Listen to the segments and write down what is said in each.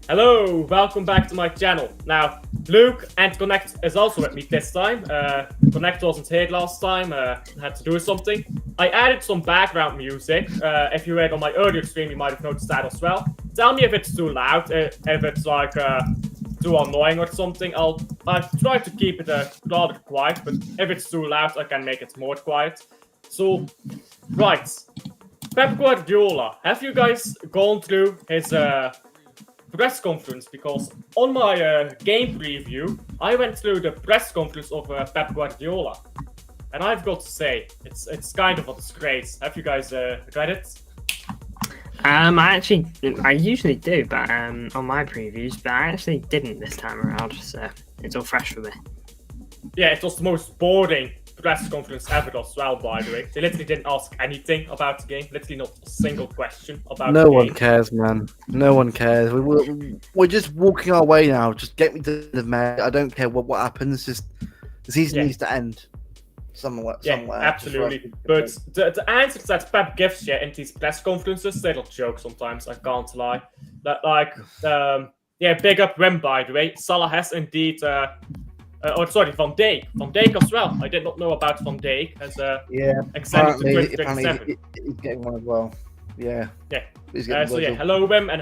Hello, welcome back to my channel. Now, Luke and Connect is also with me this time. Connect wasn't here last time, had to do something. I added some background music. If you read on my earlier stream, you might have noticed that as well. Tell me if it's too loud, if it's like too annoying or something. I'll try to keep it rather quiet, but if it's too loud, I can make it more quiet. So, right. Pep Guardiola, have you guys gone through his press conference? Because on my game preview, I went through the press conference of Pep Guardiola, and I've got to say, it's kind of a disgrace. Have you guys read it? I usually do, but on my previews, but I actually didn't this time around, so it's all fresh for me. Yeah, it was the most boring press conference ever as well, by the way. They literally didn't ask anything about the game, literally not a single question about the game. No one cares, man. No one cares. We're just walking our way now. Just get me to the match. I don't care what happens. Just the season needs to end somewhere. Yeah, absolutely. But the answers that Pep gives you in these press conferences, they're not jokes sometimes, I can't lie. Big up Wim, by the way. Salah has indeed... Van Dijk. Van Dijk as well. I did not know about Van Dijk as extended to 2027. He's getting one as well. Yeah. Hello Wim and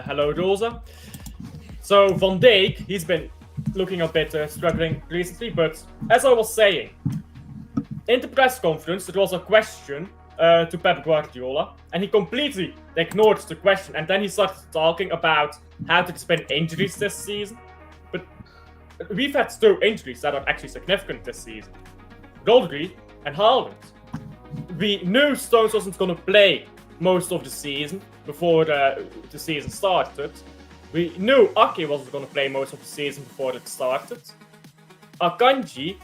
hello Rosa. So Van Dijk, he's been looking a bit struggling recently, but as I was saying, in the press conference there was a question to Pep Guardiola, and he completely ignored the question, and then he started talking about how there's been injuries this season. We've had two injuries that are actually significant this season. Rodri and Haaland. We knew Stones wasn't going to play most of the season before the season started. We knew Ake wasn't going to play most of the season before it started. Akanji,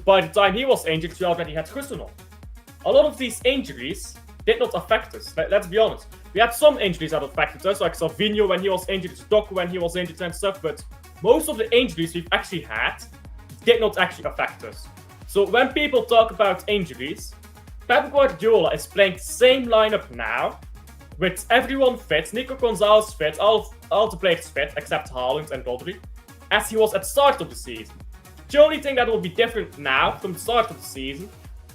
by the time he was injured, we already had Gusano. A lot of these injuries did not affect us. Let's be honest. We had some injuries that affected us, like Savinho when he was injured, Doku when he was injured and stuff, but most of the injuries we've actually had did not actually affect us. So when people talk about injuries, Pep Guardiola is playing the same lineup now, with everyone fit, Nico Gonzalez fit, all the players fit, except Haaland and Rodri, as he was at the start of the season. The only thing that will be different now, from the start of the season,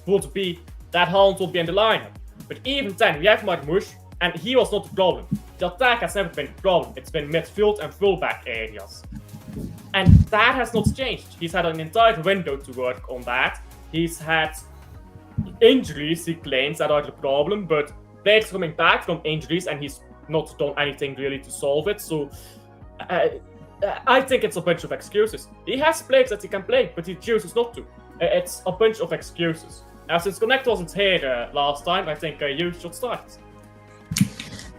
would be that Haaland will be in the lineup. But even then, we have Marmoush, and he was not the problem. The attack has never been the problem. It's been midfield and fullback areas. And that has not changed. He's had an entire window to work on that. He's had injuries, he claims, that are the problem, but players coming back from injuries, and he's not done anything really to solve it. So I think it's a bunch of excuses. He has players that he can play, but he chooses not to. It's a bunch of excuses. Now, since Connect wasn't here last time, I think you should start.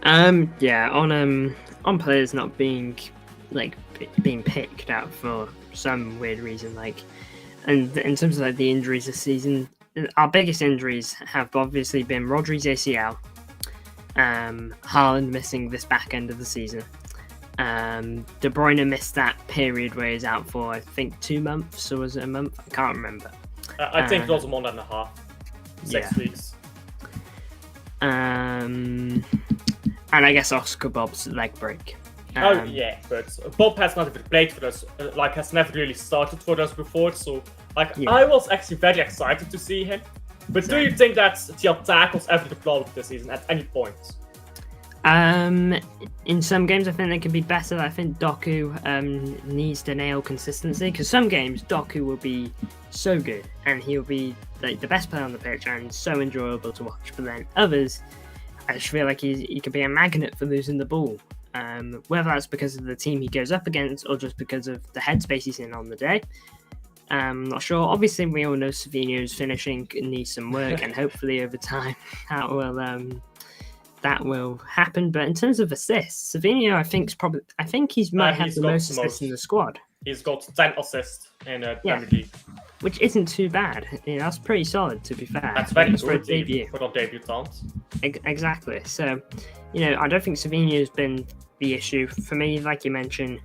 On players not being picked out for some weird reason, and in terms of the injuries this season, our biggest injuries have obviously been Rodri's ACL, Haaland missing this back end of the season, De Bruyne missed that period where he's out for I think 2 months, or was it a month? I can't remember. I think it was a month and a half, 6 weeks. And I guess Oscar Bob's leg break. But Bob has not even played for us, has never really started for us before, so I was actually very excited to see him. But do you think that the attack was ever the problem this season at any point? In some games I think they could be better. I think Doku needs to nail consistency, because some games Doku will be so good and he'll be the best player on the pitch and so enjoyable to watch, but then others I just feel like he could be a magnet for losing the ball. Whether that's because of the team he goes up against or just because of the headspace he's in on the day, I'm not sure. Obviously, we all know Savinho's finishing needs some work, and hopefully over time that will happen. But in terms of assists, Savinho, I think he might have the most assists in the squad. He's got 10 assists in Premier League, which isn't too bad. That's pretty solid, to be fair. That's very good for a debutant. Exactly. So, I don't think Savinho's been the issue for me. Like you mentioned,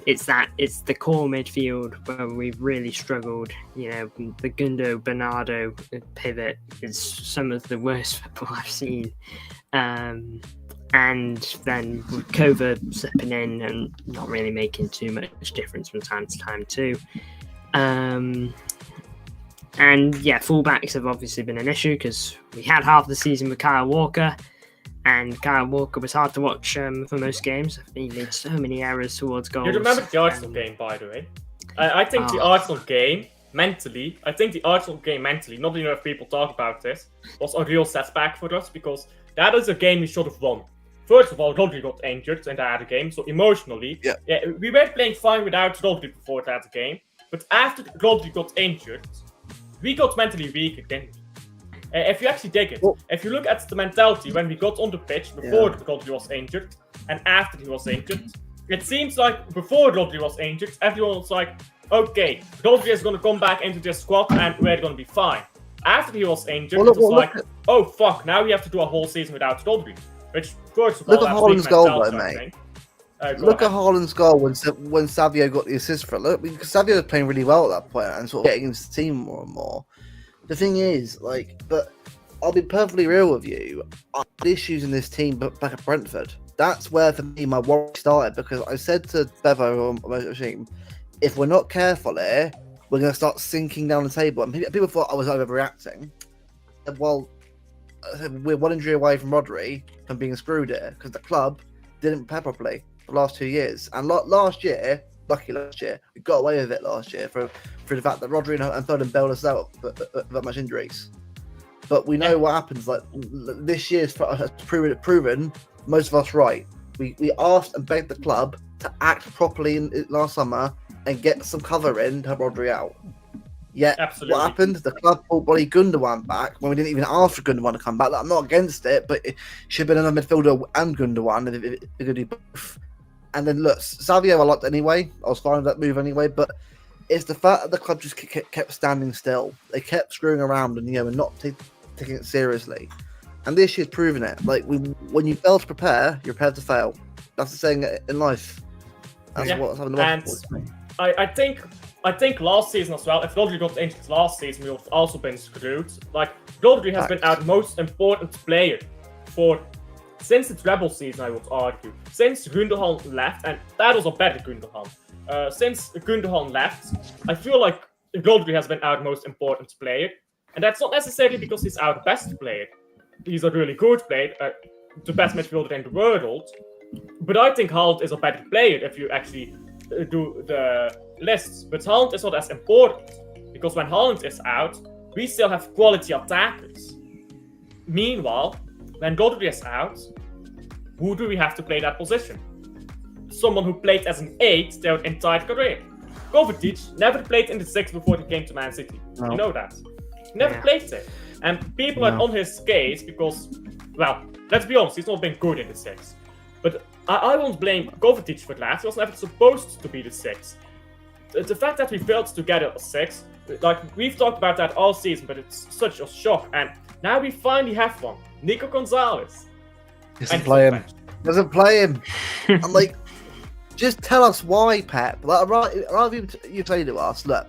it's the core midfield where we've really struggled. The Gundo Bernardo pivot is some of the worst football I've seen. And then with COVID slipping in and not really making too much difference from time to time too. And yeah, fullbacks have obviously been an issue because we had half the season with Kyle Walker, and Kyle Walker was hard to watch for most games. He made so many errors towards goals. You remember the Arsenal game, by the way? I think the Arsenal game, mentally, not enough people talk about this, was a real setback for us because that is a game we should have won. First of all, Rodri got injured in that game, so emotionally, we were playing fine without Rodri before that game. But after Rodri got injured, we got mentally weaker, didn't we? If you actually dig it, if you look at the mentality when we got on the pitch before Rodri was injured and after he was injured, it seems like before Rodri was injured, everyone was like, okay, Rodri is going to come back into this squad and we're going to be fine. After he was injured, it was like, oh fuck, now we have to do a whole season without Rodri. Which, first of all, look at Haaland's goal, though, mate. Look at Haaland's goal when Savio got the assist for it. Look, because Savio was playing really well at that point and sort of getting into the team more and more. The thing is, but I'll be perfectly real with you. I had issues in this team back at Brentford. That's where, for me, my worry started because I said to Bevo on my machine, if we're not careful here, we're going to start sinking down the table. And people thought I was overreacting. Well, we're one injury away from Rodri from being screwed here because the club didn't prepare properly for the last 2 years. And last year, we got away with it last year for the fact that Rodri and Foden bailed us out that much injuries. But we know what happens. Like this year's has proven most of us right. We asked and begged the club to act properly last summer and get some cover in to help Rodri out. Yet, absolutely. What happened? The club brought bloody Gundogan back when we didn't even ask for Gundogan to come back. Like, I'm not against it, but it should have been another midfielder and Gundogan if they could do both. And then, look, Savio I liked anyway. I was fine with that move anyway, but it's the fact that the club just kept standing still. They kept screwing around and, and not taking it seriously. And this year's proven it. Like, when you fail to prepare, you're prepared to fail. That's the saying in life. That's what's happened to me. I think last season as well, if Rodri got injured last season, we would have also been screwed. Like, Rodri has been our most important player since the treble season, I would argue. Since Gundogan left, and that was a better Gundogan. Since Gundogan left, I feel like Rodri has been our most important player. And that's not necessarily because he's our best player. He's a really good player, the best midfielder in the world. But I think Haaland is a better player if you actually do the lists. But Haaland is not as important because when Haaland is out, we still have quality attackers. Meanwhile, when Rodri is out, who do we have to play that position? Someone who played as an 8 their entire career. Kovacic never played in the 6 before he came to Man City. No. You know that. He never played it. And people are on his case because, well, let's be honest, he's not been good in the 6. But I won't blame Kovacic for that. He was never supposed to be the 6. The fact that we failed to get a 6, like, we've talked about that all season, but it's such a shock. And now we finally have one. Nico Gonzalez. Doesn't play him. I'm like, just tell us why, Pep. Like, rather you say to us, look,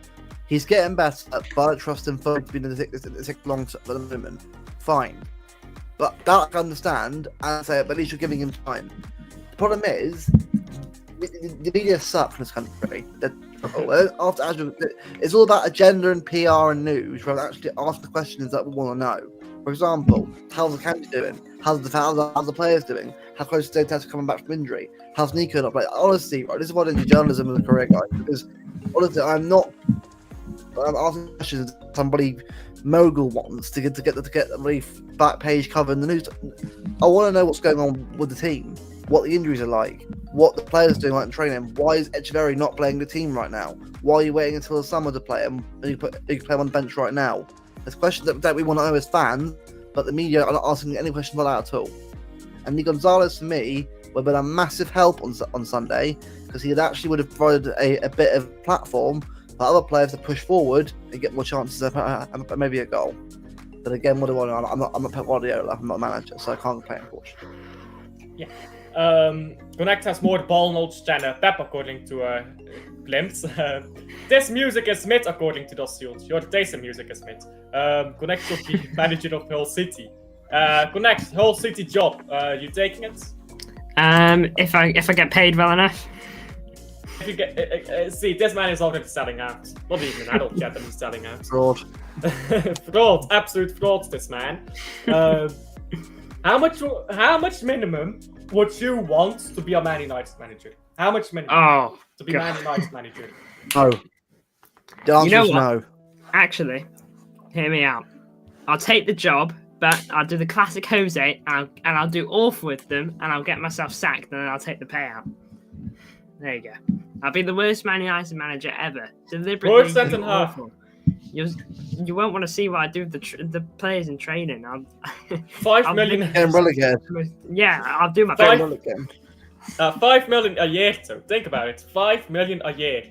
he's getting better, but I don't trust him for being in the 6 long at the moment. Fine. But that I can understand and say, but at least you're giving him time. The problem is, the media suck in this country. It's all about agenda and PR and news, rather than actually ask the questions that we want to know. For example, how's the county doing? How's the players doing? How close is Dave coming back from injury? How's Nico not playing? Honestly, right, this is why I do journalism as a career, guy. Because honestly, I'm asking questions somebody mogul wants to get the back page cover in the news. I want to know what's going on with the team, what the injuries are like, what the players are doing like in training. Why is Echeverri not playing the team right now? Why are you waiting until the summer to play him? And you can play him on the bench right now. There's questions that we want to know as fans, but the media are not asking any questions like that at all. And Nico Gonzalez, for me, would have been a massive help on Sunday because he would have provided a bit of platform for other players to push forward and get more chances of maybe a goal. But again, what do I know? I'm not Pep Guardiola. I'm not a manager, so I can't play, unfortunately. Yeah. Connect has more ball knowledge than Pep, according to Glimpse. This music is mid, according to Das Shield. Your taste in music is mid. Connect should be manager of Hull City. Connect, whole city job. You taking it? If I get paid well enough. If you get, see, this man is already selling out. Not even an adult yet, and he's selling out. Fraud. Fraud, absolute fraud, this man. How much minimum would you want to be a Man United manager? How much minimum to be Man United manager? No. The answer is no. Actually, hear me out. I'll take the job, but I'll do the classic Jose, and I'll do awful with them, and I'll get myself sacked, and then I'll take the payout. There you go. I'll be the worst Man United manager ever. Deliberately awful. You won't want to see what I do with the players in training. 5 million. Yeah, I'll do my 5 million a year. So think about it. 5 million a year.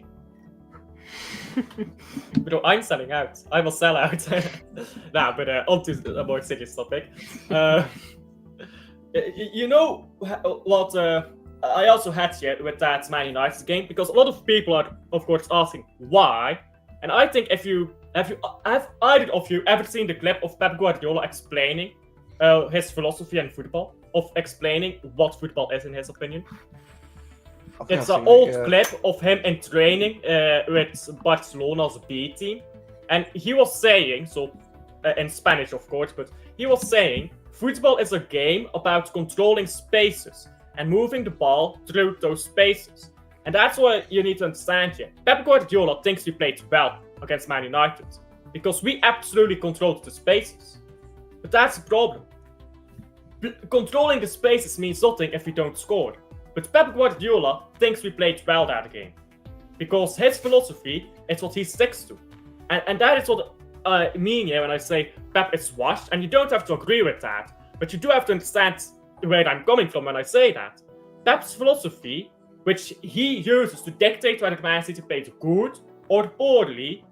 But I'm selling out. I will sell out. Nah, but on to a more serious topic. You know what? I also had here with that Man United game, because a lot of people are, of course, asking why. And I think have either of you ever seen the clip of Pep Guardiola explaining his philosophy and football, of explaining what football is in his opinion? It's an old clip of him in training with Barcelona's B team, and he was saying, in Spanish of course, but he was saying football is a game about controlling spaces and moving the ball through those spaces. And that's what you need to understand here. Pep Guardiola thinks we played well against Man United because we absolutely controlled the spaces. But that's the problem. Controlling the spaces means nothing if we don't score. But Pep Guardiola thinks we played well that game because his philosophy is what he sticks to. And that is what I mean here when I say Pep is washed. And you don't have to agree with that, but you do have to understand where I'm coming from when I say that. Pep's philosophy, which he uses to dictate whether Man City plays good or poorly,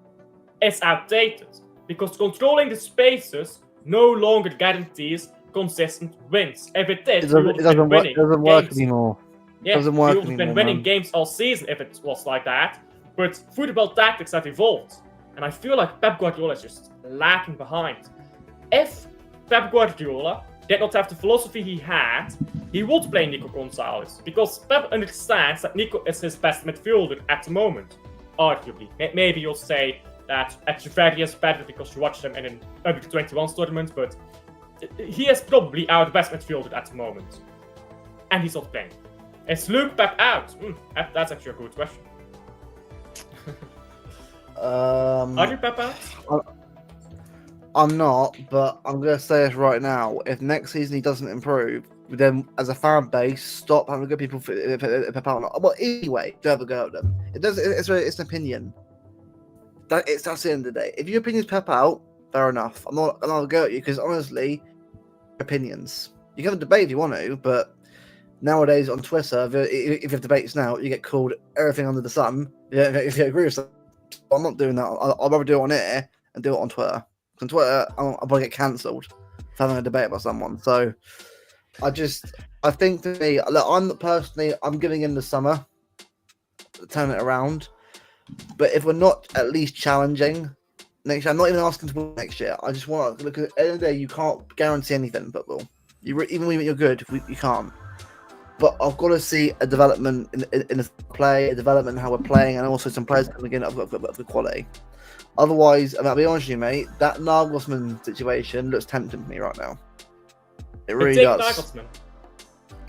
is outdated. Because controlling the spaces no longer guarantees consistent wins. If it did, we would have been winning games. It doesn't work anymore. Yeah, we would have been winning games all season if it was like that. But football tactics have evolved. And I feel like Pep Guardiola is just lacking behind. If Pep Guardiola did not have the philosophy he had, he would play Nico Gonzalez. Because Pep understands that Nico is his best midfielder at the moment, arguably. Maybe you'll say that Echeverri is better because you watched him in an under-21s tournament, but he is probably our best midfielder at the moment. And he's not playing. Is Luke Pep out? That's actually a good question. Are you Pep out? I'm not, but I'm going to say this right now. If next season he doesn't improve, then as a fan base, stop having good people for Pep out. Well, anyway, don't have a go at them. It's an opinion. That's the end of the day. If your opinion's Pep out, fair enough. I'm not going to go at you because honestly, opinions. You can have a debate if you want to, but nowadays on Twitter, if you have debates now, you get called everything under the sun. If you agree with something, I'm not doing that. I'd rather do it on air and do it on Twitter. On Twitter, I'll probably get cancelled for having a debate about someone. So I think to me, look, I'm giving in the summer to turn it around. But if we're not at least challenging next year, I'm not even asking to win next year. I just want to look at the end of the day, you can't guarantee anything in football. Even when you're good, you can't. But I've got to see a development in the play, a development in how we're playing, and also some players coming in of good quality. Otherwise, I'll be honest with you, mate, that Nagelsmann situation looks tempting to me right now. It really does. Nagelsmann.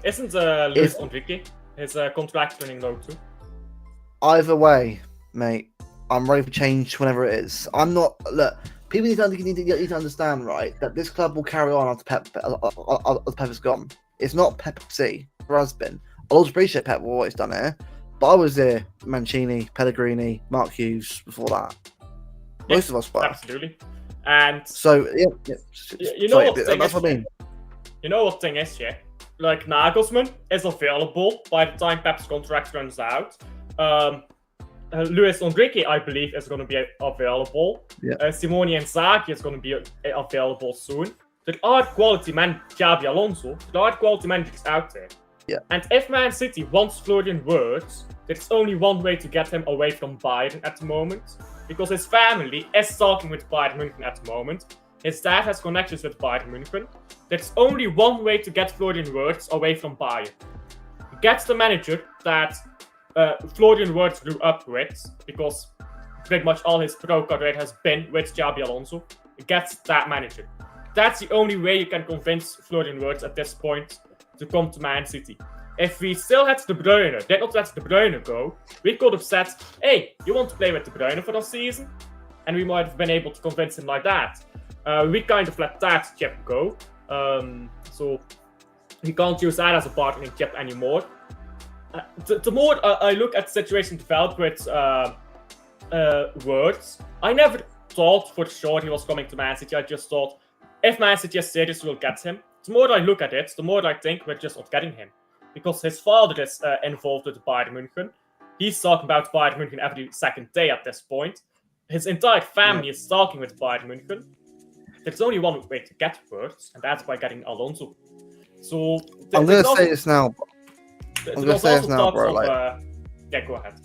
Isn't Luis Enrique his contract running low too? Either way, mate, I'm ready for change whenever it is. I'm not. Look, people need to understand, right, that this club will carry on after Pep is gone. It's not Pep C. It has been. I always appreciate Pep for what he's done here, but I was there, Mancini, Pellegrini, Mark Hughes before that. Most of us were. Absolutely. And so, yeah. You know what that's what I mean. You know what thing is, yeah? Like, Nagelsmann is available by the time Pep's contract runs out. Luis Enrique, I believe, is going to be available. Yeah. Simone Inzaghi is going to be available soon. There are quality men, Xabi Alonso, there are quality managers out there. Yeah. And if Man City wants Florian Wirtz, there's only one way to get him away from Bayern at the moment. Because his family is talking with Bayern München at the moment. his dad has connections with Bayern München. There's only one way to get Florian Wirtz away from Bayern. Gets the manager that Florian Wirtz grew up with, because pretty much all his pro career has been with Xabi Alonso. Gets that manager. That's the only way you can convince Florian Wirtz at this point to come to Man City. If we still had De Bruyne, did not let De Bruyne go, we could have said, hey, you want to play with De Bruyne for a season? And we might have been able to convince him like that. We kind of let that chip go. So we can't use that as a bargaining chip anymore. The more I look at the situation developed with Wirtz, I never thought for sure he was coming to Man City. I just thought, if Man City is serious, we'll get him. The more I look at it, the more I think we're just not getting him. Because his father is involved with Bayern München. He's talking about Bayern München every second day at this point. His entire family is talking with Bayern München. There's only one way to get Wirtz, and that's by getting Alonso. So I'm going to say this now. I'm going to say this now, bro. Yeah, go ahead.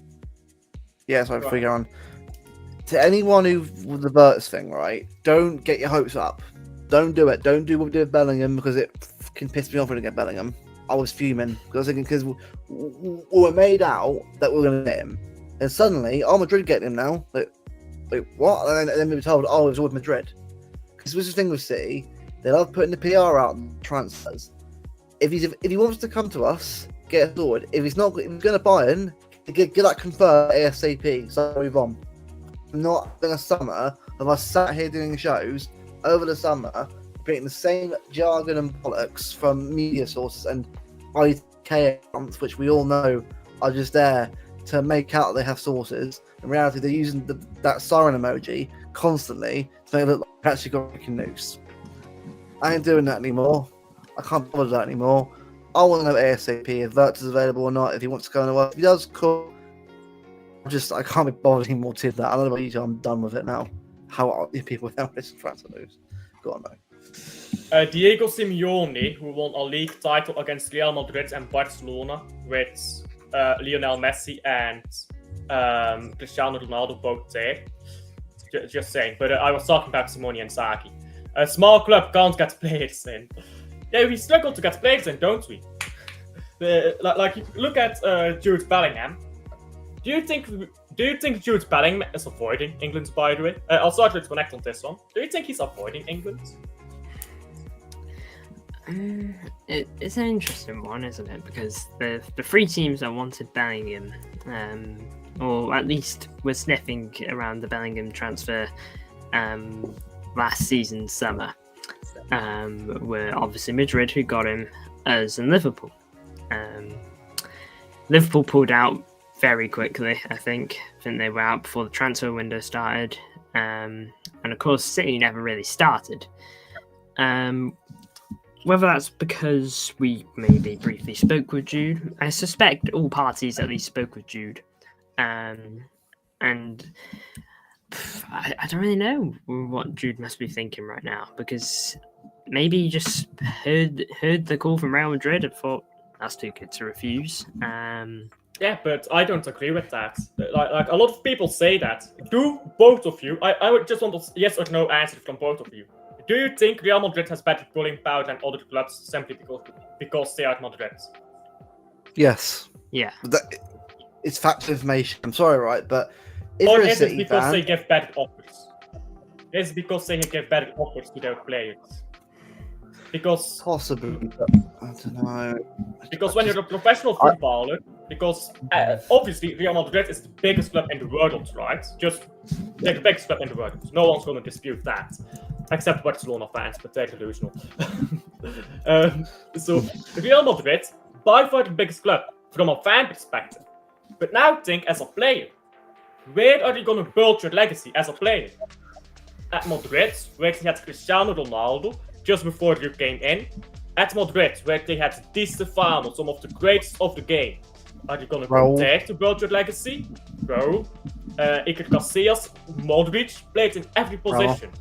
Yeah, so I'm figuring on. To anyone who with the Wirtz thing, right? Don't get your hopes up. Don't do it. Don't do what we did with Bellingham, because it can piss me off when I get Bellingham. I was fuming because I was thinking, because we were made out that we were going to get him, and suddenly, Madrid getting him now. Like what? And then we were told, it was with Madrid. Because this is the thing with City, they love putting the PR out on transfers. If he wants to come to us, get it sorted. If he's not, if he's going to Bayern, get that confirmed ASAP. So move on. Not in a summer of us sat here doing shows over the summer, repeating the same jargon and bollocks from media sources and IK accounts, which we all know are just there to make out they have sources. In reality, they're using that siren emoji constantly to make it look like they've actually got breaking news. I ain't doing that anymore. I can't bother that anymore. I want to know ASAP if Wirtz is available or not. If he wants to go on the work, if he does, cool. I can't be bothered anymore to that. I don't know about you two, I'm done with it now. How are people now listen to news? Go on, though. Diego Simeone, who won a league title against Real Madrid and Barcelona with Lionel Messi and Cristiano Ronaldo both there. Just saying. But I was talking about Simone Inzaghi. A small club can't get players in. Yeah, we struggle to get players in, don't we? Look at Jude Bellingham. Do you think Jude Bellingham is avoiding England, by the way? I'll start with Connect on this one. Do you think he's avoiding England? It's an interesting one, isn't it? Because the three teams that wanted Bellingham, or at least were sniffing around the Bellingham transfer last season's summer, were obviously Madrid, who got him, as in Liverpool. Liverpool pulled out very quickly, I think. They were out before the transfer window started. And of course, City never really started. Whether that's because we maybe briefly spoke with Jude, I suspect all parties at least spoke with Jude. And I don't really know what Jude must be thinking right now, because maybe he just heard the call from Real Madrid and thought, that's too good to refuse. Yeah, but I don't agree with that. Like a lot of people say that. Do both of you? I would just want a yes or no answer from both of you. Do you think Real Madrid has better pulling power than other clubs simply because they are Madrid? Yes. Yeah. It's factual information. I'm sorry, right? But if or you're a is it City because fan, they give better offers? Is it because they give better offers to their players? Because possibly, but I don't know. Because when you're a professional footballer, because obviously Real Madrid is the biggest club in the world, right? They're the biggest club in the world. No one's going to dispute that, except Barcelona fans, but they're delusional. So Real Madrid, by far the biggest club from a fan perspective. But now think as a player, where are you going to build your legacy as a player? At Madrid, where they had Cristiano Ronaldo just before you came in. At Madrid, where they had Di Stefano, some of the greatest of the game. Are you going to go there to build your legacy? Bro. Iker Casillas, Modric played in every position.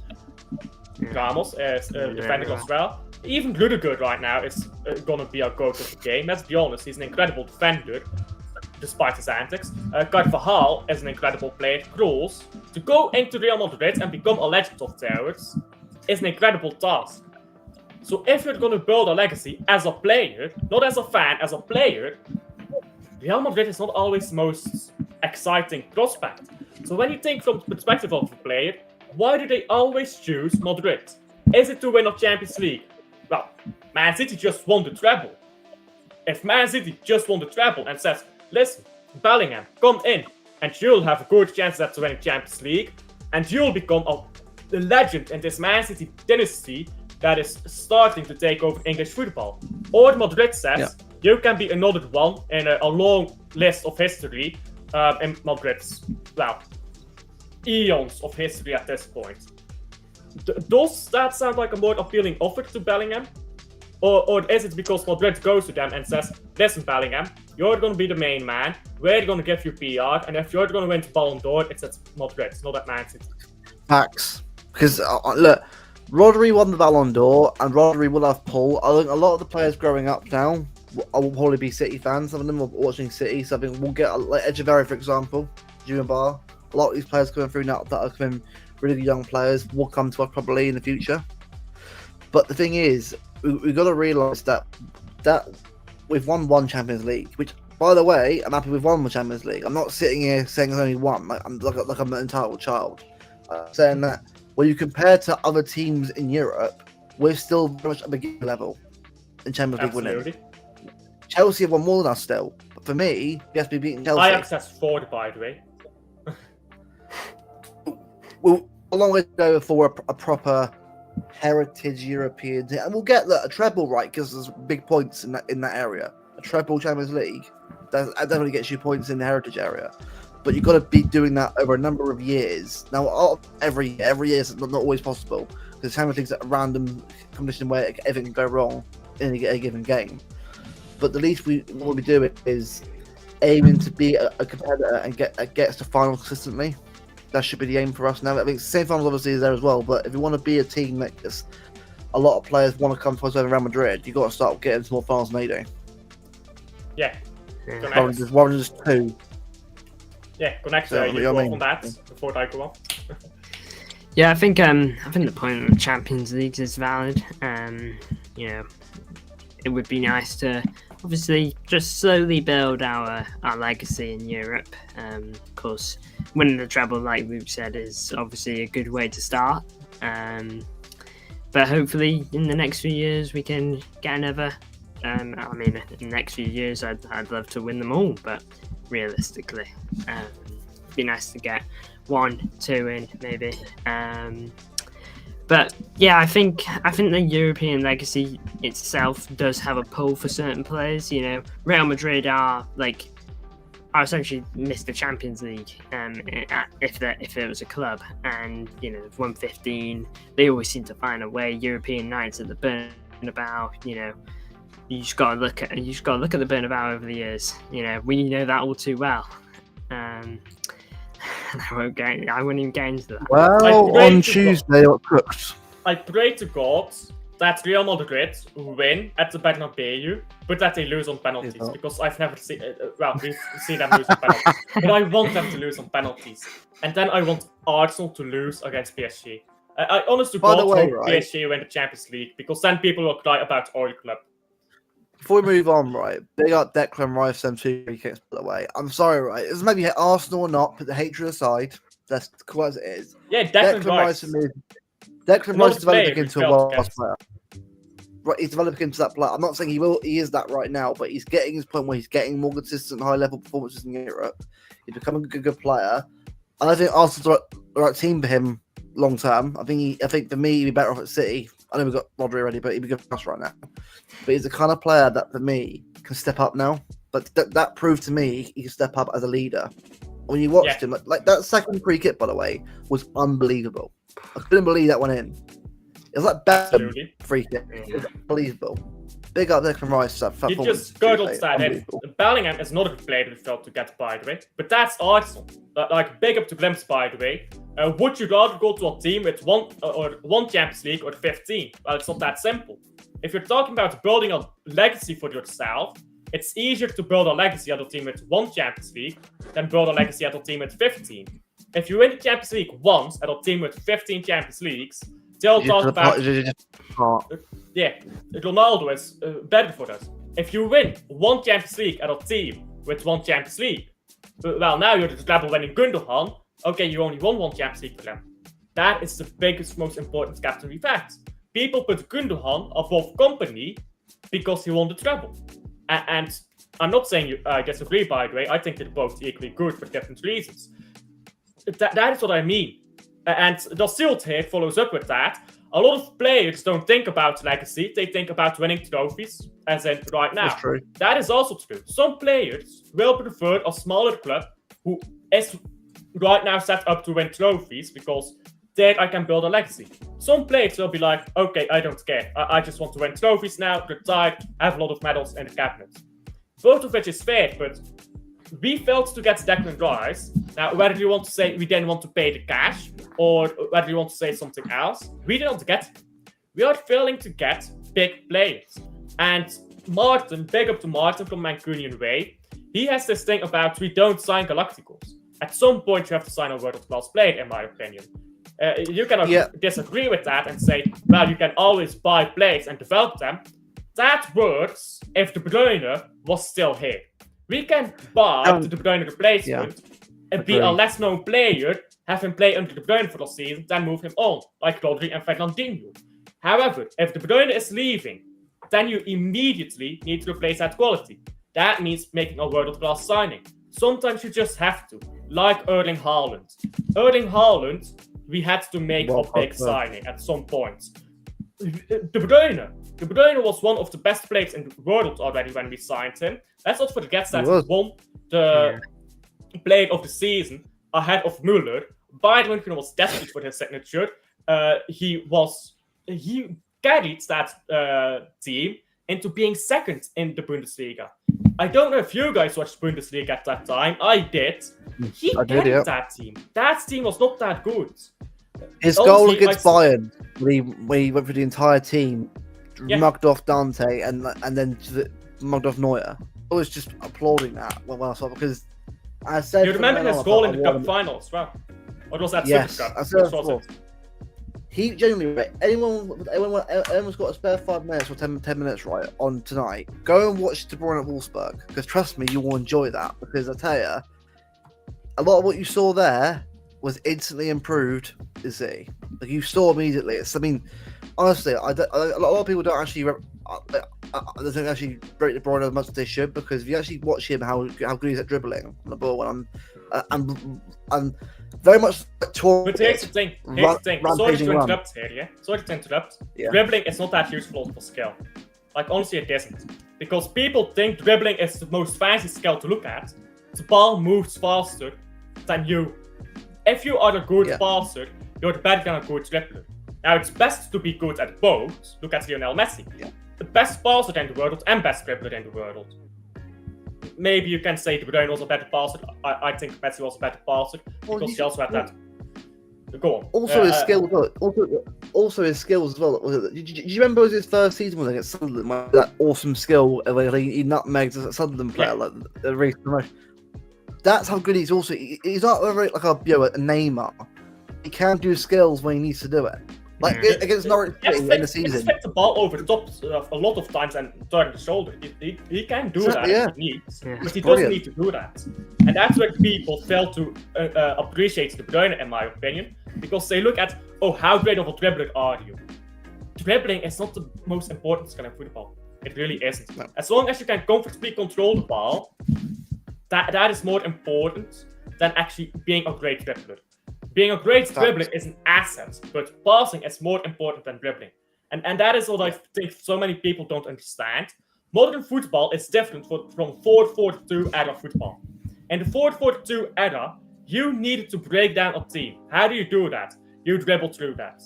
Ramos is defending as well. Even Rudiger right now is going to be a goat of the game. Let's be honest, he's an incredible defender, despite his antics. Carvajal is an incredible player. Kroos, to go into Real Madrid and become a legend of theirs, is an incredible task. So if you're going to build a legacy as a player, not as a fan, as a player, Real Madrid is not always the most exciting prospect. So when you think from the perspective of the player, why do they always choose Madrid? Is it to win a Champions League? Well, Man City just won the treble. If Man City just won the treble and says, listen, Bellingham, come in, and you'll have a good chance at winning Champions League, and you'll become a legend in this Man City dynasty that is starting to take over English football. Or Madrid says, you can be another one in a long list of history in Madrid's, well, eons of history at this point. Does that sound like a more appealing offer to Bellingham? Or is it because Madrid goes to them and says, listen, Bellingham, you're going to be the main man, we're going to give you PR, and if you're going to win the Ballon d'Or, it's at Madrid, it's not at Man City. Facts. Because, look, Rodri won the Ballon d'Or, and Rodri will have pull. I think a lot of the players growing up now will probably be City fans. Some of them are watching City, so I think we'll get, like Echeverri, for example, Junior Bar. A lot of these players coming through now that are coming really young players will come to us probably in the future. But the thing is, we've got to realise that we've won one Champions League, which, by the way, I'm happy we've won the Champions League. I'm not sitting here saying there's only one, like I'm an entitled child. I'm saying that when you compare to other teams in Europe, we're still very much at the beginning level in Champions League winning. Chelsea have won more than us still. But for me, we have to be beating Chelsea. Ajax has 4, by the way. We'll a long way to go for a proper heritage European team, and we'll get a treble, right? Because there's big points in that area. A treble Champions League that definitely gets you points in the heritage area, but you've got to be doing that over a number of years. Now, every year is not always possible because Champions League's a random competition where everything can go wrong in a given game. But the least we will be doing is aiming to be a competitor and get us to final consistently. That should be the aim for us now. I think semi-finals obviously is there as well, but if you want to be a team that gets a lot of players want to come to us over Real Madrid, you've got to start getting some more finals than they do. Yeah. Rather than just 2. Yeah, connect you go on that before I go on. Yeah, I think the point of the Champions League is valid. You know, it would be nice to obviously just slowly build our legacy in Europe. Of course, winning the treble, like we've said, is obviously a good way to start. But hopefully, in the next few years, we can get another. I mean, in the next few years, I'd love to win them all, but realistically, it'd be nice to get 1, 2 in maybe. But yeah, I think the European legacy itself does have a pull for certain players. You know, Real Madrid are essentially missed the Champions League if it was a club, and you know they've won 15. They always seem to find a way. European nights at the Bernabeu, you know, you just got to look at the Bernabeu over the years. You know, we know that all too well. I won't even get into that. Well, on Tuesday, it cooked. I pray to God that Real Madrid win at the Bernabeu, but that they lose on penalties, because I've never seen... we've seen them lose on penalties. But I want them to lose on penalties. And then I want Arsenal to lose against PSG. I honestly hope PSG win the Champions League, because then people will cry about Oil Club. Before we move on, right, big up Declan Rice, them 2 free kicks, by the way. I'm sorry, right, it's maybe Arsenal or not, put the hatred aside. That's cool as it is. Yeah, Declan Rice. Declan Rice is developing into a world-class player. Right, he's developing into that player. I'm not saying he is that right now, but he's getting his point where he's getting more consistent, high-level performances in Europe. He's becoming a good player. And I think Arsenal's the right team for him long term. I think for me, he'd be better off at City. I know we've got Rodri already, but he'd be good for us right now. But he's the kind of player that, for me, can step up now. But that proved to me he can step up as a leader. When you watched him, like that second free kick, by the way, was unbelievable. I couldn't believe that went in. It was like better free kick. It was unbelievable. Big up Declan Rice. He just girdled that in. Bellingham is not a player that felt to get, by the way. But that's Arsenal. Like, big up to Glimpse, by the way. Would you rather go to a team with one Champions League or 15? Well, it's not that simple. If you're talking about building a legacy for yourself, it's easier to build a legacy at a team with 1 Champions League than build a legacy at a team with 15. If you win the Champions League once at a team with 15 Champions Leagues, still talk about... Yeah, Ronaldo is better for us. If you win one Champions League at a team with one Champions League, well, now you're the treble-winning Gundogan. Okay, you only won one Champions League for them. That is the biggest, most important captain we've had. People put Gundogan above Company because he won the treble. And I'm not saying I disagree, by the way. I think they're both equally good for different reasons. That is what I mean. And the Silt here follows up with that. A lot of players don't think about legacy. They think about winning trophies, as in right now. That's true. That is also true. Some players will prefer a smaller club who is right now set up to win trophies because there I can build a legacy. Some players will be like, okay, I don't care. I just want to win trophies now, retire, have a lot of medals in the cabinet. Both of which is fair, but we failed to get Declan Rice. Now, whether you want to say we didn't want to pay the cash, or whether you want to say something else, we didn't get it. We are failing to get big players. And Martin, big up to Martin from Mancunian Way, he has this thing about we don't sign Galacticos. At some point, you have to sign a world-class player, in my opinion. You can disagree with that and say, well, you can always buy players and develop them. That works if De Bruyne was still here. We can buy the De Bruyne replacement and be a less-known player, have him play under De Bruyne for the season, then move him on, like Rodri and Fernandinho. However, if De Bruyne is leaving, then you immediately need to replace that quality. That means making a world-class signing. Sometimes you just have to, like Erling Haaland. Erling Haaland, we had to make a big signing at some point. De Bruyne was one of the best players in the world already when we signed him. Let's not forget that he won the player of the season ahead of Müller. Bayern München was desperate for his signature. He carried that team into being second in the Bundesliga. I don't know if you guys watched Bundesliga at that time. I did. He carried that team. That team was not that good. His goal against Bayern, where he went for the entire team, mugged off Dante and then mugged off Neuer. I was just applauding that when I saw it because I said. You remember his goal in the cup final as well? Or was that Super Cup? I said he genuinely, anyone's got a spare 5 minutes or 10 minutes right on tonight, go and watch De Bruyne at Wolfsburg because trust me, you will enjoy that because I tell you, a lot of what you saw there was instantly improved. Is it? Like you saw immediately. I mean, honestly, a lot of people don't actually. They don't actually rate De Bruyne as much as they should because if you actually watch him, how good he's at dribbling on the ball, and I'm very much talking. But here's the thing. Sorry to interrupt here. Yeah. Sorry to interrupt. Yeah. Dribbling is not that useful of a skill. Like honestly, it isn't because people think dribbling is the most fancy skill to look at. The ball moves faster than you. If you are a good passer, you're better than a good dribbler. Now, it's best to be good at both. Look at Lionel Messi. Yeah. The best passer in the world and best dribbler in the world. Maybe you can say De Bruyne was a better passer. I think Messi was a better passer because he also had that. Go on. Also his skills. Also his skills as well. Do you remember his first season was against Sunderland? That awesome skill where he nutmegged a Sunderland player like the race promotion. That's how good he's also. He's not like a Neymar. He can do skills when he needs to do it. Like against Norwich in the season. He the ball over the top a lot of times and turn the shoulder. He can do that if he needs, but he doesn't need to do that. And that's where people fail to appreciate De Bruyne, in my opinion, because they look at, how great of a dribbler are you? Dribbling is not the most important skill in football. It really isn't. No. As long as you can comfortably control the ball, that is more important than actually being a great dribbler. Being a great dribbler is an asset, but passing is more important than dribbling. And that is what I think so many people don't understand. Modern football is different from 4-4-2 era football. In the 4-4-2 era, you needed to break down a team. How do you do that? You dribble through that.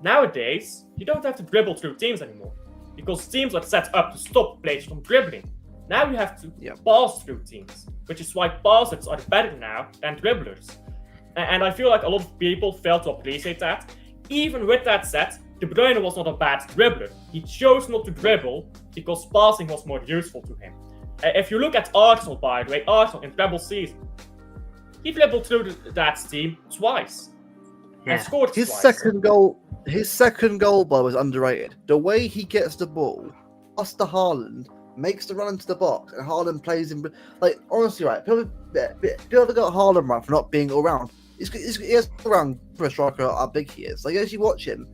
Nowadays, you don't have to dribble through teams anymore, because teams are set up to stop players from dribbling. Now you have to pass through teams, which is why passers are better now than dribblers. And I feel like a lot of people fail to appreciate that. Even with that said, De Bruyne was not a bad dribbler. He chose not to dribble because passing was more useful to him. If you look at Arsenal, by the way, Arsenal in treble season, he dribbled through that team twice and scored his twice. Second goal His second goal was underrated. The way he gets the ball, pass to Haaland, makes the run into the box, and Haaland plays him. Like, honestly, right? People have got Haaland right for not being all round. He has all round for a striker how big he is. Like, as you watch him,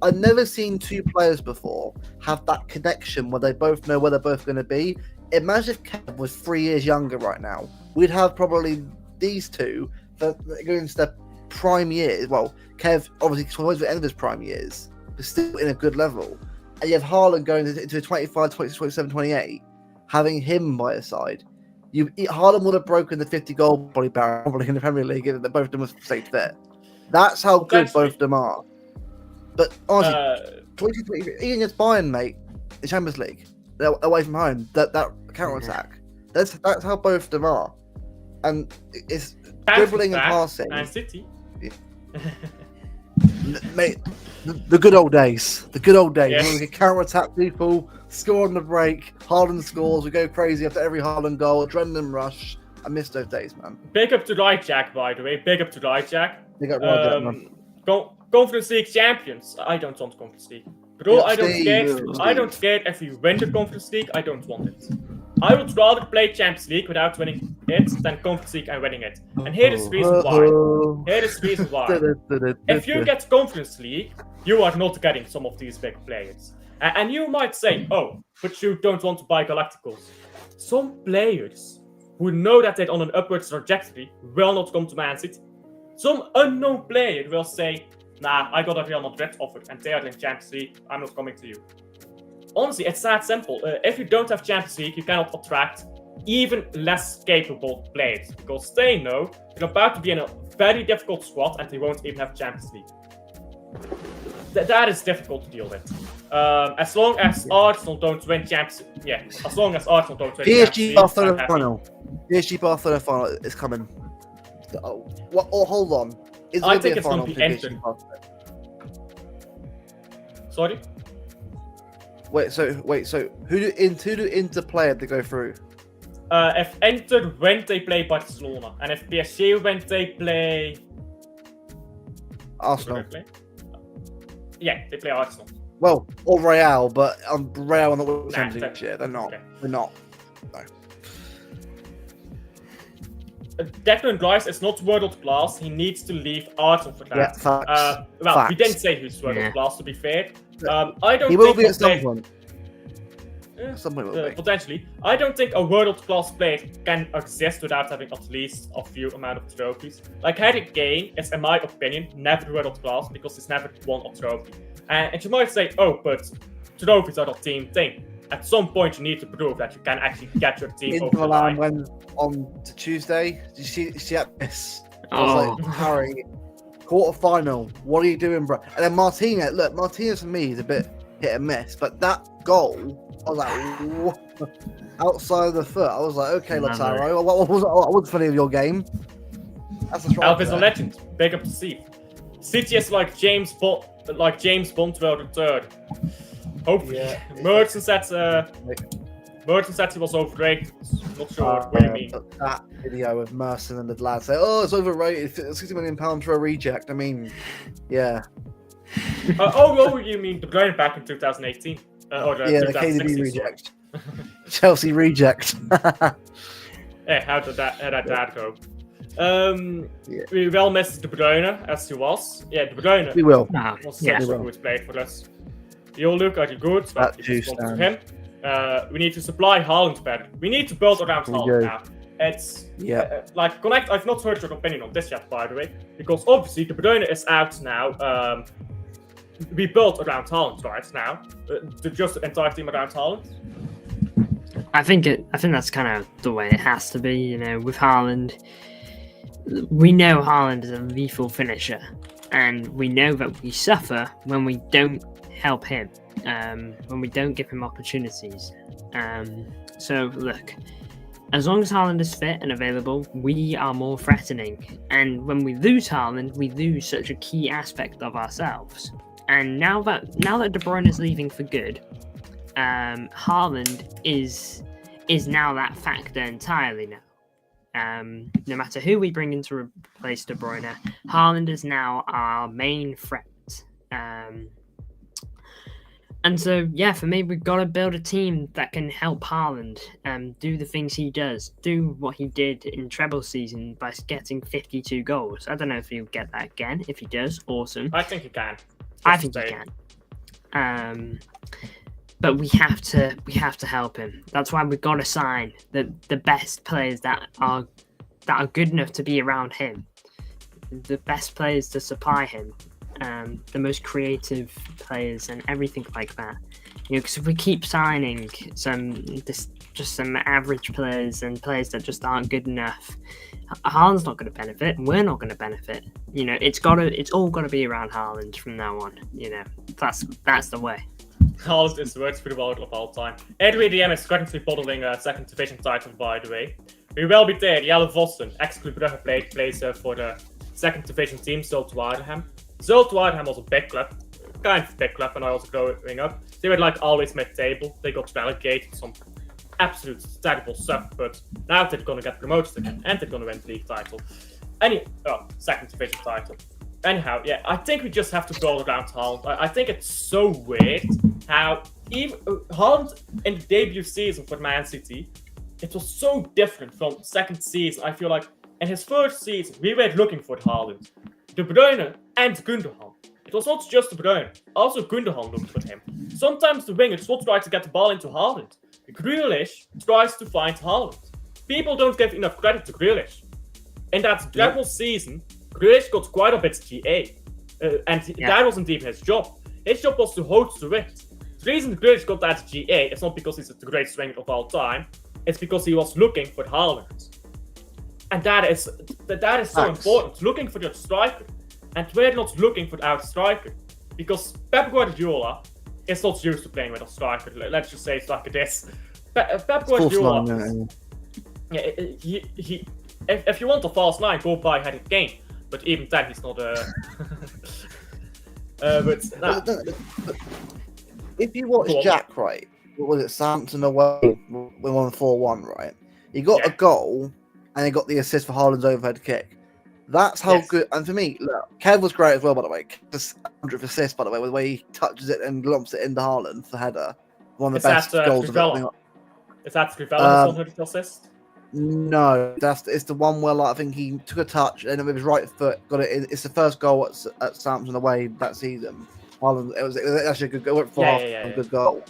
I've never seen two players before have that connection where they both know where they're both going to be. Imagine if Kev was 3 years younger right now. We'd have probably these two that going into their prime years. Well, Kev obviously towards the end of his prime years, but still in a good level. And you have Haaland going into 25, 26, 27, 28, having him by his side. Haaland would have broken the 50-goal barrier probably in the Premier League if both of them were stayed fit. That's how good both of them are. But honestly, 2023, even against Bayern, mate, the Champions League, away from home, that counter attack. That's how both of them are, and it's dribbling and passing. Man City, mate, the good old days. The good old days. Yes. We can counter attack people, score on the break. Haaland scores. We go crazy after every Haaland goal. Adrenaline rush. I miss those days, man. Big up to Right Jack, by the way. Big up to Right Jack. They got right, man. Conference League champions. I don't want Conference League. But I don't care if we win the Conference League. I don't want it. I would rather play Champions League without winning it than Conference League and winning it. And here is the reason why. If you get Conference League, you are not getting some of these big players. And you might say, oh, but you don't want to buy Galacticos. Some players who know that they're on an upwards trajectory will not come to Man City. Some unknown player will say, nah, I got a Real Madrid offer and they are in Champions League. I'm not coming to you. Honestly, it's that simple. If you don't have Champions League, you cannot attract even less capable players because they know they're about to be in a very difficult squad and they won't even have Champions League. That is difficult to deal with. As long as Arsenal don't win Champions League, as long as Arsenal don't win Champions League, Barcelona final. PSG Barcelona final is coming. Hold on. I think it's going to be Inter. Sorry? Wait, so who do Inter play if they go through? If Inter win, they play Barcelona. And if PSG win, they play... Arsenal. Yeah, they play Arsenal. Well, or Real, but Real are not with the Champions League this year. They're not. Okay. They're not. No. Declan Rice is not world class. He needs to leave Arsenal for that. Yeah, facts. Facts. We didn't say he's world class, to be fair. I don't. He will be at some point. Some point will be. Potentially. I don't think a world class player can exist without having at least a few amount of trophies. Like Harry Kane is, in my opinion, never world class because he's never won a trophy. And you might say, oh, but trophies are a team thing. At some point, you need to prove that you can actually get your team over the line. Went on to Tuesday. Did you see that miss? I was like, Harry, quarterfinal. What are you doing, bro? And then Martinez. Look, Martinez for me is a bit hit and miss, but that goal, I was like, what? Outside of the foot. I was like, okay, Lautaro, what was funny of your game? That's a strike. Alves is a legend. Big up to Steve. City is like James Bond will return. Hopefully. Yeah, Merton said he was overrated. Not sure what you mean. That video of Merson and the lad say, oh, it's overrated. £60 million for a reject. I mean, yeah. You mean De Bruyne back in 2018? The KDB reject. Chelsea reject. How did that go? We will miss De Bruyne as he was. Yeah, De Bruyne. We will. Was such a good player for us. He'll look at good, but it's to him. We need to supply Haaland better. We need to build around Haaland now. It's Connect. I've not heard your opinion on this yet, by the way, because obviously De Bruyne is out now. We built around Haaland right now. Just the entire team around Haaland. I think that's kind of the way it has to be. You know, with Haaland, we know Haaland is a lethal finisher, and we know that we suffer when we don't help him, when we don't give him opportunities. So look, as long as Haaland is fit and available, we are more threatening. And when we lose Haaland, we lose such a key aspect of ourselves. And now that De Bruyne is leaving for good, Haaland is now that factor entirely now. No matter who we bring in to replace De Bruyne, Haaland is now our main threat And so, yeah, for me, we've got to build a team that can help Haaland do the things he does, do what he did in treble season by getting 52 goals. I don't know if he'll get that again. If he does, awesome. I think he can. I think he can. But we have to help him. That's why we've got to sign the best players that are good enough to be around him, the best players to supply him. The most creative players and everything like that. Because if we keep signing just some average players and players that just aren't good enough, Haaland's not going to benefit, and we're not going to benefit. It's all got to be around Haaland from now on. That's the way. Haaland is the worst footballer of all time. EDM is currently bottling a second division title, by the way. We will be there. Jelle Vossen, ex-Club Brugge, plays for the second division team, Zulte Waregem. Zulte Waregem was a big club, kind of big club when I was growing up. They were always mid-table. They got relegated, some absolute terrible stuff, but now they're going to get promoted again, and they're going to win the league title. Second division title. Anyhow, yeah, I think we just have to go around Haaland. I think it's so weird how even Haaland in the debut season for Man City, it was so different from second season. I feel like in his first season, we were looking for Haaland, De Bruyne and Gundogan. It was not just De Bruyne, also Gundogan looked for him. Sometimes the wingers will try to get the ball into Haaland. Grealish tries to find Haaland. People don't give enough credit to Grealish. In that treble season, Grealish got quite a bit GA, that wasn't even his job. His job was to hold the width. The reason Grealish got that GA is not because he's the greatest winger of all time, it's because he was looking for Haaland. And that is so important, looking for your striker. And we're not looking for our striker, because Pep Guardiola is not used to playing with a striker. Let's just say it's like this. Pep Guardiola, if you want a false line, go buy Harry Kane. But even then, he's not a. If you watch Jack, right, what was it, Southampton away, we won 4-1, right? He got a goal, and he got the assist for Haaland's overhead kick. That's how good. And for me, look, Kev was great as well, by the way. Just 100th assist, by the way, with the way he touches it and lumps it into Haaland for header. One of the best goals of it. Is that Scrivella's 100th assist? No, it's the one where I think he took a touch and with his right foot got it in. It's the first goal at Southampton away that season. It was actually a good goal. It went for a good goal.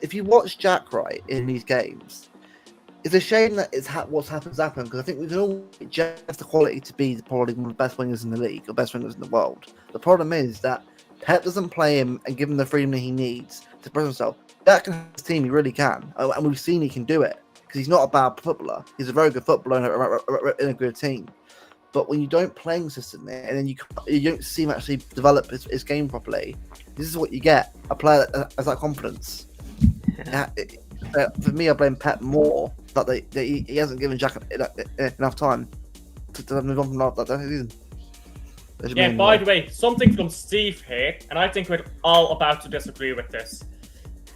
If you watch Jack right in these games, it's a shame that what's happened because I think we can all Jack has the quality to be probably one of the best wingers in the league or best wingers in the world. The problem is that Pep doesn't play him and give him the freedom that he needs to express himself. Jack can have his team, he really can, and we've seen he can do it because he's not a bad footballer. He's a very good footballer in a good team. But when you don't play him consistently and then you don't see him actually develop his game properly, this is what you get: a player that has that confidence. For me, I blame Pep more that he hasn't given Jack enough time to move on from that season. Yeah, by the way, something from Steve here, and I think we're all about to disagree with this.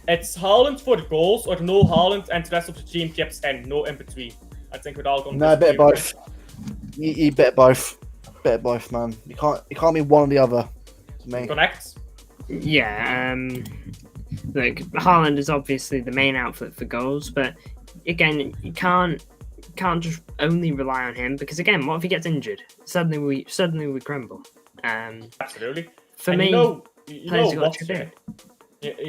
It's Haaland for the goals or no Haaland and the rest of the team keeps in, no in between. I think we're all going to a bit of both. You bet both. Bit of both, man. You can't be one or the other. To me. Connect? Yeah, look, Haaland is obviously the main outlet for goals, but again, you can't just only rely on him because again, what if he gets injured? Suddenly we crumble. Absolutely. For me, you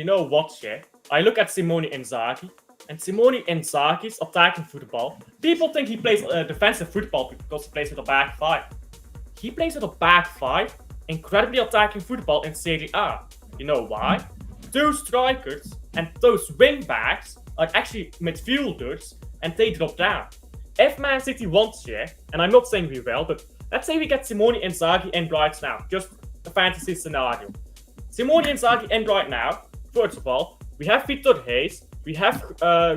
know what, yeah? I look at Simone Inzaghi, and Simone Inzaghi's attacking football. People think he plays defensive football because he plays with a back five. He plays with a back five, incredibly attacking football in Serie A. You know why? Those strikers and those wing backs are actually midfielders, and they drop down. If Man City wants, and I'm not saying we will, but let's say we get Simone Inzaghi in right now, just a fantasy scenario. Simone Inzaghi in right now, first of all, we have Vitor Hayes, we have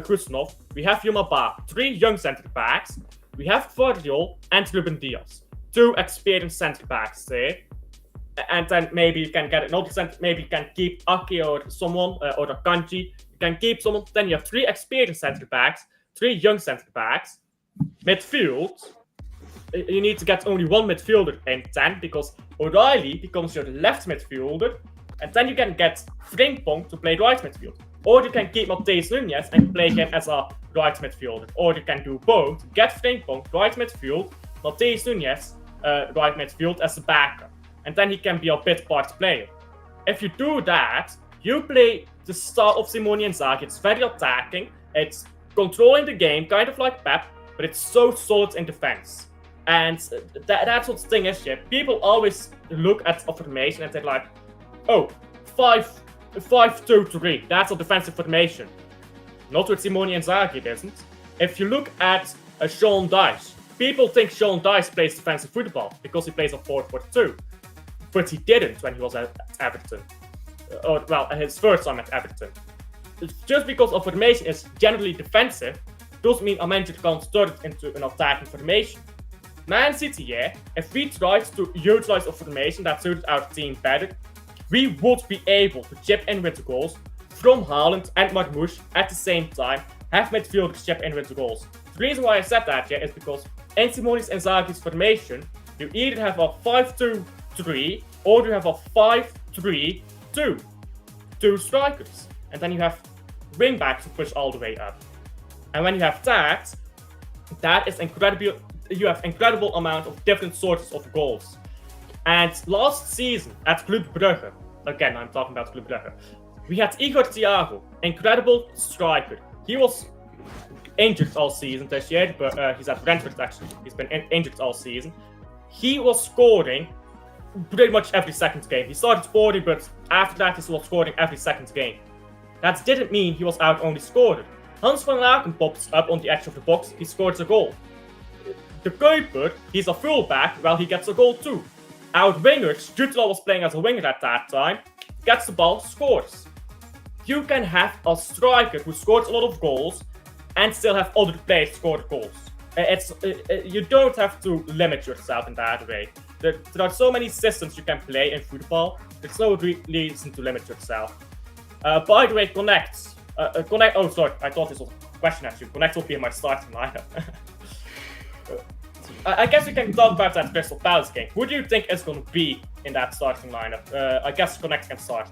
Krusnov, we have Yumaba, 3 young centre backs, we have Guardiola and Ruben Diaz, 2 experienced centre backs there. And then maybe you can get another centre, maybe you can keep Aki or someone, or a Kanji, you can keep someone, then you have 3 experienced centre backs, 3 young centre backs. Midfield, you need to get only one midfielder in 10 because O'Reilly becomes your left midfielder, and then you can get Frimpong to play right midfield. Or you can keep Mateus Nunes and play him as a right midfielder. Or you can do both, get Frimpong right midfield, Mateus Nunes right midfield as a backup. And then he can be a bit part player. If you do that, you play the style of Simone Inzaghi. It's very attacking, it's controlling the game, kind of like PEP, but it's so solid in defense. And that's what the thing is here. People always look at a formation and they're like, oh, 5-2-3, that's a defensive formation. Not with Simone Inzaghi, it isn't. If you look at Sean Dyche, people think Sean Dyche plays defensive football because he plays a 4-4-2. But he didn't when he was at Everton. His first time at Everton. Just because a formation is generally defensive, doesn't mean a manager can't turn it into an attacking formation. Man City, yeah, if we tried to utilize a formation that suited our team better, we would be able to chip in with the goals from Haaland and Marmoush at the same time, have midfielders chip in with the goals. The reason why I said that, yeah, is because in Simone Inzaghi's formation, you either have a 5-2-3 or you have a 5-3-2. Two strikers. And then you have wing backs to push all the way up. And when you have that is incredible. You have incredible amount of different sources of goals. And last season at Club Brugge, again I'm talking about Club Brugge, we had Igor Thiago, incredible striker. He was injured all season this year, but he's at Brentford actually. He's been injured all season. He was scoring pretty much every second game. He started scoring, but after that he was scoring every second game. That didn't mean he was our only scorer. Hans van Laken pops up on the edge of the box, he scores a goal. The Kuiper, he's a fullback, well, he gets a goal too. Our wingers, Jutla was playing as a winger at that time, gets the ball, scores. You can have a striker who scores a lot of goals and still have other players score goals. You don't have to limit yourself in that way. There are so many systems you can play in football, there's no reason to limit yourself. By the way, Connect. Oh, sorry, I thought this was a question actually. Connect will be in my starting lineup. I guess we can talk about that Crystal Palace game. Who do you think is going to be in that starting lineup? I guess Connect can start.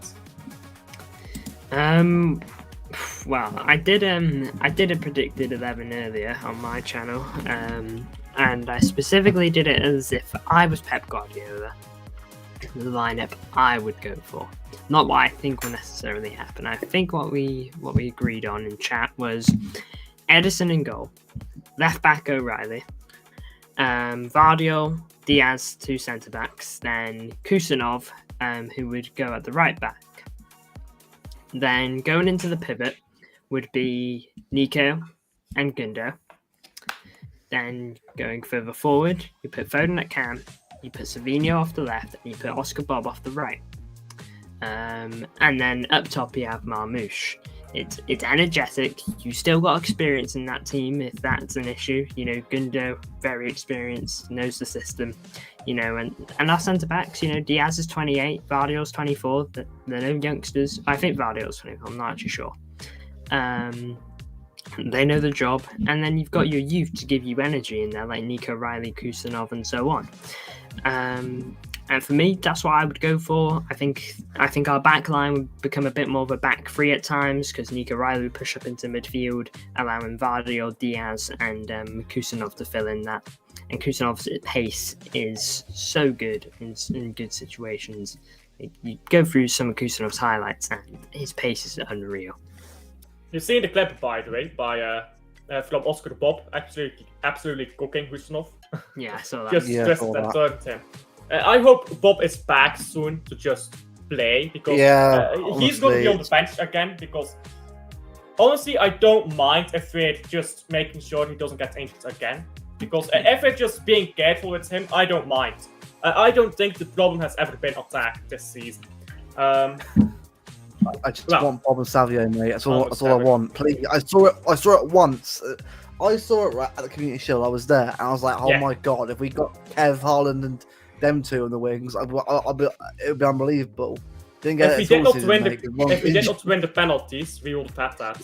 Well, I did a predicted 11 earlier on my channel, and I specifically did it as if I was Pep Guardiola. The lineup I would go for, not what I think will necessarily happen. I think what we agreed on in chat was Edison in goal, left back O'Reilly, Vardiol, Diaz, two centre backs, then Kusanov, who would go at the right back. Then going into the pivot would be Nico and Gundo. Then going further forward, you put Foden at cam, you put Savinho off the left, and you put Oscar Bob off the right. And then up top you have Marmoush. It's energetic. You still got experience in that team if that's an issue. You know, Gundo, very experienced, knows the system. You know, and our centre backs. You know, Diaz is 28, Vardiol's 24. They're no youngsters. I think Vardiol's 24. I'm not actually sure. They know the job, and then you've got your youth to give you energy in there, like Nico Riley, Kusanov, and so on. And for me, that's what I would go for. I think our back line would become a bit more of a back three at times because Nico Riley would push up into midfield, allowing Vardy, Diaz, and Kusanov to fill in that. And Kusanov's pace is so good in good situations. You go through some of Kusanov's highlights, and his pace is unreal. You've seen the clip, by the way, from Oscar Bob, absolutely cooking Kusanov. Yeah, I saw that. just that turned him. I hope Bob is back soon to just play because he's going to be on the bench again. Because honestly, I don't mind if we're just making sure he doesn't get injured again. Because if we're just being careful with him, I don't mind. I don't think the problem has ever been attacked this season. I just want Bob and Savio, mate. That's all I want. Please, I saw it once. I saw it at the Community Shield. I was there, and I was like, "Oh my god! If we got Kev, Haaland, and them two on the wings, it would be unbelievable." If we did not win the penalties, we would have had that.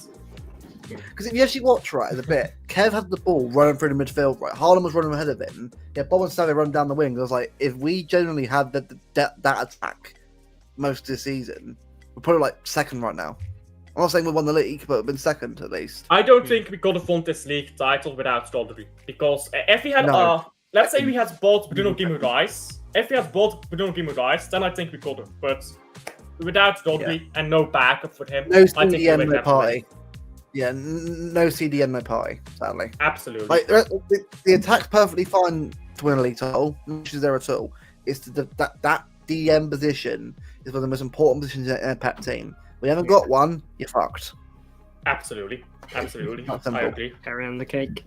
Because if you actually watch right, as a bit, Kev had the ball running through the midfield. Right, Haaland was running ahead of him. Yeah, Bob and Savio running down the wing. I was like, if we generally had that attack most of the season, we're probably like second right now. I'm not saying we won the league, but we've been second at least. I don't think we could have won this league title without Rodri. Because if we had, let's say we had bought Bruno Guimaraes. If we had bought Bruno Guimaraes, then I think we could have. But without Rodri and no backup for him, no I think we CDM, would no party. Yeah, no CDM, no party. Sadly, absolutely. Like the attack's perfectly fine to win a league title. No issues there at all. It's that DM position is one of the most important positions in a PEP team. We haven't got one, you're fucked. Absolutely. I agree. Carry on the cake.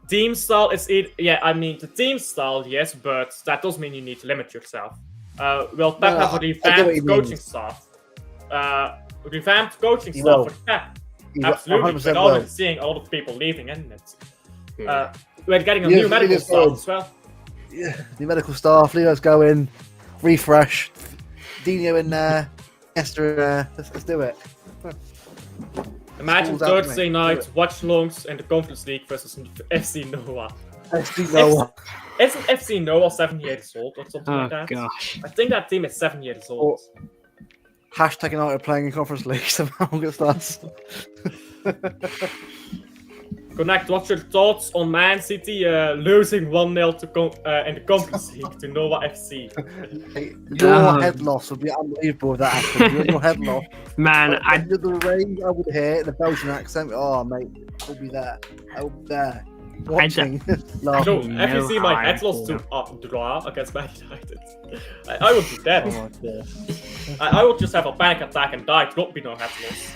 Team style is the team style, yes, but that doesn't mean you need to limit yourself. Will Pep have a revamped coaching staff? Revamped coaching staff for Pep? Absolutely. We're already seeing a lot of people leaving, isn't it? We're getting a new medical staff as well. Yeah, new medical staff. Leo's going. Refresh. Dino in there. Esther in there. Let's do it. Imagine Thursday night watch-alongs in the Conference League versus FC Noah. FC Noah. Isn't FC Noah 7 years old or something like that? Oh gosh. I think that team is 7 years old. Hashtag United playing in Conference League somehow gets that. Connect, what's your thoughts on Man City losing 1-0 in the Conference League to Noah FC? Your head loss would be unbelievable if that happened. Your head loss. Man, Under the rain, I would hear the Belgian accent. Oh, mate, I'll be there. I'll be there. Watching. So, if you see my head loss to draw against Man United, I would be dead. Oh, I would just have a panic attack and die. It would be no head loss.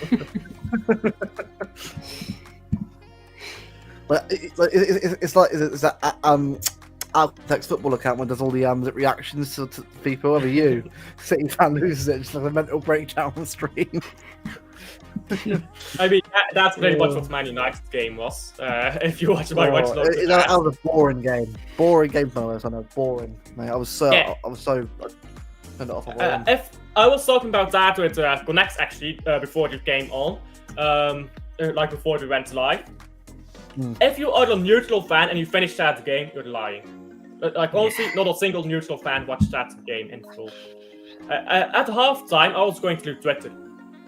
But it's that Text football account when does all the reactions to people. Over you, City fan loses it, just like a mental breakdown on stream. I mean, that's pretty much what Man United's game was. If you watch my watch, that was a boring game. Boring game for us. I know, boring. Mate, I was so turned it off. If I was talking about that with Connect actually before the game on, like before we went live. If you are a neutral fan and you finish that game, you're lying. Like honestly, not a single neutral fan watched that game in full. At halftime, I was going through Twitter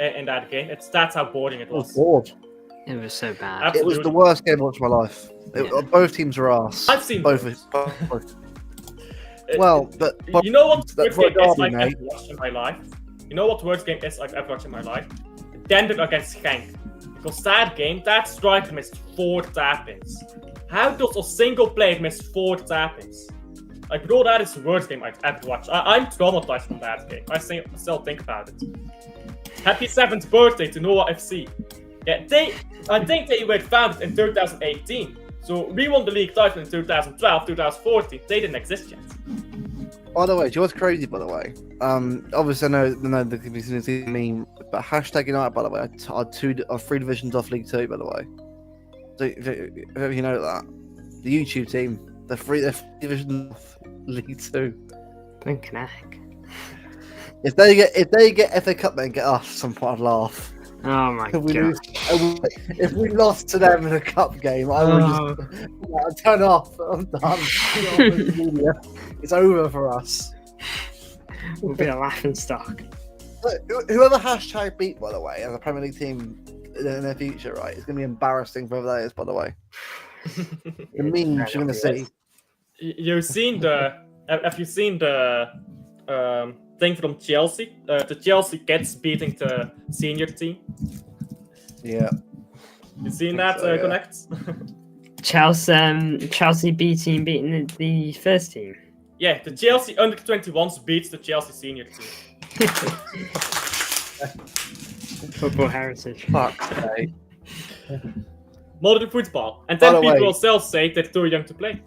in that game. That's how boring it was. It was so bad. Absolutely. It was the worst game of my life. Both teams were arse. I've seen both. Well, but you know what worst game is I've ever watched in my life? You know what worst game is I've ever watched in my life? Denver against Genk. Because that game, that striker missed 4 tap-ins. How does a single player miss 4 tap-ins? Like, bro, that is the worst game I've ever watched. I'm traumatized from that game. I still think about it. Happy 7th birthday to Noah FC. Yeah, I think they were founded in 2018. So we won the league title in 2012, 2014. They didn't exist yet. By the way, do you know what's crazy, by the way? Obviously, I know the community meme, but hashtag United, by the way, are 3 divisions off League 2, by the way. So, if you know that. The YouTube team, they're 3 divisions off League 2. Blinking heck. If they get FA Cup, then get us some point, I'd laugh. Oh my god. If we lost to them in a cup game, I would just turn off. I'm done. It's over for us. We'll be a laughing stock. Whoever hashtag beat, by the way, as a Premier League team in the future, right, it's going to be embarrassing for whoever that is, by the way. The memes you're going to see. You've seen have you seen the thing from Chelsea? The Chelsea kids beating the senior team. Yeah. You seen that, Connect? Chelsea B team beating the first team. Yeah, the Chelsea under 21s beats the Chelsea senior team. Football heritage. Fuck, mate. Modern football. And then people will still say they're too young to play.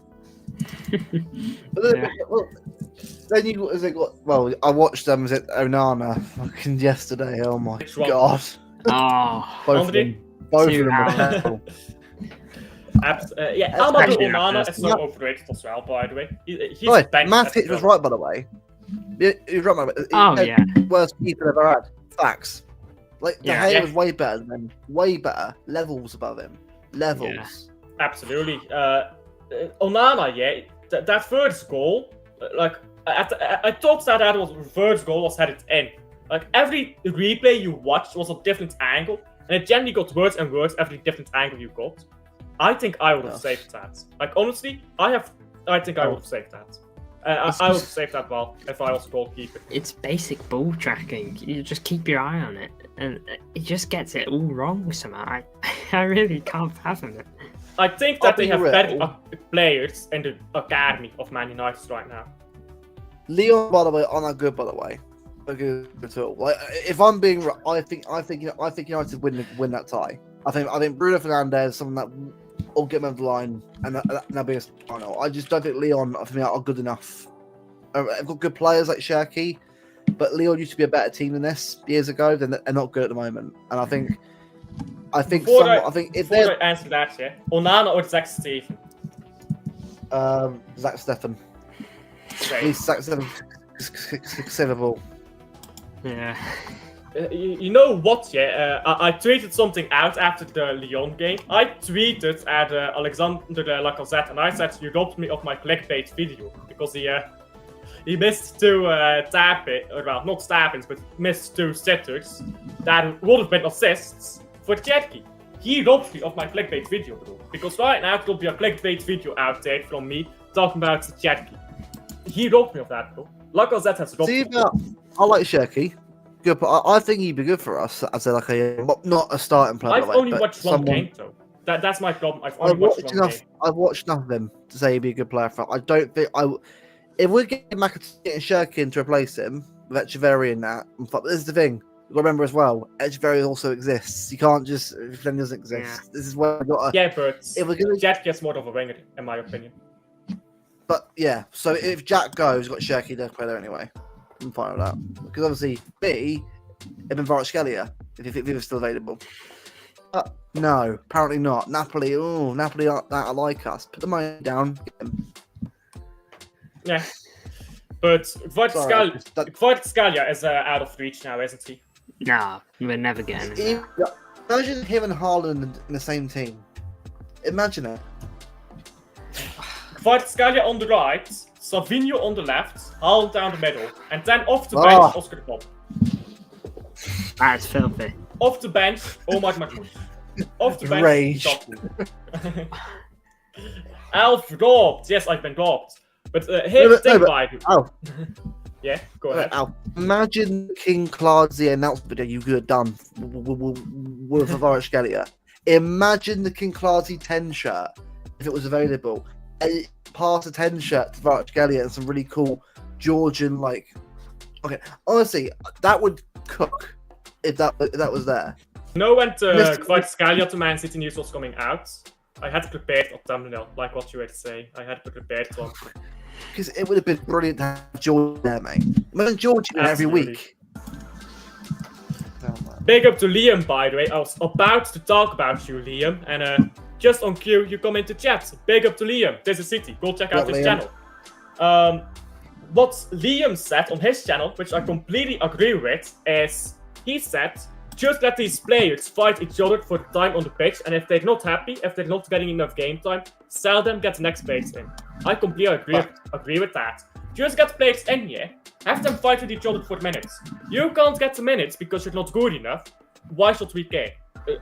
Well, I watched them. Was it Onana fucking yesterday? Oh my god! Both of them were terrible. Amadou Onana is so overrated as well. By the way, he's Matic was right, by the way. He was right, by the way. Worst keeper ever had. Facts. Like De Gea was way better than him. Way better. Levels above him. Levels. Yeah. Absolutely. Onana, that first goal, like I thought that was first goal was headed in. Like every replay you watched was a different angle, and it generally got worse and worse every different angle you got. I think I would have saved that. Like honestly, I think I would have saved that. I would have saved that ball if I was a goalkeeper. It's basic ball tracking. You just keep your eye on it, and it just gets it all wrong somehow. I really can't fathom it. I think that they have better players in the academy of Man United right now. Leon, by the way, are not good. By the way, good at all. Like, if I'm being, I think United win that tie. I think Bruno Fernandes, someone that will get them over the line, and that'll be a final. I just don't think Leon, I think, are good enough. I've got good players like Cherki, but Leon used to be a better team than this years ago. They're not good at the moment, and I think if they answer that, Onana or Zach Steffen? Zach Steffen. He's Zach Steffen. Savable. Yeah. You know what? I tweeted something out after the Lyon game. I tweeted at Alexander Lacazette, and I said you robbed me of my clickbait video because he missed two not tap-ins, but missed two sitters that would have been assists for Cherki. He robbed me of my clickbait video, bro. Because right now there will be a clickbait video out there from me talking about Cherki. He robbed me of that, bro. Lacazette has robbed me. I like Cherki. Good, but I think he'd be good for us as not a starting player. I've only watched one game though. That's my problem. I've watched enough of him to say he'd be a good player for. I don't think if we get McAteer and Shirkin to replace him with Echeverri and that. But this is the thing. You got to remember as well. Echeverri also exists. You can't just if he doesn't exist. Yeah. This is where we got. But if we're gonna gets more of a winger, in my opinion. But yeah, so if Jack goes, we've got Shirky to play there anyway. I'm fine with that. Because obviously, B, it'd been Kvaratskhelia if he was still available. But no, apparently not. Napoli aren't that like us. Put the money down. Yeah. But Kvaratskhelia is out of reach now, isn't he? Nah, we're never getting him. Imagine him and Haaland in the same team. Imagine it. Kvaratskhelia on the right, Savinho on the left, Haaland down the middle, and then off the bench, Oscar Bob. That's filthy. Off the bench, oh my god. Off the bench, Rage. Alf robbed. Yes, I've been robbed. But here's the thing, by yeah, go ahead. Al, imagine King Claudia announcement video you could have done with Kvaratskhelia. Imagine the King Claudia 10 shirt if it was available. Pass a 10 shirt to Kvaratskhelia and some really cool Georgian Okay, honestly, that would cook if that was there. No, when Kvaratskhelia to Man City news was coming out, I had prepared a thumbnail, like what you were saying. I had prepared one. Because it would have been brilliant to have George there, mate. Imagine George every week. Big up to Liam, by the way. I was about to talk about you, Liam, and just on cue, you come into chat. Big up to Liam. This is City. Go check out his channel. What Liam said on his channel, which I completely agree with, is he said, just let these players fight each other for the time on the pitch, and if they're not happy, if they're not getting enough game time, sell them, get the next players in. I completely agree with that. Just get players in here, have them fight with each other for minutes. You can't get the minutes because you're not good enough. Why should we care?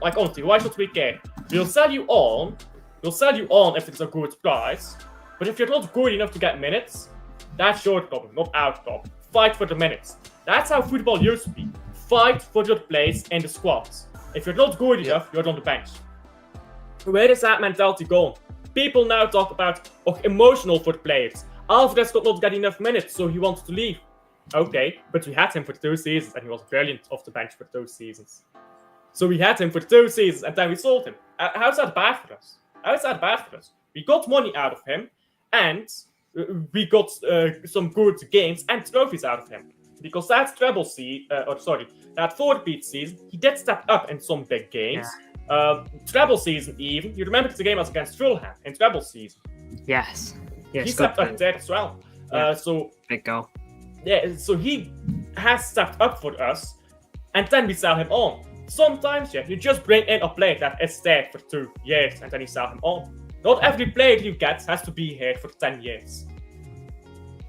Like honestly, why should we care? We'll sell you on if it's a good price, but if you're not good enough to get minutes, that's your problem, not our problem. Fight for the minutes. That's how football used to be. Fight for your place in the squads. If you're not good enough, you're on the bench. Where is that mentality going? People now talk about emotional for the players. Alvarez could not get enough minutes, so he wanted to leave. Okay, but we had him for 2 seasons, and he was brilliant off the bench for 2 seasons. So we had him for 2 seasons, and then we sold him. How's that bad for us? How's that bad for us? We got money out of him, and we got some good games and trophies out of him. Because that that 4-beat season, he did step up in some big games. Yeah. Treble season even. You remember the game was against Fulham in treble season? Yes. He stepped up there as well. Yeah. So big goal. Yeah, so he has stepped up for us, and then we sell him on. Sometimes, you just bring in a player that is there for 2 years and then you sell him on. Not every player you get has to be here for 10 years.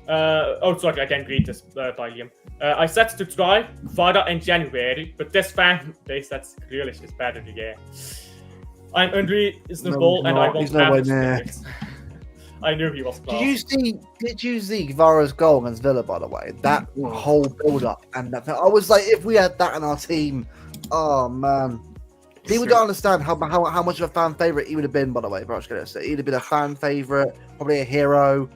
Sorry, I didn't read this by Liam. I said to try Vada in January, but this fan base that's Grealish is better than yeah. I'm unreasonable and I want average. I knew he was class. Did you see Vara's goal against Villa, by the way? That whole build-up and that, I was like, if we had that in our team, oh man. People don't understand how much of a fan favourite he would have been, by the way, but I was going to say. He'd have been a fan favourite, probably a hero.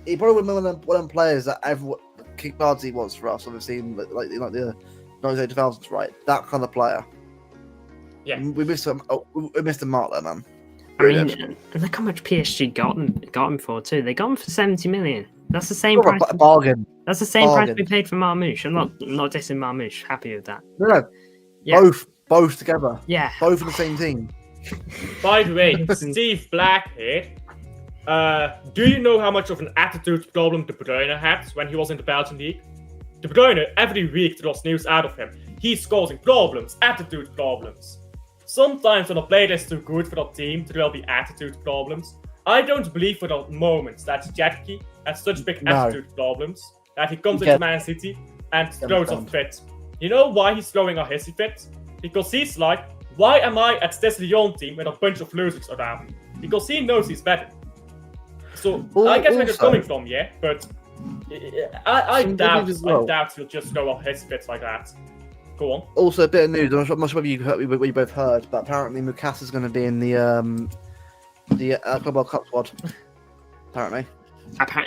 He probably would have been one of them players that everyone kick cards he was for us, obviously, like the 2000s, right? That kind of player. Yeah. We missed him. We missed him out there, man. I mean, look how much PSG got him for too. They got him for 70 million. That's the same price. A bargain. That's the same price we paid for Marmoush. I'm not dissing Marmoush. Happy with that. No. Yeah. Both together. Yeah. Both in the same team. By the way, Steve Black here. Do you know how much of an attitude problem De Bruyne had when he was in the Belgian league? De Bruyne, every week there was news out of him. He's causing problems, attitude problems. Sometimes when a player is too good for that team, there will be attitude problems. I don't believe for the moment that Jetke has such big attitude problems that he comes into Man City and throws a fit. You know why he's throwing a hissy fit? Because he's like, why am I at this Lyon team with a bunch of losers around me? Because he knows he's better. So I get where it's coming from, yeah, but I doubt he'll just throw a hissy fit like that. Go on. Also, a bit of news. I'm not sure whether you both heard, but apparently Mukasa's going to be in the Club World Cup squad. Apparently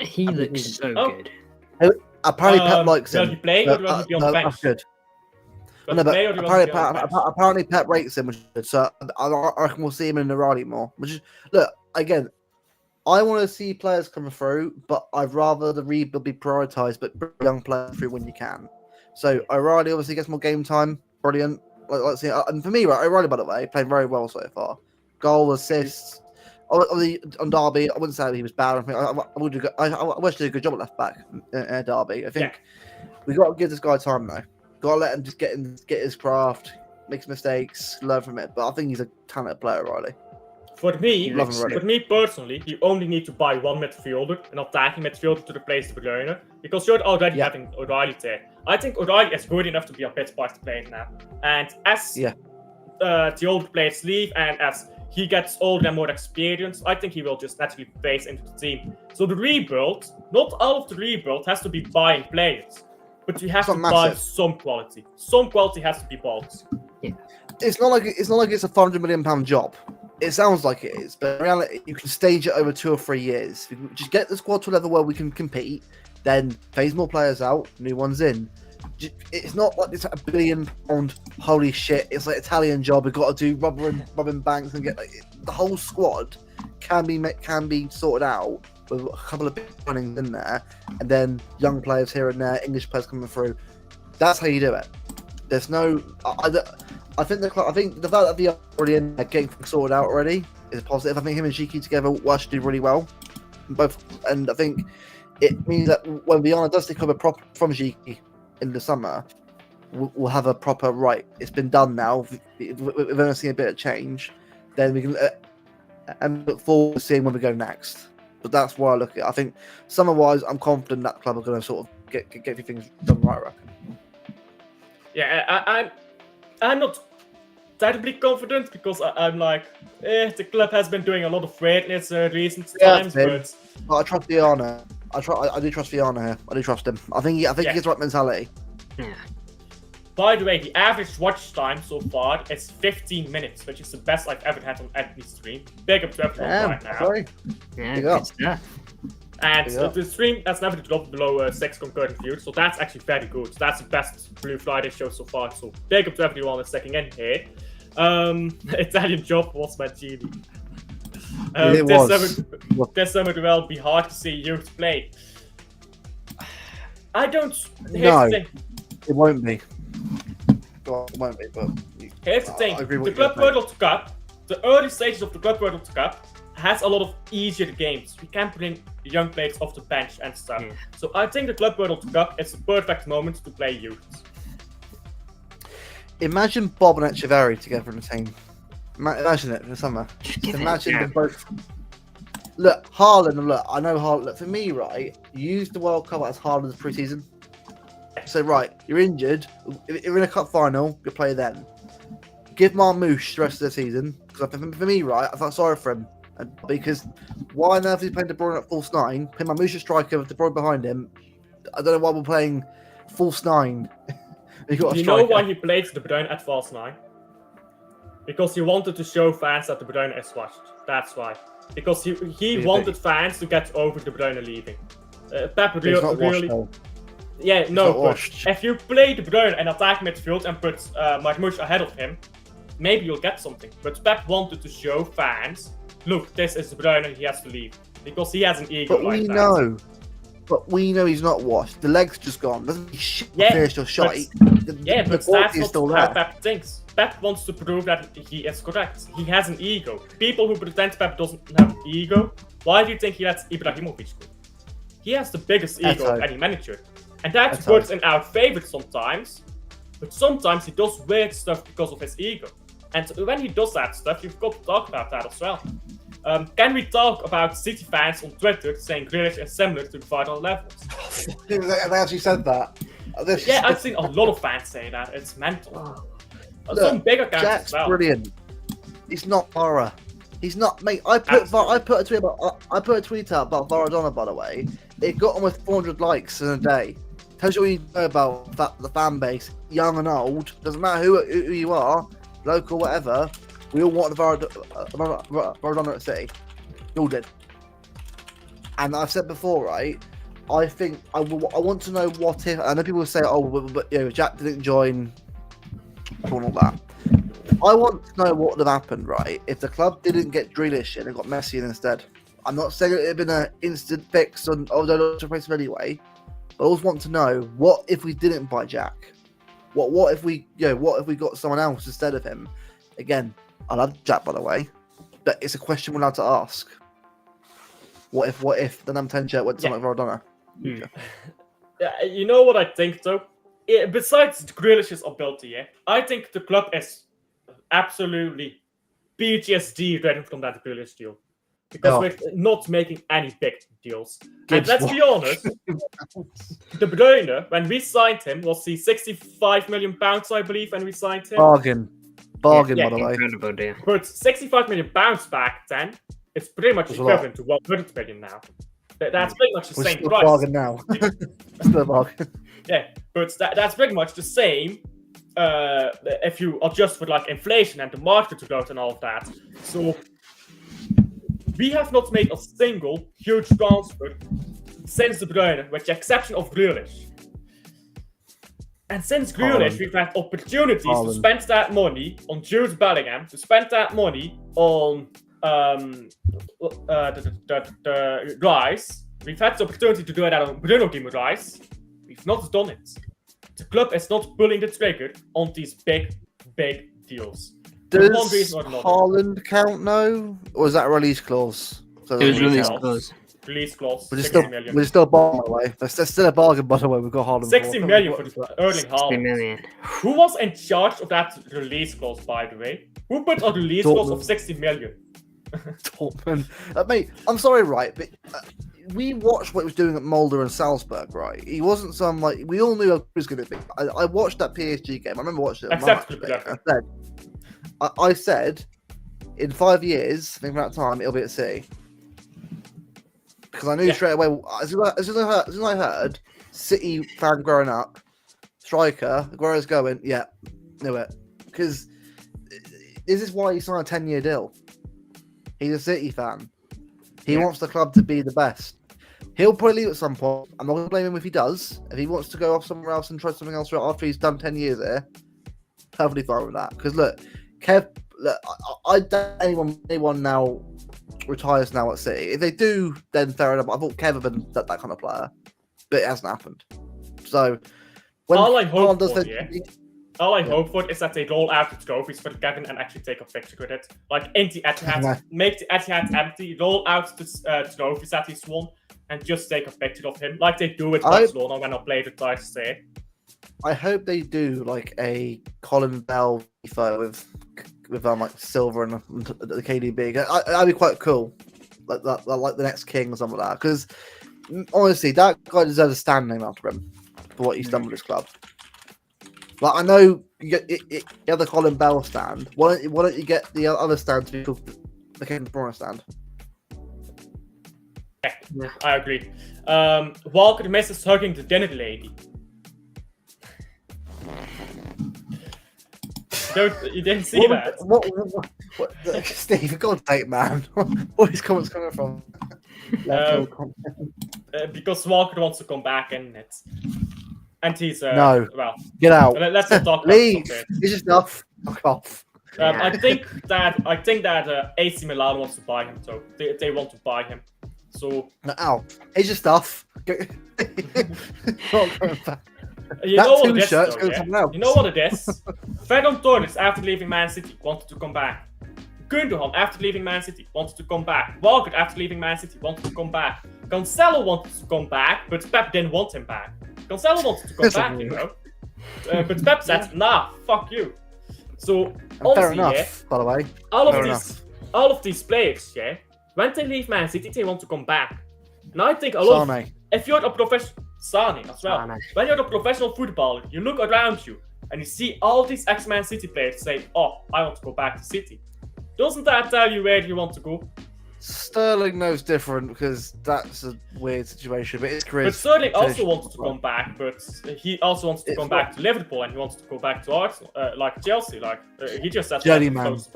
he looks so good. Apparently, Pep likes him. Will he play or will he be on the bench? That's good. Apparently, Pep rates him, which is good. So I reckon we'll see him in the rally more. Which is, look, again, I want to see players come through, but I'd rather the rebuild be prioritised, but bring young players through when you can. So O'Reilly obviously gets more game time. Brilliant. Let's see. And for me, O'Reilly, by the way, played very well so far. Goal, assists. On Derby, I wouldn't say he was bad. I wish he did a good job at left back at Derby. I think we got to give this guy time though. Got to let him just get his craft, makes mistakes, learn from it. But I think he's a talented player, O'Reilly. For me personally, you only need to buy one midfielder, an attacking midfielder to replace De Bruyne, because you're already having O'Reilly there. I think O'Reilly is good enough to be a bit part player now. And as the older players leave and as he gets older and more experienced, I think he will just naturally phase into the team. So the rebuild, not all of the rebuild has to be buying players, but you have to buy some quality. Some quality has to be bought. Yeah. It's not like it's a £500 million job. It sounds like it is, but in reality, you can stage it over 2 or 3 years. We can just get the squad to a level where we can compete, then phase more players out, new ones in. It's not like it's £1 billion. Holy shit! It's like Italian job. We've got to do robbing banks and get the whole squad can be sorted out with a couple of big winnings in there, and then young players here and there, English players coming through. That's how you do it. There's no. I think the fact that they're already in there getting things sorted out already is positive. I think him and Shiki together will actually do really well, both, and I think it means that when Viana does take over from Shiki in the summer, we'll have a proper right. It's been done now. We've only seen a bit of change. Then we can and look forward to seeing when we go next. But that's why I look at it. I think summer-wise, I'm confident that club are going to sort of get things done right. I reckon. Yeah, I'm not terribly confident because I'm like, the club has been doing a lot of greatness recent times, but I trust Viana. I do trust Viana here. I do trust him. I think he has the right mentality. Yeah. By the way, the average watch time so far is 15 minutes, which is the best I've ever had on any stream. Big up to everyone right now. Sorry. Yeah, good stuff. And the stream has never dropped below 6 concurrent views, so that's actually very good. That's the best Blue Friday show so far, so big up to everyone that's checking in here. Italian job was my genie. This summer it will be hard to see youth play. I don't. It won't be. It won't be, but here's the thing: the Club World Cup, the early stages of the Club World Cup, has a lot of easier games. We can bring young players off the bench and stuff. Yeah. So I think the Club World Cup is the perfect moment to play youth. Imagine Bob and Echeverry together in a team. Imagine it for the summer. Just give Imagine it. them both. Look, Haaland. Look, I know Haaland. Look, for me, right? Use the World Cup as Haaland as pre-season. So, right, you're injured. If you're in a cup final, you play then. Give Marmouche the rest of the season. Because for me, right, I felt sorry for him. Because why on earth is he playing De Bruyne at false 9? Play Marmouche as striker with De Bruyne behind him. I don't know why we're playing false 9. You know why he played De Bruyne at false 9? Because he wanted to show fans that De Bruyne is washed. That's why. Because he wanted fans to get over De Bruyne leaving. Pep really... Yeah, no, but if you play De Bruyne and attack midfield and put Marmouche ahead of him, maybe you'll get something. But Pep wanted to show fans, look, this is De Bruyne and he has to leave. Because he has an ego like that. But we know he's not washed. The leg's just gone. Doesn't he finish or shite? Yeah, but that's not how Pep thinks. Pep wants to prove that he is correct. He has an ego. People who pretend Pep doesn't have an ego, why do you think he lets Ibrahimovic go? He has the biggest ego of any manager. And that works in our favor sometimes, but sometimes he does weird stuff because of his ego. And when he does that stuff, you've got to talk about that as well. Can we talk about City fans on Twitter saying Grealish is similar to the final levels? They actually said that. Yeah, I've seen a lot of fans say that. It's mental. Some big accounts Jack's as well. Brilliant. He's not Vara. He's not, mate. I put a tweet out about Maradona, by the way. It got almost 400 likes in a day. Tells you what you know about the fan base, young and old. Doesn't matter who you are, local, whatever. We all want the Maradona at City. We all did. And I've said before, right? I think I want to know what if. I know people will say, "Oh, but you know, Jack didn't join," and all that. I want to know what would have happened, right? If the club didn't get Grealish in and got Messi in instead. I'm not saying it would have been an instant fix on they're not to replace him anyway. I always want to know, what if we didn't buy Jack? What if we got someone else instead of him? Again, I love Jack, by the way, but it's a question we're allowed to ask. What if the number 10 shirt went to someone like Maradona? Yeah, you know what I think though? Besides Grealish's ability, I think the club is absolutely PTSD ready from that Grealish deal. Because we're not making any big deals. And let's be honest, De Bruyne, when we signed him, was he £65 million, I believe, when we signed him? Bargain, by the way. Incredible deal. But £65 million back then, it's pretty much equivalent to 100 million now. That's pretty much the same price. Bargain now. Still a bargain. Yeah, but that's pretty much the same if you adjust for like inflation and the market growth and all of that. So we have not made a single huge transfer since De Bruyne, with the exception of Grealish. And since Grealish, we've had opportunities to spend that money on Jude Bellingham, to spend that money on the Rice. We've had the opportunity to do that on Bruno Guimaraes. We've not done it. The club is not pulling the trigger on these big deals. Does Haaland count now? Or is that a release clause? It was release clause. Release clause. We're still a bargain, by the way. That's still a bargain, by the way. We've got Haaland. 60 million for Erling Haaland. 60 million. Who was in charge of that release clause, by the way? Who put a release clause of 60 million? Dortmund. Mate, I'm sorry, right? But we watched what he was doing at Mulder and Salzburg, right? He wasn't some, like, we all knew how he was going to be. I watched that PSG game. I remember watching it. Except I said, in 5 years, I think from that time, it'll be at City. Because I knew straight away, as soon as I heard City fan growing up, striker, Aguero's going, yeah, knew it. Because this is why he signed a 10-year deal. He's a City fan. He wants the club to be the best. He'll probably leave at some point. I'm not going to blame him if he does. If he wants to go off somewhere else and try something else after he's done 10 years there, perfectly fine with that. Because look, Kev, I doubt anyone now retires now at City. If they do, then fair enough. I thought Kev had been that kind of player, but it hasn't happened. So when all I hope for is that they roll out the trophies for Kevin and actually take a picture with it. Like in the Etihad, make the Etihad empty, roll out the trophies that he's won, and just take a picture of him, like they do with Barcelona when I play the twice there. I hope they do like a Colin Bell FIFA with like Silver and the KDB. That'd be quite cool, like that, like the next King or something like that. Because honestly, that guy deserves a stand name after him for what he's done with his club. Like I know you get you have the Colin Bell stand. Why don't you get the other stand to be called the King Brunner stand? Yeah, I agree. Walker misses hugging the dinner lady. You didn't see that? What Steve, God's sake, man. Where these comments coming from? Because Walker wants to come back and he's no. Well, get out. Let's not talk Leave. about it. It's just enough. Fuck off. I think that AC Milan wants to buy him, so they want to buy him. So ow, it's just stuff. You know what it is, though, yeah? You know what it is? Ferran Torres, after leaving Man City, wanted to come back. Gundogan, after leaving Man City, wanted to come back. Walker, after leaving Man City, wanted to come back. Cancelo wanted to come back, but Pep didn't want him back. Cancelo wanted to come back, you know. But Pep said, nah, fuck you. So, honestly, fair enough, by the way. All of these players, yeah, when they leave Man City, they want to come back. And I think a lot of, if you're a professional, Sane as well. When you're a professional footballer, you look around you and you see all these ex-Man City players say, oh, I want to go back to City. Doesn't that tell you where you want to go? Sterling knows different because that's a weird situation, but it's crazy. But Sterling also wanted to come back, but he also wants to come back to Liverpool and he wants to go back to Arsenal, like Chelsea. He just said Journeyman. His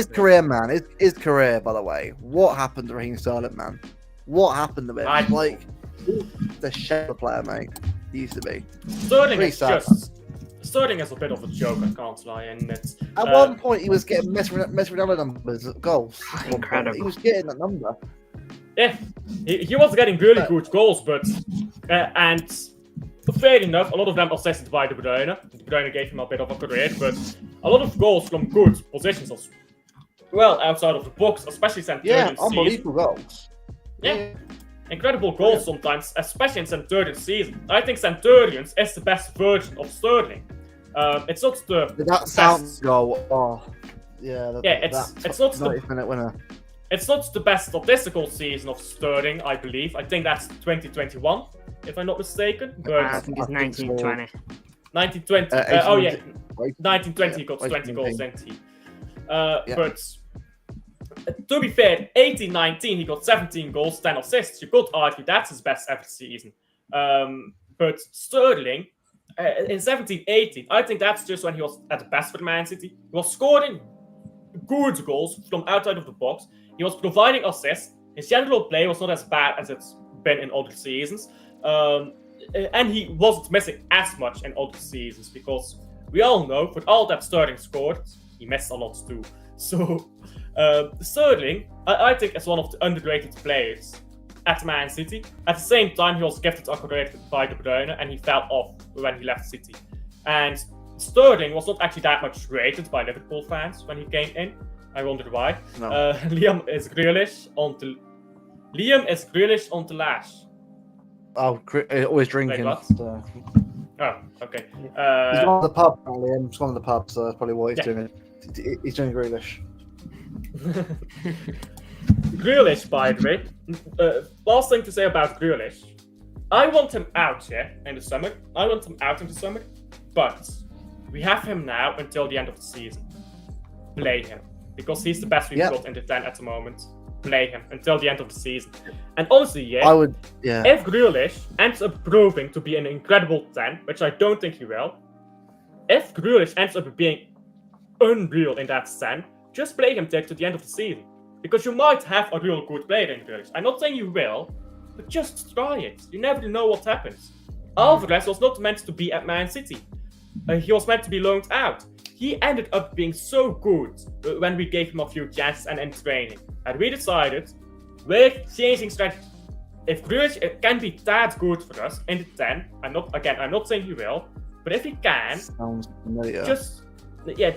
career, man. His career, by the way. What happened to Raheem Sterling, man? What happened to him? Like, the shadow player, mate. He used to be. Sterling is a bit of a joke, I can't lie. And it's, at one point, he was getting Messi numbers at goals. Incredible. He was getting that number. Yeah, he was getting really good goals, but and fair enough, a lot of them assisted by De Bruyne. De Bruyne gave him a bit of a career, but a lot of goals from good positions as well outside of the box, especially Centurion's season. Unbelievable goals. Yeah. Incredible goals sometimes, especially in Centurion's season. I think Centurion's is the best version of Sterling. It's not the that sounds goal. Oh, yeah. It's not the 90-minute winner. It's not the best statistical season of Sterling, I believe. I think that's 2021, if I'm not mistaken. But I think it's 1920. 1920. 1920 he got 20 goals, didn't he? But to be fair, 18-19 he got 17 goals, 10 assists. You could argue that's his best ever season. But Sterling, in 17-18, I think that's just when he was at the best for Man City. He was scoring good goals from outside of the box. He was providing assists. His general play was not as bad as it's been in other seasons. And he wasn't missing as much in other seasons because we all know, for all that Sterling scored, he missed a lot too. So, Sterling, I think, is one of the underrated players at Man City. At the same time, he was gifted a career by De Bruyne and he fell off when he left City. And Sterling was not actually that much rated by Liverpool fans when he came in. I wonder why. No. Liam is Grealish on the lash. Oh, always drinking. Wait, so. Oh, okay. He's gone to the pub, apparently. He's gone to the pub, so that's probably what he's doing. He's doing Grealish. Grealish, by the way. Last thing to say about Grealish. I want him out, in the summer. But we have him now until the end of the season. Play him. Because he's the best we've got in the 10 at the moment. Play him until the end of the season. And honestly, if Grealish ends up proving to be an incredible 10, which I don't think he will, if Grealish ends up being unreal in that 10, just play him till to the end of the season. Because you might have a real good player in Grealish. I'm not saying you will, but just try it. You never know what happens. Alvarez was not meant to be at Man City. He was meant to be loaned out. He ended up being so good when we gave him a few chances and in training. And we decided, we're changing strategy. If Grealish can be that good for us in the 10, I'm not saying he will, but if he can,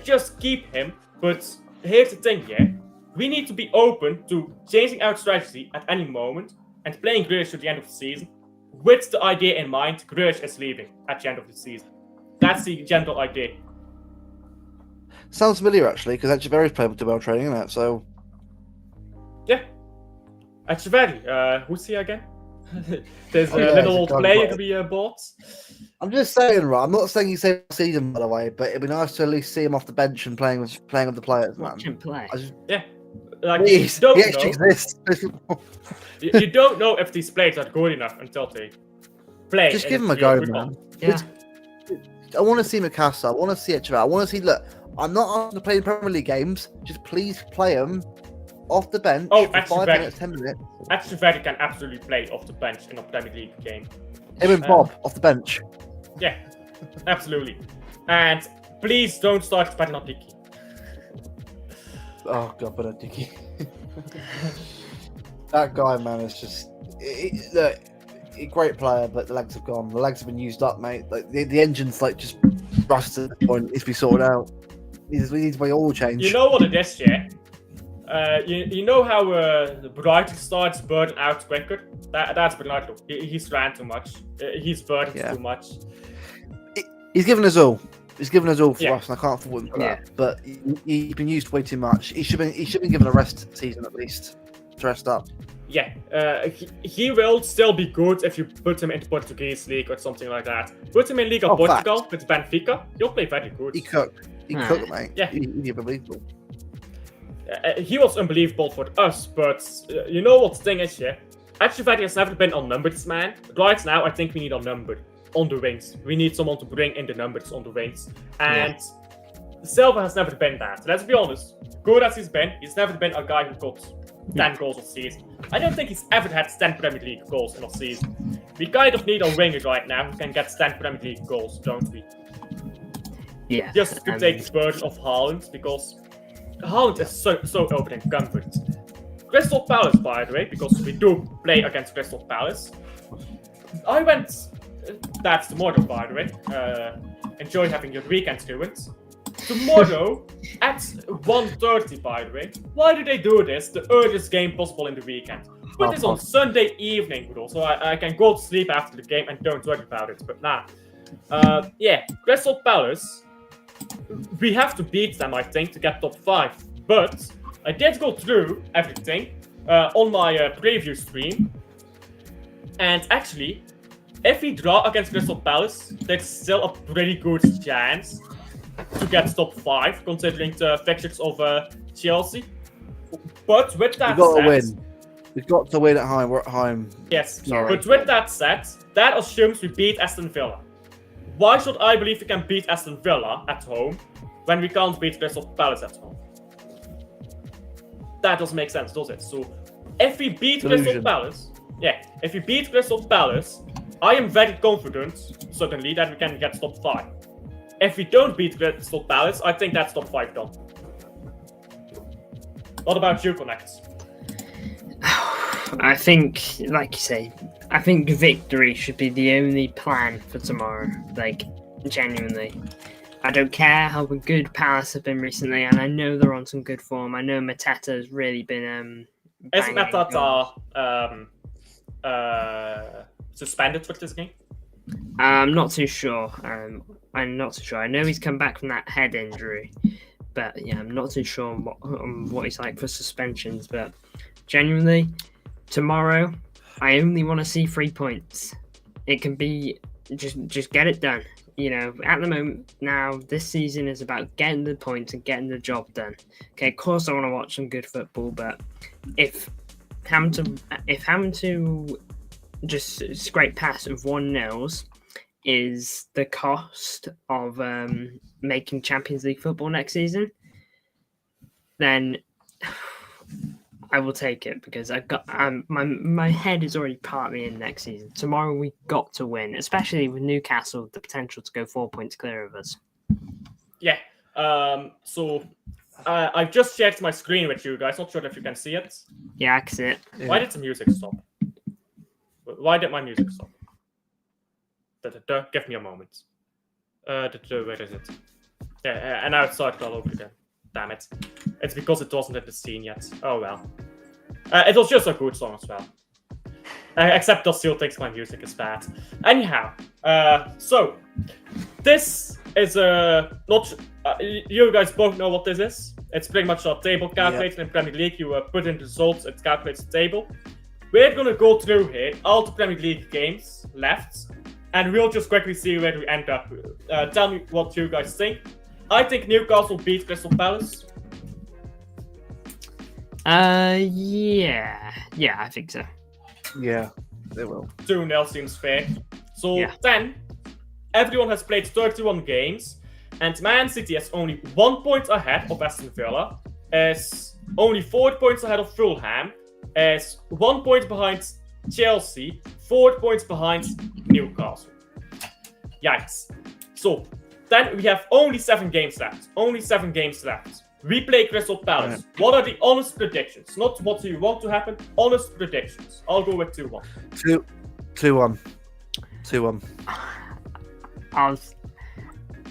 just keep him. But here's the thing, we need to be open to changing our strategy at any moment and playing Grealish to the end of the season. with the idea in mind, Grealish is leaving at the end of the season. That's the general idea. Sounds familiar, actually, because Echeverry's played with Dubai training, isn't it? So, yeah. Echeverry, who's he again? There's a little old player to be bought. I'm just saying, right? I'm not saying he's saved the season, by the way, but it'd be nice to at least see him off the bench and playing with the players, man. Watch him play. Yeah. Like, Please, you don't he actually know. exists. You don't know if these players are good enough until they play. Just give him a go, man. Yeah. I want to see Mikasa. I want to see Echeverry. I want to see. Look, I'm not asking to play the Premier League games. Just please play them off the bench for 5 minutes, 10 minutes. Echeverry can absolutely play off the bench in a Premier League game. Him and Bob off the bench. Yeah, absolutely. And please don't start Bernardicki. Oh God, Bernardicki. That guy, man, is just look, a great player, but the legs have gone. The legs have been used up, mate. Like the engine's like just rusted at the point. Needs to be sorted out. We need to buy oil change. You know what it is, yeah? You know how Brighton starts burning out quicker? That's Bernardo. He's ran too much. He's burning too much. He's given us all. He's given us all for us, and I can't fault him for that. But he's been used way too much. He should been given a rest season at least to rest up. Yeah, he will still be good if you put him into Portuguese league or something like that. Put him in League of Portugal with Benfica, he'll play very good. He cooked, mate. Yeah, he's unbelievable. He was unbelievable for us, but you know what the thing is, yeah? Echeverry has never been unnumbered, this man. Right now, I think we need unnumbered on the wings. We need someone to bring in the numbers on the wings. And Silva has never been that. Let's be honest. Good as he's never been a guy who got 10 goals a season. I don't think he's ever had 10 Premier League goals in a season. We kind of need a winger right now who can get 10 Premier League goals, don't we? Yeah. Just to take the burden of Haaland, because Haaland is so over-encumbered. Crystal Palace, by the way, because we do play against Crystal Palace. I went... That's tomorrow, by the way. Enjoy having your weekend, students. Tomorrow at 1:30, by the way. Why do they do this? The earliest game possible in the weekend. Put this on Sunday evening, bro, so I can go to sleep after the game and don't worry about it. But nah. Yeah, Crystal Palace. We have to beat them, I think, to get top 5. But I did go through everything on my preview stream. And actually, if we draw against Crystal Palace, there's still a pretty good chance to get top 5, considering the fixtures of Chelsea. But with that We've got to win at home. We're at home. Yes, but with that said, that assumes we beat Aston Villa. Why should I believe we can beat Aston Villa at home when we can't beat Crystal Palace at home? That doesn't make sense, does it? So, if we beat Crystal Palace, if we beat Crystal Palace, I am very confident, certainly, that we can get top 5. If we don't beat Crystal Palace, I think that's top 5 done. What about you, Connect? I think, like you say, I think victory should be the only plan for tomorrow. Like, genuinely. I don't care how good Palace have been recently, and I know they're on some good form. I know Mateta has really been Isn't Mateta suspended for this game? I'm not too sure. I'm not too sure. I know he's come back from that head injury, but yeah, I'm not too sure what he's like for suspensions. But genuinely, tomorrow, I only want to see 3 points. It can be just get it done. You know, at the moment now, this season is about getting the points and getting the job done. Okay, of course I want to watch some good football, but if having to just scrape past of 1-0 is the cost of making Champions League football next season, then I will take it, because I've got my head is already partly in next season. Tomorrow we got to win, especially with Newcastle, the potential to go 4 points clear of us. Yeah. So I've just shared my screen with you guys. Not sure if you can see it. Yeah, I can see it. Yeah. Why did the music stop? Why did my music stop? Give me a moment. Where is it? Yeah, and now it started all over again. Damn it. It's because it wasn't in the scene yet. Oh well. It was just a good song as well. Except Dustil thinks my music is bad. Anyhow, so this is not. You guys both know what this is. It's pretty much a table calculator in Premier League. You put in results, it calculates the table. We're gonna go through here all the Premier League games left, and we'll just quickly see where we end up. Tell me what you guys think. I think Newcastle beat Crystal Palace. Yeah, I think so. Yeah, they will. 2-0 seems fair. So then, everyone has played 31 games, and Man City is only 1 point ahead of Aston Villa, is only 4 points ahead of Fulham, is 1 point behind Chelsea, 4 points behind Newcastle. Yikes. So, then we have only 7 games left. We play Crystal Palace. What are the honest predictions? Not what you want to happen, honest predictions. I'll go with 2-1. 2-1. 2-1.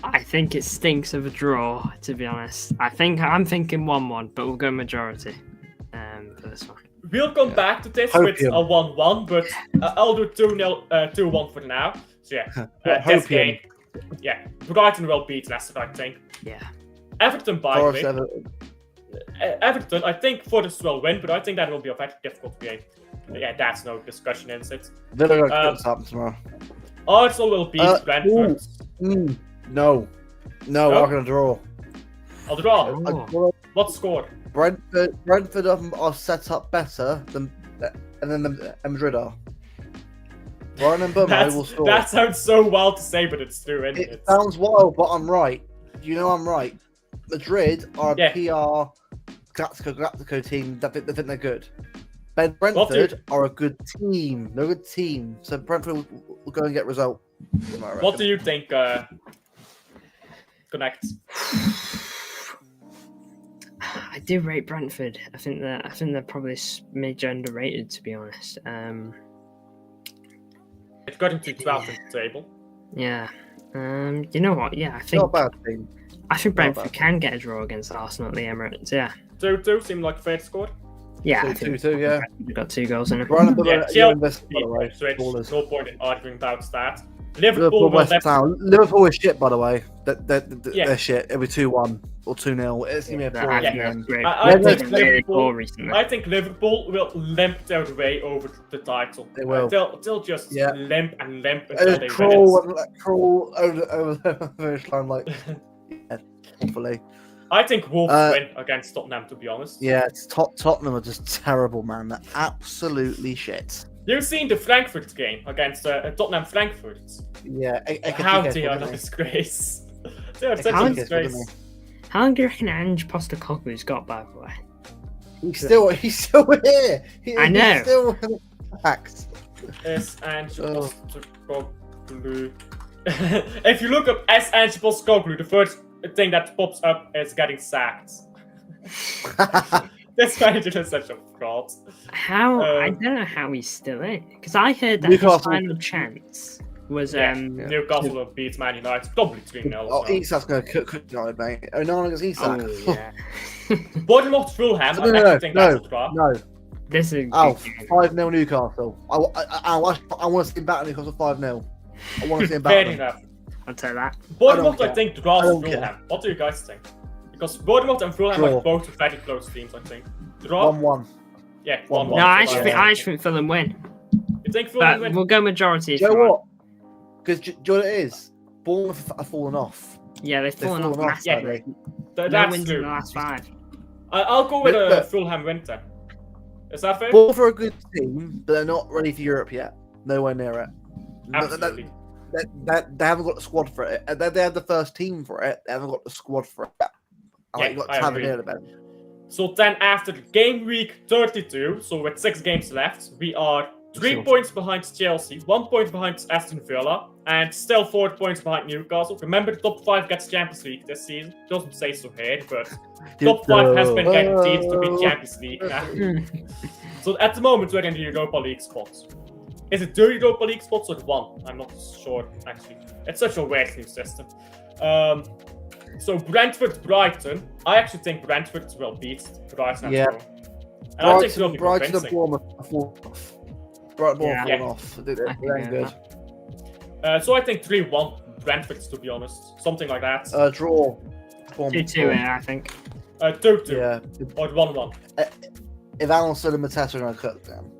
I think it stinks of a draw, to be honest. I'm thinking 1-1, but we'll go majority for this one. We'll come back to this with a 1-1, but I'll do 2-1 for now. So this game, Brighton will beat Leicester, I think. Yeah. Everton, by the way. Everton, I think Forest will win, but I think that will be a very difficult game. Yeah, that's no discussion, is it? Villa are happen tomorrow. Arsenal will beat Brentford. No, we're going to draw. I'll draw. What score? Brentford are set up better than Madrid are. Brian and Bummo will score. That sounds so wild to say, but it's true, isn't it? It sounds wild, but I'm right. You know I'm right. Madrid are a PR Galactico team that think they're good. Brentford are a good team. They're a good team. So Brentford will go and get a result. What do you think, Connect? I do rate Brentford. I think they're probably major underrated, to be honest. It's got into 12th in the table. Yeah. You know what? Yeah, I think. Not a bad team. I think Brentford can get a draw against Arsenal at the Emirates. Yeah. 2-2 seemed like a fair score. Yeah, 2-2. Yeah. We've got 2 goals in it. No point in arguing about that. Liverpool is shit, by the way. They're shit. It'll be 2-1 or 2-0. It's gonna be I think Liverpool will limp their way over the title. They will. They'll just limp until they crawl over the finish line, like hopefully. I think Wolves win against Tottenham, to be honest. Yeah, it's Tottenham are just terrible, man. They're absolutely shit. You've seen the Frankfurt game against Tottenham Frankfurt. Yeah, how they are a disgrace. They are such a disgrace. How long do you reckon Ange Postecoglou's got, by the way? He's still here. I know. He's still packed. Is Ange Postecoglou? If you look up as Ange Postecoglou, the first thing that pops up is getting sacked. This manager is such a fraud. I don't know how he's still in, because I heard that his final chance was Newcastle will beat Man United, probably 3-0. Oh, Isak's going to cook United, mate. Oh, no one against Isak. Oh, yeah. Bournemouth Fulham. No. This is 5-0 Newcastle. I want to see him back at Newcastle 5-0. I want to see him back. Fair enough. I'll tell that. Bournemouth, I think, draws Fulham. What do you guys think? Because Bournemouth and Fulham are both very close teams, I think. Draw? 1-1. Yeah, 1-1. No, I just think Fulham win. You think Fulham win? We'll go majority. Do you know what? Because do you know what it is? Bournemouth have fallen off. Yeah, they've fallen off massively. That's wins true. in the last 5. I'll go with a Fulham win then. Is that fair? Bournemouth are a good team, but they're not ready for Europe yet. Nowhere near it. Absolutely. They haven't got the squad for it. They have the first team for it. They haven't got the squad for it. You've got to have it in a bit. So then after game week 32, so with 6 games left, we are 3 points behind Chelsea, 1 point behind Aston Villa, and still 4 points behind Newcastle. Remember, the top 5 gets Champions League this season. Doesn't say so here, but top 5 has been guaranteed to be Champions League now. So at the moment, we're in the Europa League spots. Is it 2 Europa League spots or 1? I'm not sure, actually. It's such a weird new system. So Brentford-Brighton. I actually think Brentford will beat Brighton at home. And I think it will be Brighton and Bournemouth are falling off. Bright ball Yeah. falling off. They're good. So I think 3-1 Brentford, to be honest. Something like that. Draw. 2-2, I think. 2-2. Yeah. Or 1-1. If Alonso and Mateta are going to cook them.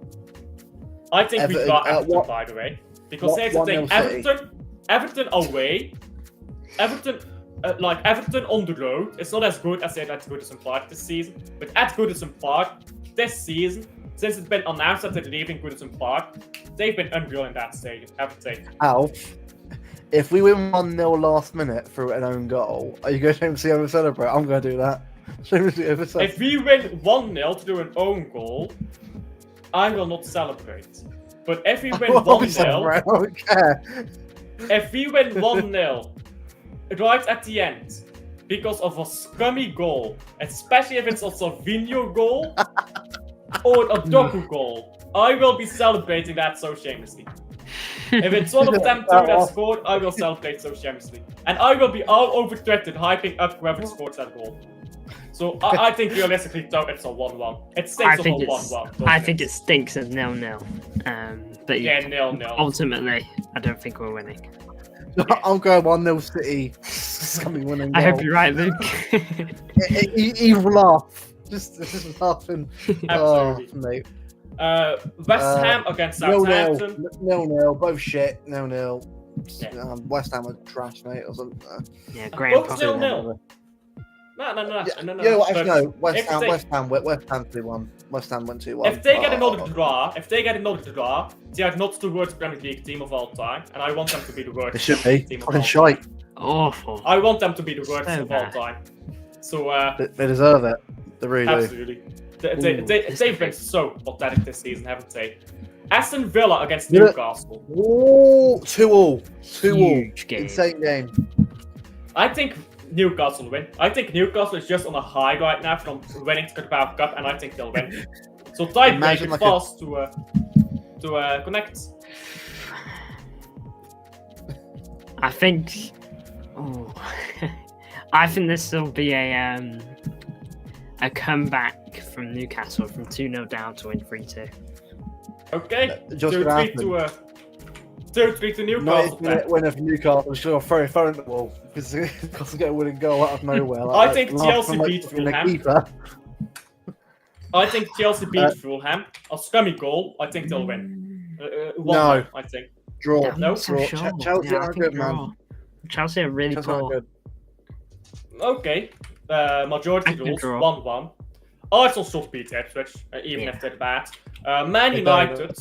I think we got Everton, what- by the way. Because here's the thing, 1-0 City. Everton away, Everton on the road, it's not as good as Goodison Park this season, but at Goodison Park this season, since it's been announced that they're leaving Goodison Park, they've been unreal in that stadium, I have to say. Alf, if we win 1-0 last minute through an own goal, are you going to see over celebrate? I'm going to do that. If we win 1-0 to do an own goal, I will not celebrate. But if we win 1-0, I don't care. if we win 1-0 right at the end, because of a scummy goal, especially if it's a Savinho goal or a Doku goal, I will be celebrating that so shamelessly. If it's one of them two that scored, I will celebrate so shamelessly. And I will be all over Twitter hyping up whoever scores that goal. So I think realistically, though, it's a 1-1. It stinks of a 1-1. I think it stinks of 0-0. But yeah, 0-0. Ultimately, I don't think we're winning. I'm going 1-0 City. Scummy winning goal. I hope you're right, Luke. He laugh. Just laughing. Absolutely. Mate. West Ham against Southampton. 0-0. Both shit. 0-0. Yeah. West Ham are trash, mate, or something. Yeah, Graham Both Potter. 0-0. No. Yeah, well, actually, no. West If Ham they- 3-1. West Ham went 2-1. If they get another draw, they are not the worst Premier League team of all time, and I want them to be the worst It should be. team of Fucking all shite. time. Awful. I want them to be the worst So of all bad. time. So, They deserve it. They really do. absolutely. They've been so pathetic this season, haven't they? Aston Villa against Newcastle. Ooh, 2-2. 2-2. Huge game. Insane game. I think Newcastle win. I think Newcastle is just on a high right now from winning the Carabao Cup, and I think they'll win. So tiebreaker Imagine like fast to connect. I think. Oh, I think this will be a comeback from Newcastle from 2-0 down to win 3-2. Okay, Just 2-3 to Newcastle. Not then. winner for Newcastle. Just throw it in the wall because Newcastle get a winning goal out of nowhere. I think Chelsea beat Fulham. Keeper. I think Chelsea beat Fulham. A scummy goal. I think they'll win. 1-1, I think. Draw. Yeah, I'm No, not so draw. sure. Chelsea Yeah, I aren't think good, draw. man. Chelsea are really Chelsea aren't poor. good. Okay. Majority I can rules. draw. 1-1. Arsenal should beat Ipswich, even Yeah. if they're bad. Man They don't. United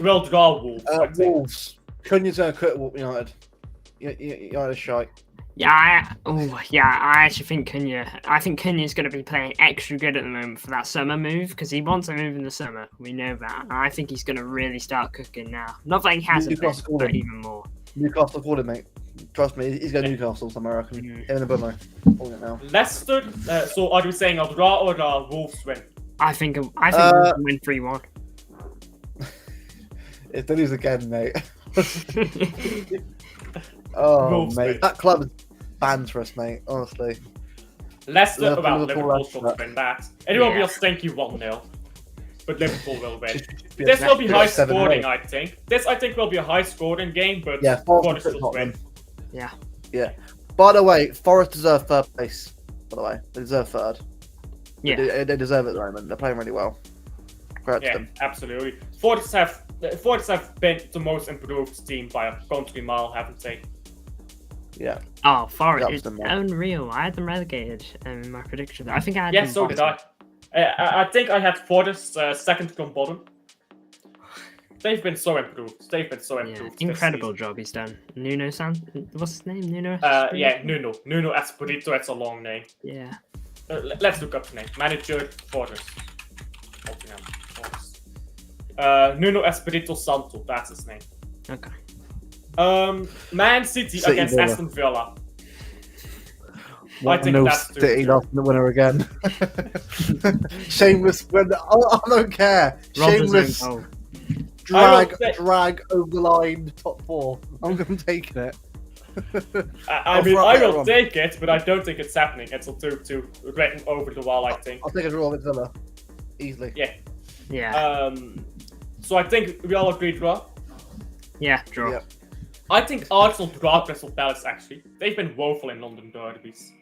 will draw Wolves. I think. Wolves. Cunha's going to quit United. United shite. Yeah, I actually think Cunha. I think Cunha's going to be playing extra good at the moment for that summer move because he wants to move in the summer. We know that. And I think he's going to really start cooking now. Not that he hasn't, been, Newcastle but called him. even more. Newcastle called him, mate. Trust me, he's going to Newcastle somewhere, I reckon. Mhm. Him and the Bunno. Calling it now. Leicester. So are we saying a draw or a Wolves win? I think we can win 3-1. If they lose again, mate. Oh, Wolves, mate. mate. That club is banned for us, mate, honestly. Leicester, Liverpool, Liverpool should Leicester. win that. It will be Yeah. a stinky 1-0. But Liverpool will win. Should be This a will be high 7-0. scoring, I think. This, I think, will be a high scoring game, but Yeah, Forest Forest should Tottenham. win. Yeah. By the way, Forest deserve third place. By the way, they deserve third. Yeah. They deserve it at the moment. They're playing really well. Congrats to Yeah, them. absolutely. Forest have been the most improved team by a country mile, haven't they? Yeah. Oh, Forest. That was It's the man. unreal. I had them relegated in my prediction. I think I had Yeah, them so did bottom. I think I had Forest second from bottom. They've been so improved. They've been so Yeah, improved. this incredible season. job he's done. What's his name? Nuno? Yeah, Nuno Espirito. It's a long name. Yeah. Let's look up the name. Manager Forest. Nottingham Forest. Nuno Espirito Santo. That's his name. Okay. Man City City against Villa. Aston Villa. I think no that's City 2-2. lost the winner again. Shameless. I don't care. Rodgers' Shameless own goal. drag over the line top four. I'm taking it. I I'll mean, throw I it will on. take it, but I don't think it's happening. It's a 2-2 written over the wall, I think. I'll take a draw with Villa. Easily. Yeah. Yeah. So I think we all agree draw. Yeah, draw. Yep. I think Arsenal draw Crystal Palace, actually. They've been woeful in London derbies.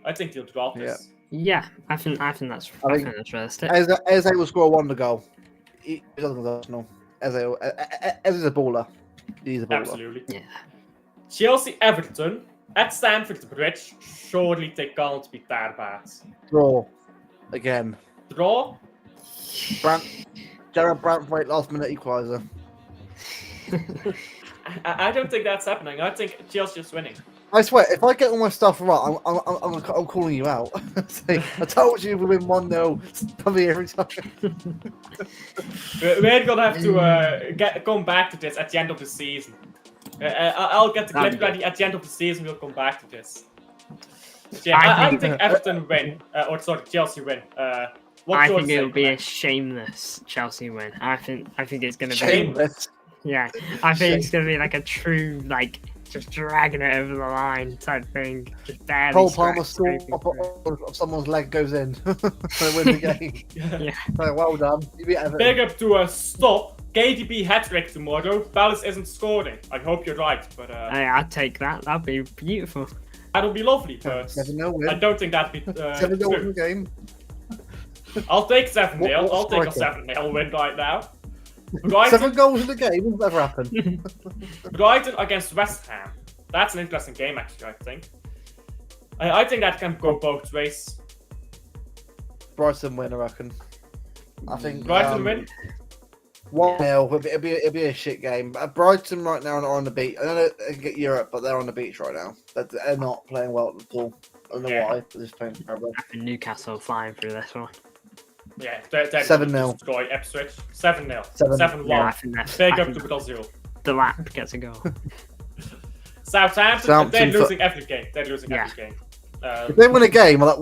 I think they'll draw this. Yeah, I think that's realistic. Eze will score one to goal. He doesn't go Arsenal. Eze is a baller. He's a baller. Absolutely. Yeah. Chelsea Everton at Stamford Bridge. Surely they can't be that bad. Draw. Again. Draw? Jared Brantwaite last minute equaliser. I don't think that's happening. I think Chelsea's winning. I swear, if I get all my stuff right, I'm calling you out. See, I told you we win 1-0 probably every time. We're gonna have to come back to this at the end of the season. I'll get the clip ready at the end of the season. We'll come back to this. Yeah, I think Everton win, or sorry, Chelsea win. I think it'll be a shameless Chelsea win. I think it's gonna be Shameless. Yeah, I think it's gonna be like a true just dragging it over the line type thing. Just barely. Cole Palmer score of someone's leg goes in. They win the game. Yeah. So, well done. You beat Everton. Big up to stop. KDB hat-trick tomorrow. Palace isn't scoring. I hope you're right, but I'd take that. That'd be beautiful. That'll be lovely, but 7-0 win. I don't think that'd be 7-0 win game. I'll take 7-0. What I'll take a striker? 7-0 win right now. 7 goals in the game. What's ever happened? Brighton against West Ham. That's an interesting game, actually, I think. I think that can go both ways. Brighton win, I reckon. I think Brighton win? 1-0. It'll be a shit game. Brighton right now are on the beach. I don't know they can get Europe, but they're on the beach right now. They're not playing well at all. I don't know why. They're just playing terribly. Newcastle flying through this one. Yeah, they're 7-0. Destroy Ipswich. 7-0. 7-1. 7-1. Yeah, I think that's. Big up to Brazil. The lap gets a goal. Southampton, they're losing every game. They're losing every game. If they win a game, I'm like,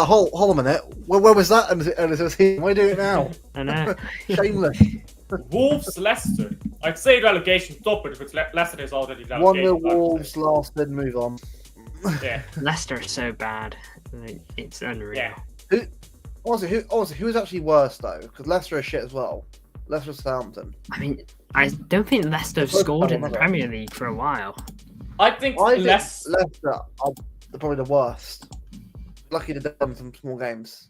hold on a minute. Where was that? And it's here. Why do it now? I know. Shameless. Wolves, Leicester. I'd say relegation top, but Leicester is already relegated. 1-0 Wolves last, then move on. Yeah. Leicester is so bad. It's unreal. Yeah. Who's actually worse though? Because Leicester is shit as well. Leicester, Southampton. I mean, I don't think Leicester have scored in the Premier League for a while. I think Leicester are probably the worst. Lucky to done some small games.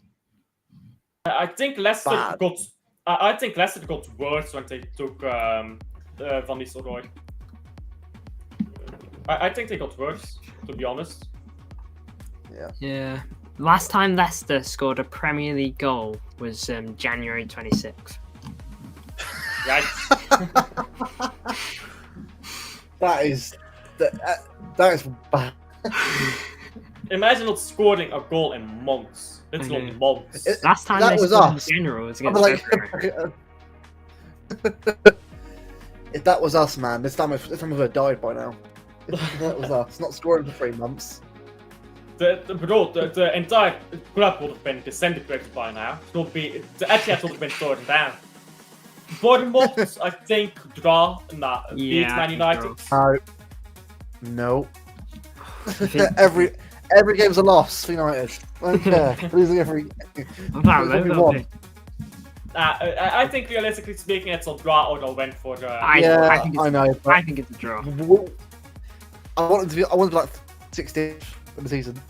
I think Leicester got. I think Leicester got worse when they took Van Nistelrooy. I think they got worse, to be honest. Yeah. Yeah. Last time Leicester scored a Premier League goal was January 26th. Right. That is bad. Imagine not scoring a goal in months. It's not months. Last time that they was scored us. in general was against If that was us, man, this time we would have died by now. If that was us, not scoring for 3 months. The entire club would have been disintegrated by now. It would be the Etihad would have been torn down. Bournemouth, I think, draw beat Man United. No. Every game's a loss for United. Okay, losing every. I think realistically speaking, it's a draw or they'll win for the. I think it's a draw. I want it to be like 16th in the season.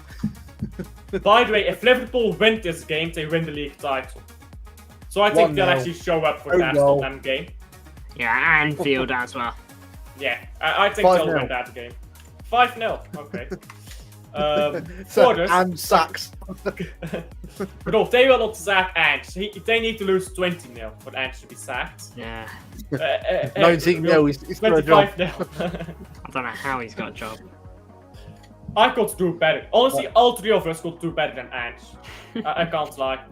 By the way, if Liverpool win this game, they win the league title. So I think they'll actually show up for that Tottenham game. Yeah, Anfield as well. Yeah, I think they'll win that game. 5-0, okay. And sacks. But no, they will not sack Ange. They need to lose 20-0 for Ange to be sacked. Yeah. 19-0, he's got a job. 25-0. I don't know how he's got a job. I could do better. Honestly, all three of us could do better than Ange. I can't lie.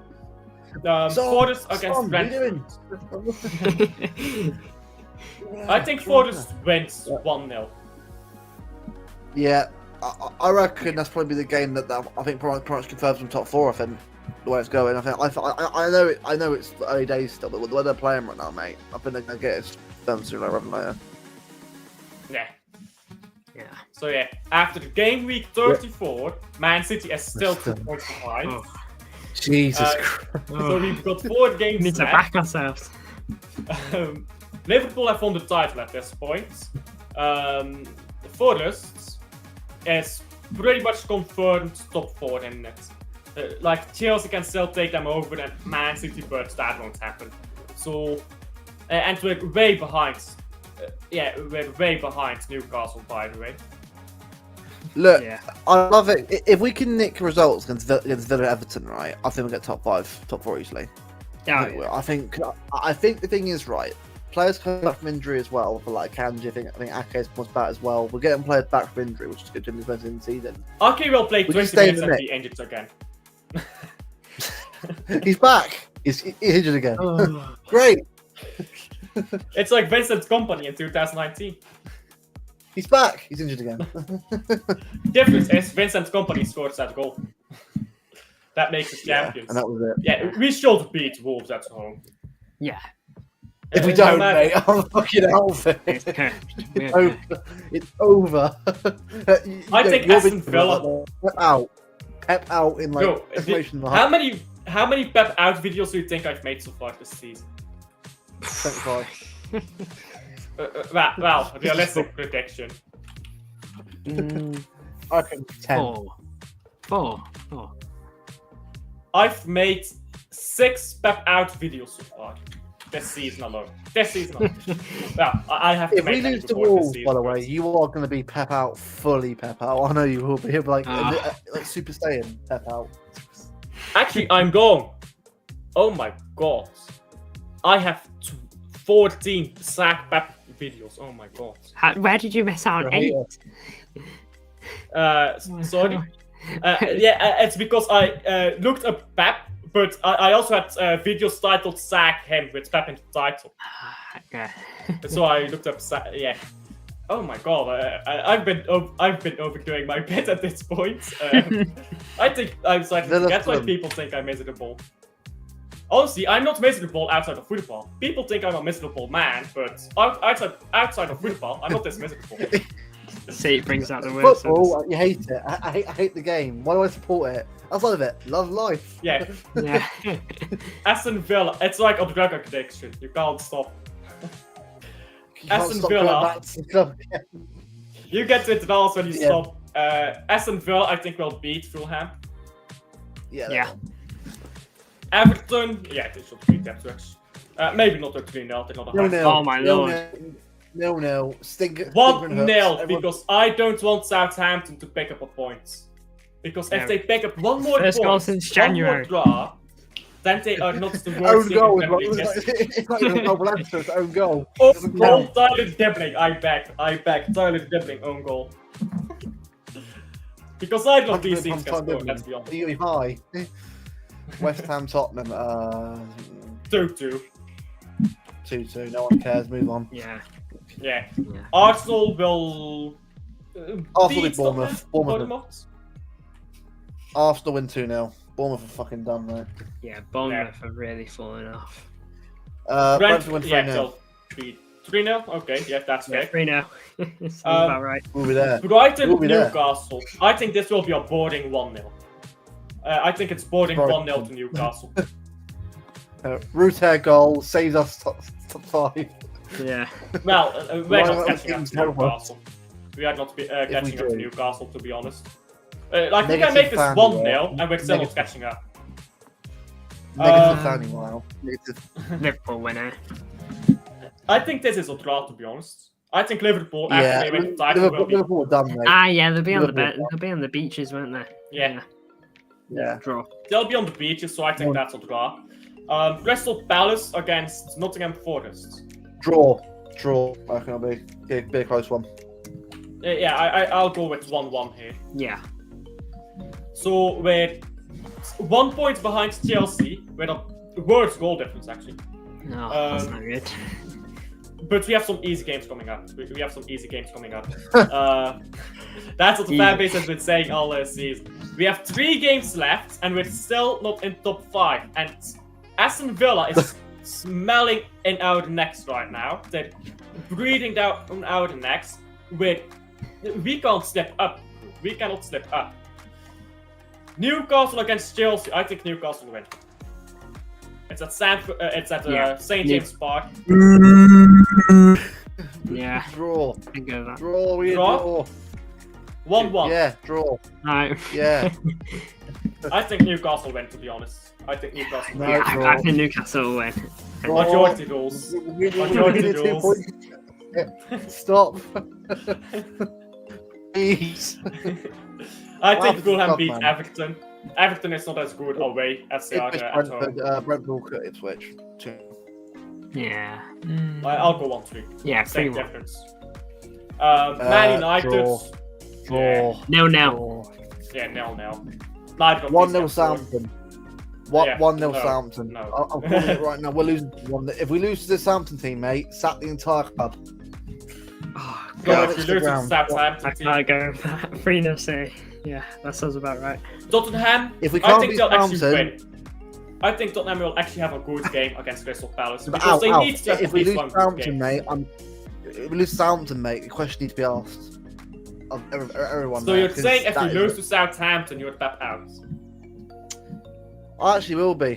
Forest against Brentford. I think Forest wins 1-0. Yeah, I reckon that's probably the game that I think pretty much confirms them top 4. I think the way it's going. I know it's early days still, but with the way they're playing right now, mate, I think they're gonna get it done sooner rather than later. Yeah. Yeah. So yeah, after the game week 34, Man City is still 2 points behind. Jesus Christ. So we've got 4 games We need to left. back ourselves. Liverpool have won the title at this point. Forest is pretty much confirmed top 4 in it. Like Chelsea can still take them over and Man City, but that won't happen. So, and we're way behind. We're way behind Newcastle, by the way. Look, I love it. If we can nick results against Villa Everton, right, I think we'll get top 4 easily. I think the thing is, right, players coming back from injury as well, for like Kanji, I think Ake's was back as well. We're getting players back from injury, which is good to the in the season. Ake will play 20 minutes and be injured again. He's back. He's injured again. Great. It's like Vincent Kompany in 2019. He's back. He's injured again. Difference is Vincent Kompany scores that goal. That makes us champions. And that was it. Yeah, we should beat Wolves at home. Yeah. If we don't, mate, I'm fucking out of it. It's over. I think Aston Villa. Pep out in like how many Pep out videos do you think I've made so far this season? 25. Well, realistic prediction. I think 10. 4. I've made 6 Pep out videos so far this season alone. Well, I have to if make we lose to Wolves, by the way, you are going to be Pep out, fully Pep out. I know you will be. You'll be like Super Saiyan Pep out. Actually, I'm going. Oh my god. I have 14 sack Pep videos. Oh my god. Where did you miss out on 8? Sorry. It's because I looked up Pep, but I also had videos titled "Sack Him" with Pep in the title. So I looked up. Oh my god! I've been overdoing my bit at this point. I think I'm starting to get why people think I'm miserable. Honestly, I'm not miserable outside of football. People think I'm a miserable man, but outside of football, I'm not this miserable. See, it brings out the worst. Football, you hate it. I hate the game. Why do I support it? Outside of it, love life. Yeah. Yeah. Aston Villa, it's like a drug addiction. You can't stop. Aston Villa. You get to withdrawals when you stop. Aston Villa, I think, will beat Fulham. Yeah. Everton, they should beat them. Maybe not a 3-0. Oh my lord. No. 1-0, because I don't want Southampton to pick up a point. Because if they pick up one more First point, goal since January. one more draw, then they are not the worst Own team goal. in Premier League. It's not even a double answer, it's own goal. Own goal, Tyler Dibbling, I beg. Tyler Dibbling, own goal. Because I don't these teams can score, let's be honest. You're high. West Ham, Tottenham, 2-2. 2-2, no one cares, move on. Yeah. Arsenal will Arsenal beat Bournemouth. Bournemouth. Arsenal win 2-0. Bournemouth are fucking done, mate. Yeah, Bournemouth have really fallen off. Brentford win 3-0. 3-0? Okay, yeah, that's fair. 3-0. That's about right. We'll be there. Brighton, Newcastle. I think this will be a boring 1-0. I think it's boring 1-0 to Newcastle. Ruter goal saves us top 5. Yeah. Well, we're not catching up to Newcastle. We are not catching up to Newcastle, to be honest. We can make this 1-0 and we're still not catching up. Negative fanning, wow. Liverpool winner. I think this is a draw, to be honest. I think Liverpool, after they win the title, Liverpool are done, mate. They'll be on the beaches, won't they? Yeah. Draw. They'll be on the beaches, so I think that's a draw. Crystal Palace against Nottingham Forest. Draw. I reckon it'll be a close one. I'll go with 1-1 here. Yeah. So we're 1 point behind Chelsea, with a worse goal difference, actually. No, that's not good. But we have some easy games coming up. That's what the fan base has been saying all season. We have 3 games left, and we're still not in top 5. And Aston Villa is smelling in our necks right now. They're breathing down our necks. We can't slip up. We cannot slip up. Newcastle against Chelsea. I think Newcastle win. It's at St. Yeah. James Park. Yeah. Draw. I can go with that. Draw. 1-1. Yeah, draw. No. Yeah. I think Newcastle win, to be honest. I think Newcastle No, win. Yeah, draw. I think Newcastle will win. Draw. Majority goals. Majority goals. Stop. Please. I think Well, Fulham God, beat man. Everton. Everton is not as good away as they are at home. Brentford, Ipswich. Yeah. I'll go 1-3. Yeah, Same 3-1. difference. Man United. Draw. No. Yeah, 0-0. Neither of 1-0 these have scored. Southampton. Yeah, 1-0 no, Southampton. no. I'm calling it right now. We're losing one. If we lose to the Southampton team, mate, sack the entire club. Oh, So God, if it's you lose the to ground. Southampton I team, can't go with that. 3-0 City. Yeah, that sounds about right. Tottenham. If we I can't think beat they'll actually Southampton, win. I think Tottenham will actually have a good game against Crystal Palace but because they need to have if at we least lose one good Southampton, game. mate, if we lose Southampton, mate, the question needs to be asked of everyone. So there, you're 'cause saying if you that is- lose to Southampton, you're Pep out? I actually will be.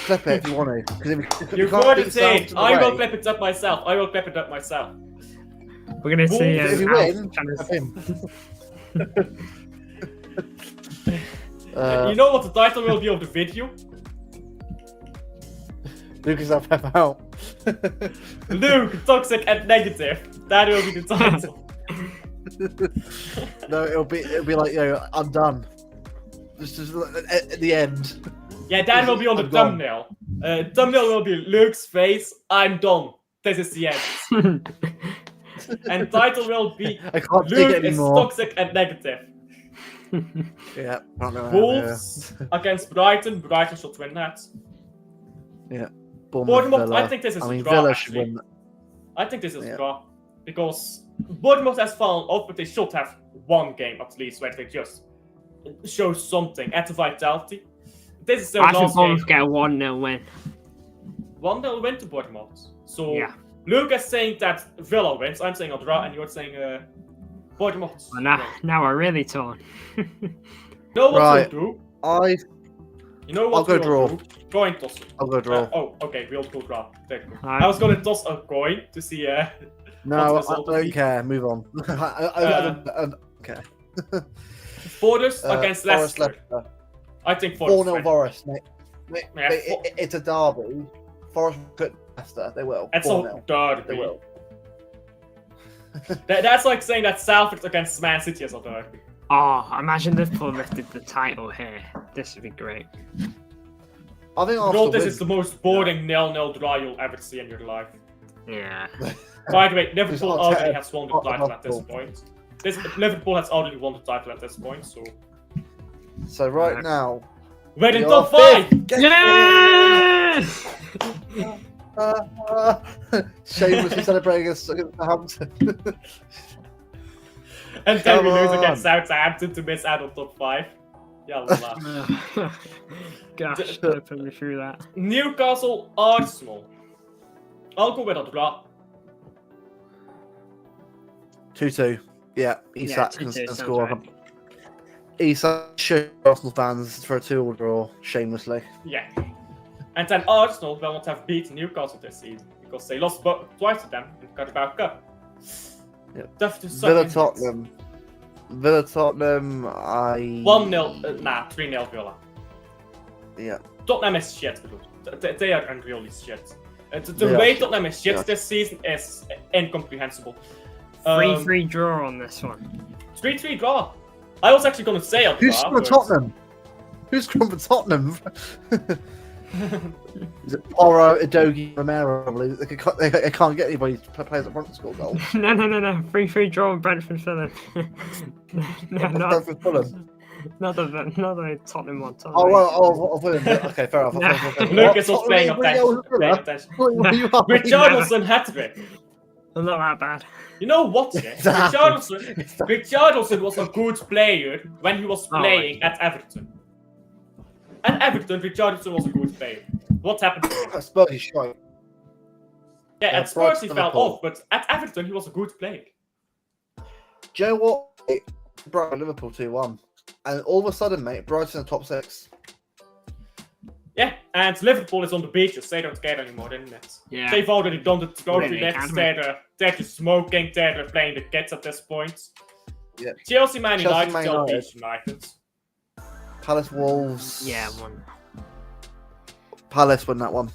Clip it if you want to. Because if we You're can't going beat to say Southampton I will away, clip it up myself. I will clip it up myself. We're going to see if you Alf win, trying to- clip him. You know what the title will be of the video? Lucas will Pep out. Luke, toxic and negative. That will be the title. No, it'll be like, I'm done. Just at the end. Yeah, that will be on the I'm gone. thumbnail. Thumbnail will be Luke's face. I'm done. This is the end. And title will be I can't take Luke it is anymore. toxic and negative. Yeah, I don't know. Wolves against Brighton. Brighton should win that. Yeah. Bournemouth, Villa. I think this is I mean, a draw. Villa should Actually. win. I think this is Yeah. a draw because Bournemouth has fallen off, but they should have one game at least where they just show something at the vitality. This is their I think last game. Bournemouth get a 1-0 win. 1-0 win to Bournemouth. So Yeah. Luke is saying that Villa wins. I'm saying a draw, and you're saying Bournemouth. Well, now we're really torn. You know what Right. we'll do? You know I'll what go we'll draw. do? Coin toss. I'll go draw. Okay, we'll go draw. There you go. Alright. I was gonna toss a coin to see. No, What's the I result of don't the- care. Move on. I don't care. Forest against Forest Leicester. Leicester. I think Forest. 4-0 win. Forest, mate. Yeah, It's a derby. Forest could Leicester. They will. It's 4-0. a derby. They will. That's like saying that Salford against Man City is a derby. Oh, imagine Liverpool lifted the title here. This would be great. I think Bro, Arsenal this wins. is the most boring 0-0 draw you'll ever see in your life. Yeah. By the way, Liverpool not already fair. has won the Not title at this Liverpool. point. Liverpool has already won the title at this point, so So right now, we're in we top are 5. fifth. Get Yes! Shamelessly celebrating against Southampton. And then we Come lose on. against Southampton to miss out on top 5. Yeah, la. Gosh, put me through that. Newcastle, Arsenal. I'll go with a draw. 2-2. Yeah, Isak can 2-2 sounds score. right. Isak should Arsenal fans for a 2-all draw, shamelessly. Yeah. And then Arsenal will not have beaten Newcastle this season because they lost twice to them in the Carabao Cup. Yep. Tough to suck Villa in. Tottenham. 1-0, 3-0 Villa. Yeah. Tottenham is shit, dude. They are really shit. The They are way shit. Tottenham is shit Yeah. this season is incomprehensible. 3-3 draw on this one. 3-3 draw. I was actually going to say a draw. Who's from but- Tottenham? Who's from Tottenham? Is it Porro, Idogi, Romero? Probably. They can't get anybody to play as a front score goal. No. 3-3 draw on Brentford Fulham. no, Brentford, Fulham. not the Tottenham one. Tottenham. Oh, Fulham. Okay, fair enough. No. Lucas was paying attention. What? Richarlison hat-trick. I'm not that bad. You know what, yeah? Richarlison was a good player when he was playing at Everton. At Everton, Richarlison was a good player. What happened to him? Spurs is shite. Yeah, Yeah, at Spurs he Brighton, fell Liverpool. off, but at Everton he was a good player. Do you know what? Brighton Liverpool 2-1. And all of a sudden, mate, Brighton in the top 6. Yeah, and Liverpool is on the beaches. They don't care anymore, isn't it? Yeah. They've already done the trophy Really, lifts. can't They're just smoking. They're playing the kids at this point. Yeah. Chelsea, Man Chelsea, United, Man Chelsea, United. United. Palace, Wolves. Yeah, 1. Palace won that one.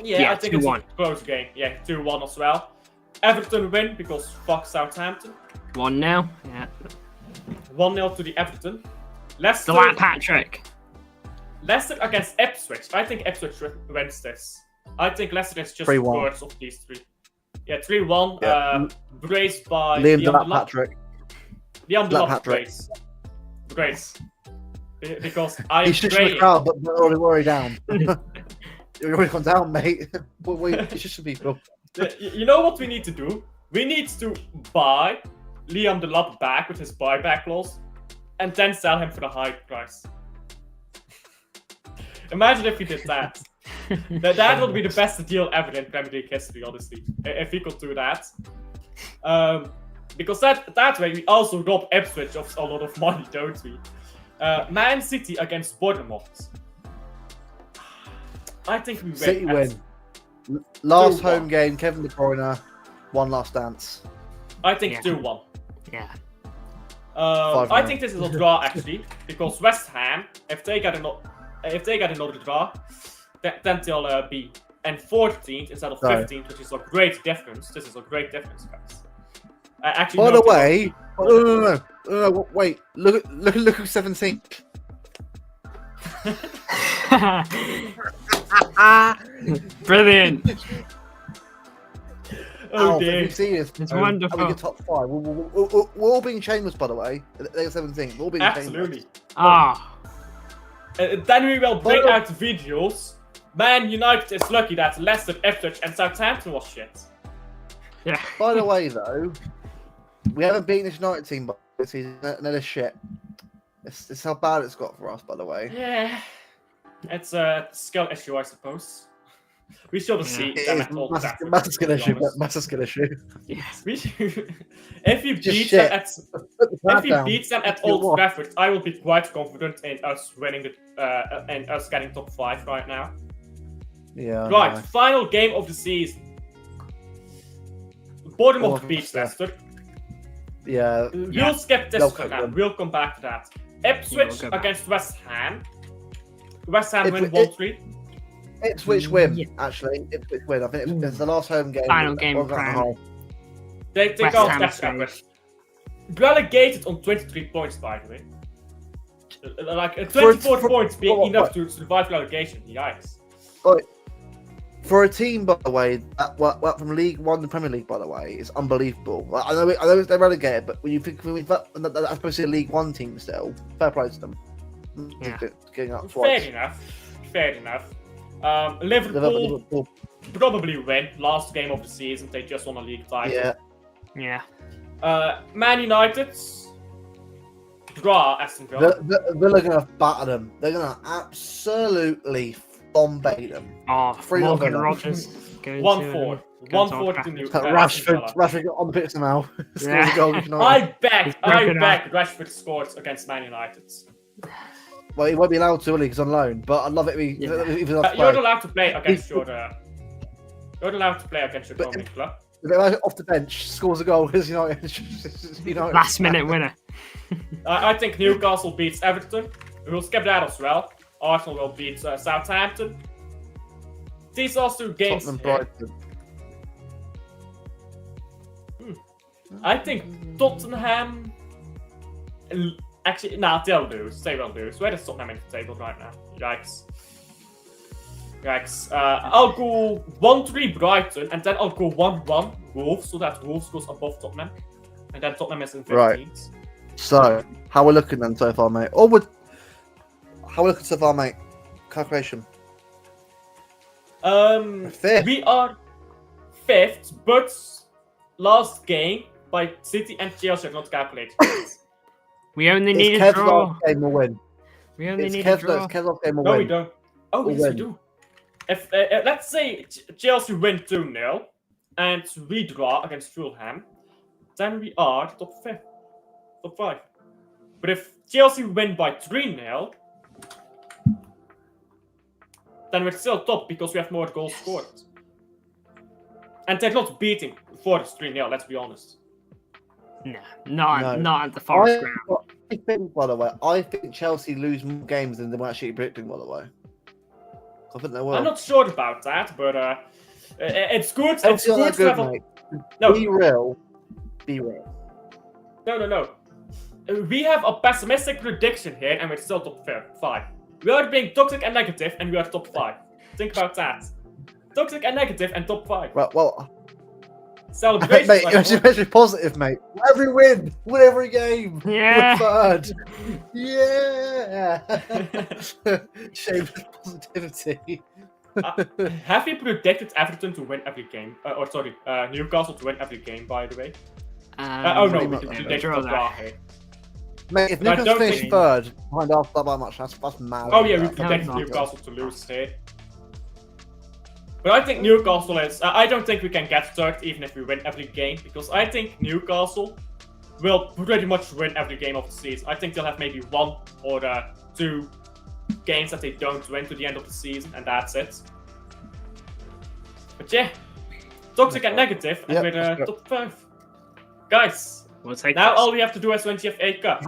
Yeah, I think 2-1. it's a close game. Yeah, 2-1 as well. Everton win because fuck Southampton. 1-0. Yeah. 1-0 to the Everton. Leicester. The lad Patrick. Leicester against Ipswich. I think Ipswich wins this. I think Leicester is just 3-1. words of these three. Yeah, 3-1. Yeah. Braced by Liam Delap. Patrick. Liam Delap Patrick. brace. Because I He's am just in the praying. crowd, but already down. You're already gone down, mate. Wait, you should be. You know what we need to do? We need to buy Liam Delap back with his buyback clause and then sell him for a high price. Imagine if he did that. That would be the best deal ever in Premier League history, honestly. If he could do that. Because that way we also rob Ipswich of a lot of money, don't we? Man City against Bournemouth. I think we win. City win. Last 2-1. home game, Kevin De Bruyne, one last dance. I think Yeah. 2-1. Yeah. I think this is a draw actually, because West Ham, if they get another draw, then they'll be in 14th instead of 15th, which is a great difference. This is a great difference, guys. Actually, By no, the way, no, wait. Look at 17th. Brilliant. Oh Alf, dear. if you see this, It's we wonderful. get top 5. We're all being shameless, by the way. They're 17th. We're all being Absolutely. shameless. Ah. Then we will bring But- out videos. Man United is lucky that Leicester, Ipswich, and Southampton was shit. Yeah. By the way, though, we haven't beaten this United team this season. They're shit. It's how bad it's got for us, by the way. Yeah, it's a skill issue, I suppose. We should have seen It them is at Old massive, Trafford, massive skill to be issue. honest. Massive skill issue. Yes. We should- if you Just beat shit. them at Put the if crowd he down. beats them at You Old what? Trafford, I will be quite confident in us winning and us getting top 5 right now. Yeah. I Right, know. final game of the season. Bournemouth Oh, beats yeah. Leicester. Yeah. We'll skip this They'll for cook now. them. We'll come back to that. Yeah, Ipswich we'll go back. against West Ham. West Ham If win we- 1-3. Ipswich win, Yeah. actually. Ipswich win. I think it's the last home game. Final game One of and a Prem. half. They West can't Ham catch stage. that. Relegated on 23 points, by the way. Like 24 points being what- enough to survive relegation. Yikes. For a team, by the way, that from League One to Premier League, by the way, is unbelievable. Like, I know they're relegated, but when you think that's supposed to be a League One team still, fair play to them. Yeah. Getting up Fair twice. enough. Fair enough. Liverpool Liverpool, probably win. Last game of the season, they just won a league title. yeah. Yeah. Man United draw Aston Villa. Villa gonna batter them. They're gonna absolutely bombay them. Oh, 3-0 Morgan Villa. Rogers going 1-4. to 1-4 to Trafford. New Rashford on the pitch somehow. Scores Yeah. a goal. United. I He's bet broken Rashford scores against Man United. Well, he won't be allowed to, will he? He's on loan. But I'd love it if he. Yeah. If he's on You're not allowed to play against He's- your. You're not allowed to play against your But- home club. off the bench, scores a goal. Because United. Last minute winner. I think Newcastle beats Everton. We will skip that as well. Arsenal will beat Southampton. These are two games. Tottenham, Here. Brighton. I think Tottenham. Actually, nah, they'll lose. They will lose. Where is Tottenham in the table right now? Yikes. Yikes. I'll go 1-3 Brighton, and then I'll go 1-1 Wolves, so that Wolves goes above Tottenham. And then Tottenham is in 15th. Right. So, how we're looking then so far, mate? How we're looking so far, mate? Calculation. Fifth. We are 5th, but last game by City and Chelsea are not calculated. We only It's need a Kev's draw. last game will win. We only It's need a Kev's draw. last game will No, win. we don't. Oh, We'll yes, we win. do. If let's say Chelsea win 2-0 and we draw against Fulham, then we are top 5. But if Chelsea win by 3-0, then we're still top because we have more goals scored. And they're not beating Forest 3-0, let's be honest. No, not at the Forest ground. I think, by the way, I think Chelsea lose more games than they're actually predicting, by the way. I think they will. I'm not sure about that, but it's good. It's good to have a... No. Be real. No. We have a pessimistic prediction here, and we're still top 5. We are being toxic and negative, and we are top 5. Think about that. Toxic and negative, and top 5. Right, well... Celebrations. Mate, you're positive, mate. Every win every game. Yeah. We're third. Yeah. Shameless positivity. Have you predicted Everton to win every game? Newcastle to win every game, by the way. We predicted draw here. Mate, if Newcastle finished third behind us that by much, that's mad. Oh yeah, we predicted Newcastle to lose here. But I think Newcastle is... I don't think we can get third even if we win every game. Because I think Newcastle will pretty much win every game of the season. I think they'll have maybe 1 or 2 games that they don't win to the end of the season. And that's it. But yeah. Toxic and negative. And we're top 5. Guys. We'll take now this. all we have to do is win the FA Cup.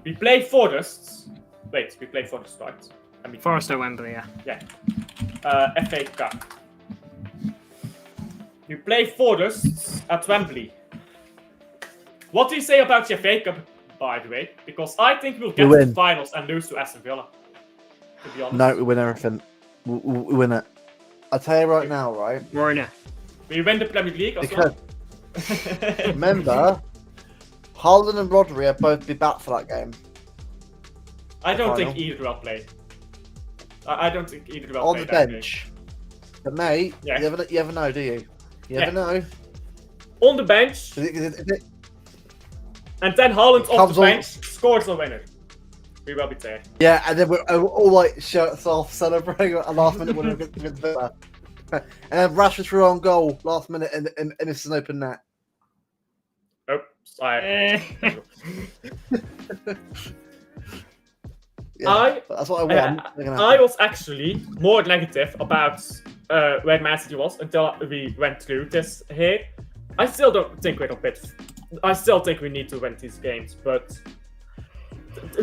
We play Forest. Wait, we play Forest, right? Forest at Wembley, yeah. Yeah. FA Cup. We play Forest at Wembley. What do you say about the FA Cup, by the way? Because I think we'll get to the finals and lose to Aston Villa. To be honest. No, we win everything. We win it. I'll tell you right now, right? We're in it. We win the Premier League as well. Remember, Haaland and Rodri will both be back for that game. I don't think either will play. I don't think either will on play the that bench. But mate, you never know, do you? You never know. On the bench. And then Haaland off the bench scores the winner. We will be there. Yeah, and then we're all like shirts off, celebrating a last minute winner against Villa. And then Rashford threw on goal last minute, and it's an open net. Oops, that's what I want. I was actually more negative about where Man City was until we went through this here. I still don't think we're a bit. I still think we need to win these games, but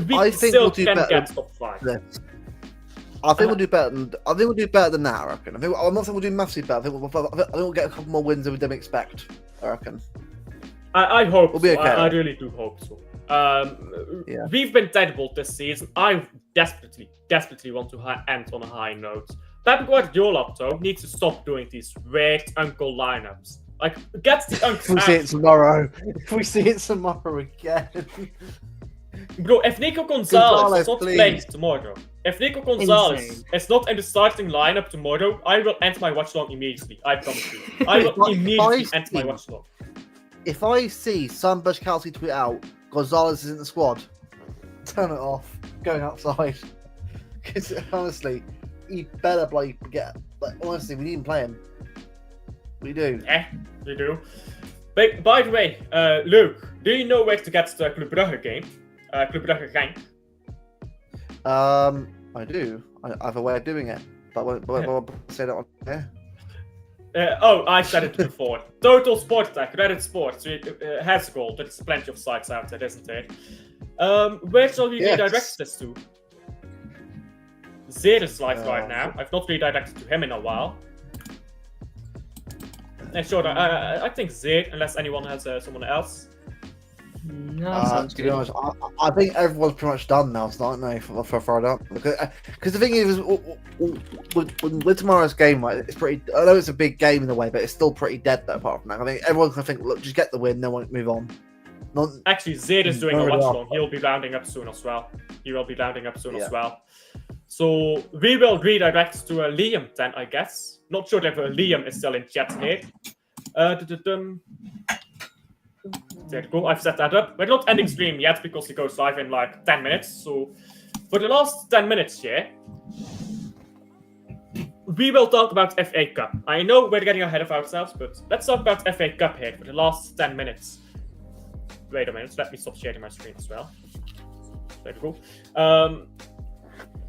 we still can get top 5. I think we'll do better than. I think we'll do better than that. I reckon. I'm not saying we'll do massively better. I think we'll get a couple more wins than we didn't expect. I reckon. I hope. We'll be okay. I really do hope so. We've been terrible this season. I desperately want to end on a high note. Pep Guardiola, though, needs to stop doing these weird uncle lineups. Like, get the uncles If we see it tomorrow. If we see it tomorrow again. Bro, if Nico Gonzalez is not playing tomorrow, if Nico Gonzalez is not in the starting lineup tomorrow, I will end my watch long immediately. I promise you. I will immediately end my watch long. If I see some Bush Kelsey tweet out, Gonzalez is in the squad, turn it off. Going outside. Because honestly, he better bloody get. Like, honestly, we didn't play him. We do. Yeah, we do. But, by the way, Luke, do you know where to get the Club Brugge game? Club Brugge Genk. I do. I have a way of doing it, but I won't say that on here. I said it before. Total Sport Tech, Reddit Sports, has gold. There's plenty of sites out there, isn't there? Where shall we redirect this to? Zeer is live right now. I've not redirected to him in a while. Sure, I think Zeer, unless anyone has someone else. No, to be honest, I think everyone's pretty much done now, aren't they, for Friday? Because the thing is, with tomorrow's game, right, it's pretty. I know it's a big game in a way, but it's still pretty dead though. Apart from that, I think everyone's gonna think, look, just get the win, then we'll move on. Actually, Zed is doing a watch long. He'll be rounding up soon as well. As well. So we will redirect to Liam then, I guess. Not sure if Liam is still in chat here. There you go, I've set that up. We're not ending stream yet because it goes live in like 10 minutes. So for the last 10 minutes here, we will talk about FA Cup. I know we're getting ahead of ourselves, but let's talk about FA Cup here for the last 10 minutes. Wait a minute, let me stop sharing my screen as well. There we go.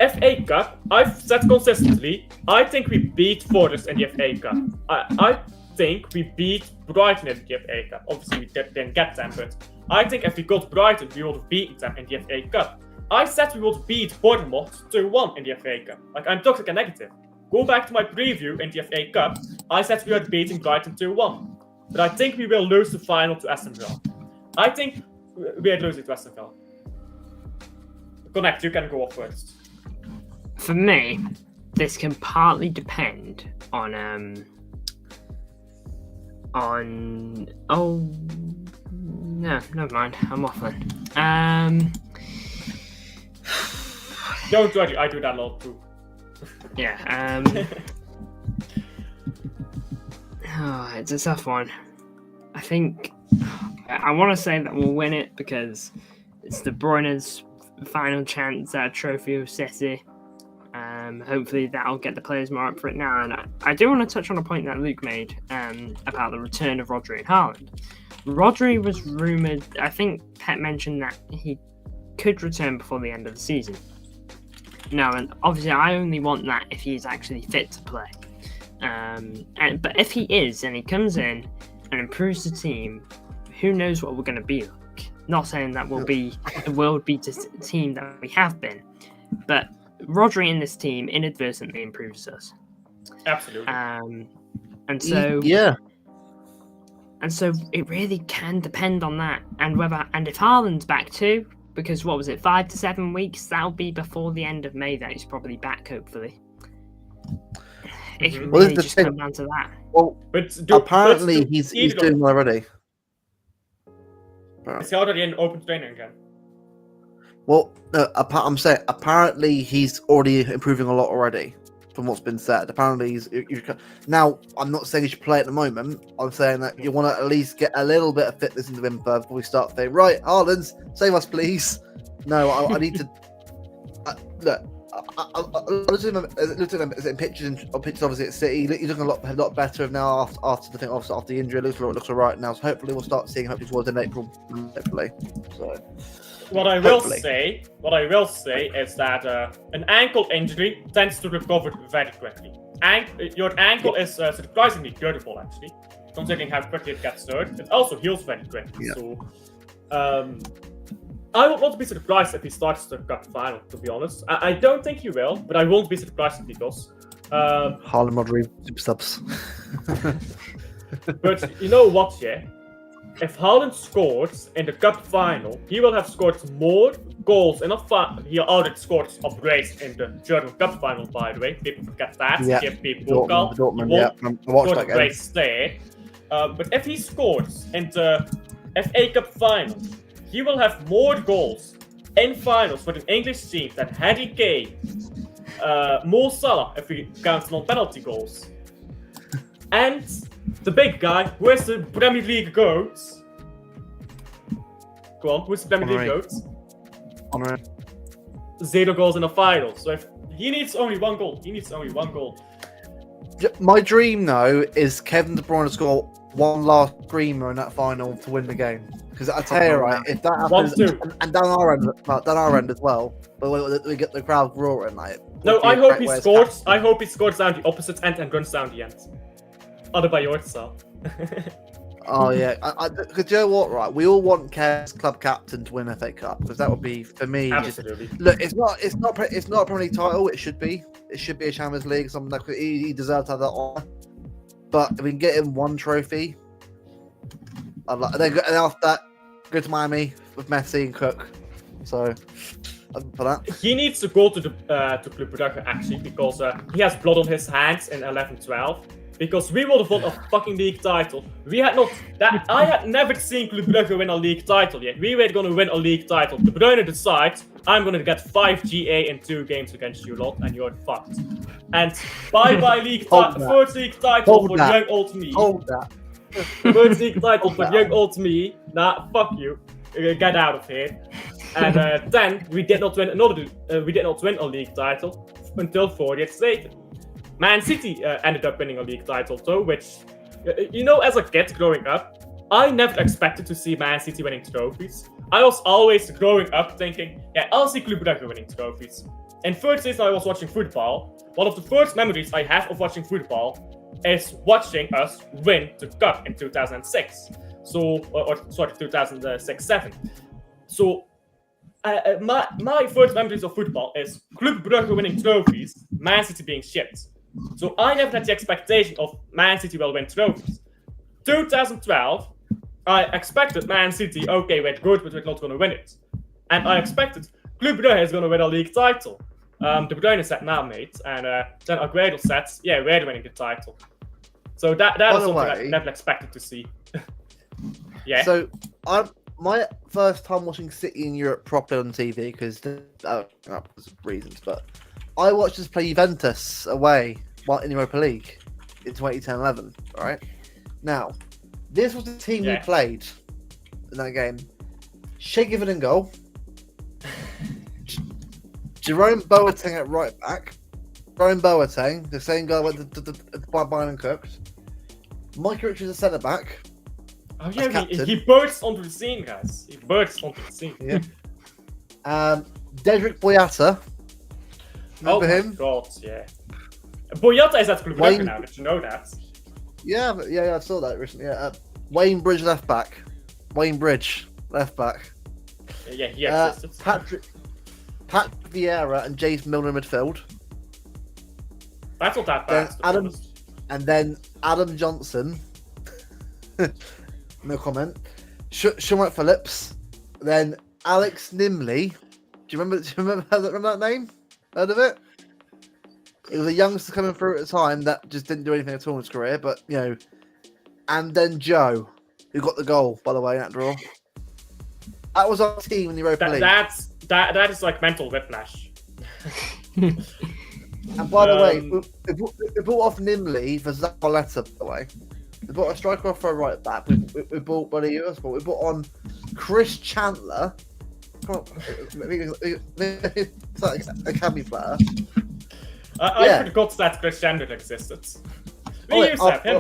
FA Cup, I've said consistently, I think we beat Forest in the FA Cup. I think we beat Brighton in the FA Cup. Obviously, we didn't get them, but I think if we got Brighton, we would have beaten them in the FA Cup. I said we would beat Bournemouth 2-1 in the FA Cup. Like, I'm toxic and negative. Go back to my preview in the FA Cup. I said we are beating Brighton 2-1. But I think we will lose the final to Aston Villa. I think we are losing to Aston Villa. Connect, you can go off first. For me, this can partly depend on oh no, never mind, I'm off then. Don't worry, I do that a lot too. Yeah, oh, it's a tough one. I think I want to say that we'll win it because it's De Bruyne's final chance at a trophy of City. Hopefully that'll get the players more up for it now. And I do want to touch on a point that Luke made about the return of Rodri and Haaland. Rodri was rumoured, I think Pep mentioned that he could return before the end of the season. Now, and obviously I only want that if he's actually fit to play. But if he is and he comes in and improves the team, who knows what we're going to be like. Not saying that we'll be the world-beater team that we have been, but Rodri in this team inadvertently improves us. Absolutely. And so it really can depend on that, and if Haaland's back too, because what was it, 5 to 7 weeks? That'll be before the end of May that he's probably back, hopefully. It can really just come down to that. Well, apparently he's doing well already. Is he already in open training again? Well, no, I'm saying apparently he's already improving a lot already from what's been said. Apparently now, I'm not saying he should play at the moment. I'm saying that you want to at least get a little bit of fitness into him before we start saying, right, Haaland, save us, please. No, I need to... look, I looked at him in pictures obviously at City. He's looking a lot better after the injury. Looks all right now. So hopefully we'll start seeing him towards in April. Hopefully. So... What I will say is that an ankle injury tends to recover very quickly. Your ankle is surprisingly durable, actually, considering how quickly it gets hurt. It also heals very quickly. Yeah. So, I would not be surprised if he starts the cup final. To be honest, I don't think he will, but I won't be surprised if he does. Haaland, Rodri, super subs. But you know what, yeah? If Haaland scores in the cup final, he will have scored more goals in a he already scored a brace in the German cup final, by the way. People forget that. Yeah. Give people Dortmund, yeah. I watched that game. Brace there. But if he scores in the FA Cup final, he will have more goals in finals for the English team than Harry Kane, Mo Salah, if we count non-penalty goals. And the big guy, who is the Premier League GOAT? Go on, who's the Premier League GOAT? Honor. 0 goals in the final. So if he needs only one goal. My dream, though, is Kevin De Bruyne to score one last screamer in that final to win the game. Because I tell you, right, if that happens, and down our end as well, but we get the crowd roaring, like. No, I hope he scores. I hope he scores down the opposite end and runs down the end. Adebayorsa. Oh yeah, because you know what, right? We all want Kev's club captain to win a FA Cup because that would be for me. Absolutely. Look, it's not a Premier League title. It should be a Champions League. Something like he deserves to have that honour. But if we can get him one trophy, and then after that, go to Miami with Messi and Cook. So. For that. He needs to go to the Club Brugge actually because he has blood on his hands in 11-12. Because we would have won a fucking league title. I had never seen Club Brugge win a league title yet. We were gonna win a league title. De Bruyne decides I'm gonna get 5 GA in 2 games against you lot, and you're fucked. And bye league first league title for young old me. Hold that. First league title for young old me. Nah, fuck you. Get out of here. And then we did not win a league title until 4 years later. Man City ended up winning a league title though, which, as a kid growing up, I never expected to see Man City winning trophies. I was always growing up thinking, yeah, I'll see Club Brugge winning trophies. in third season I was watching football. One of the first memories I have of watching football is watching us win the cup in 2006. So, or 2006-7. So, my first memories of football is Club Brugge winning trophies, Man City being shit. So I never had the expectation of Man City will win trophies. 2012, I expected Man City, okay, we're good, but we're not going to win it. And I expected Club Brugge is going to win a league title. De Bruyne said, nah, mate. And then Aguero said, yeah, we're winning the title. So that was something I never expected to see. Yeah. So, my first time watching City in Europe properly on TV, because reasons, but I watched us play Juventus away in the Europa League in 2010-11. All right. Now, this was the team we played in that game. Shea Given in goal. Jerome Boateng at right back. Jerome Boateng, the same guy with the Bayern cooked. Mike Richards at centre back. Oh yeah, he bursts onto the scene, guys. He bursts onto the scene. Yeah. Dedrick Boyata. Remember him? God, yeah. Boyata is at Club Brugge now. Did you know that? Yeah, I saw that recently. Yeah. Wayne Bridge left back. Yeah, he existed. Patrick Vieira and James Milner midfield. That's not that bad. Then Adam Johnson. No comment. Sean Phillips. Then Alex Nimley. Do you remember that name? Heard of it? It was a youngster coming through at the time that just didn't do anything at all in his career, but you know. And then Joe, who got the goal, by the way, in that draw. That was our team in the Europa League. That is like mental whiplash. And by the way, we bought off Nimley for Zabaleta, by the way. We bought a striker off for a right back. We bought Buddy US, but we bought on Chris Chandler. It's like a academy player. I forgot that Chris Chandler existed. We used to have him.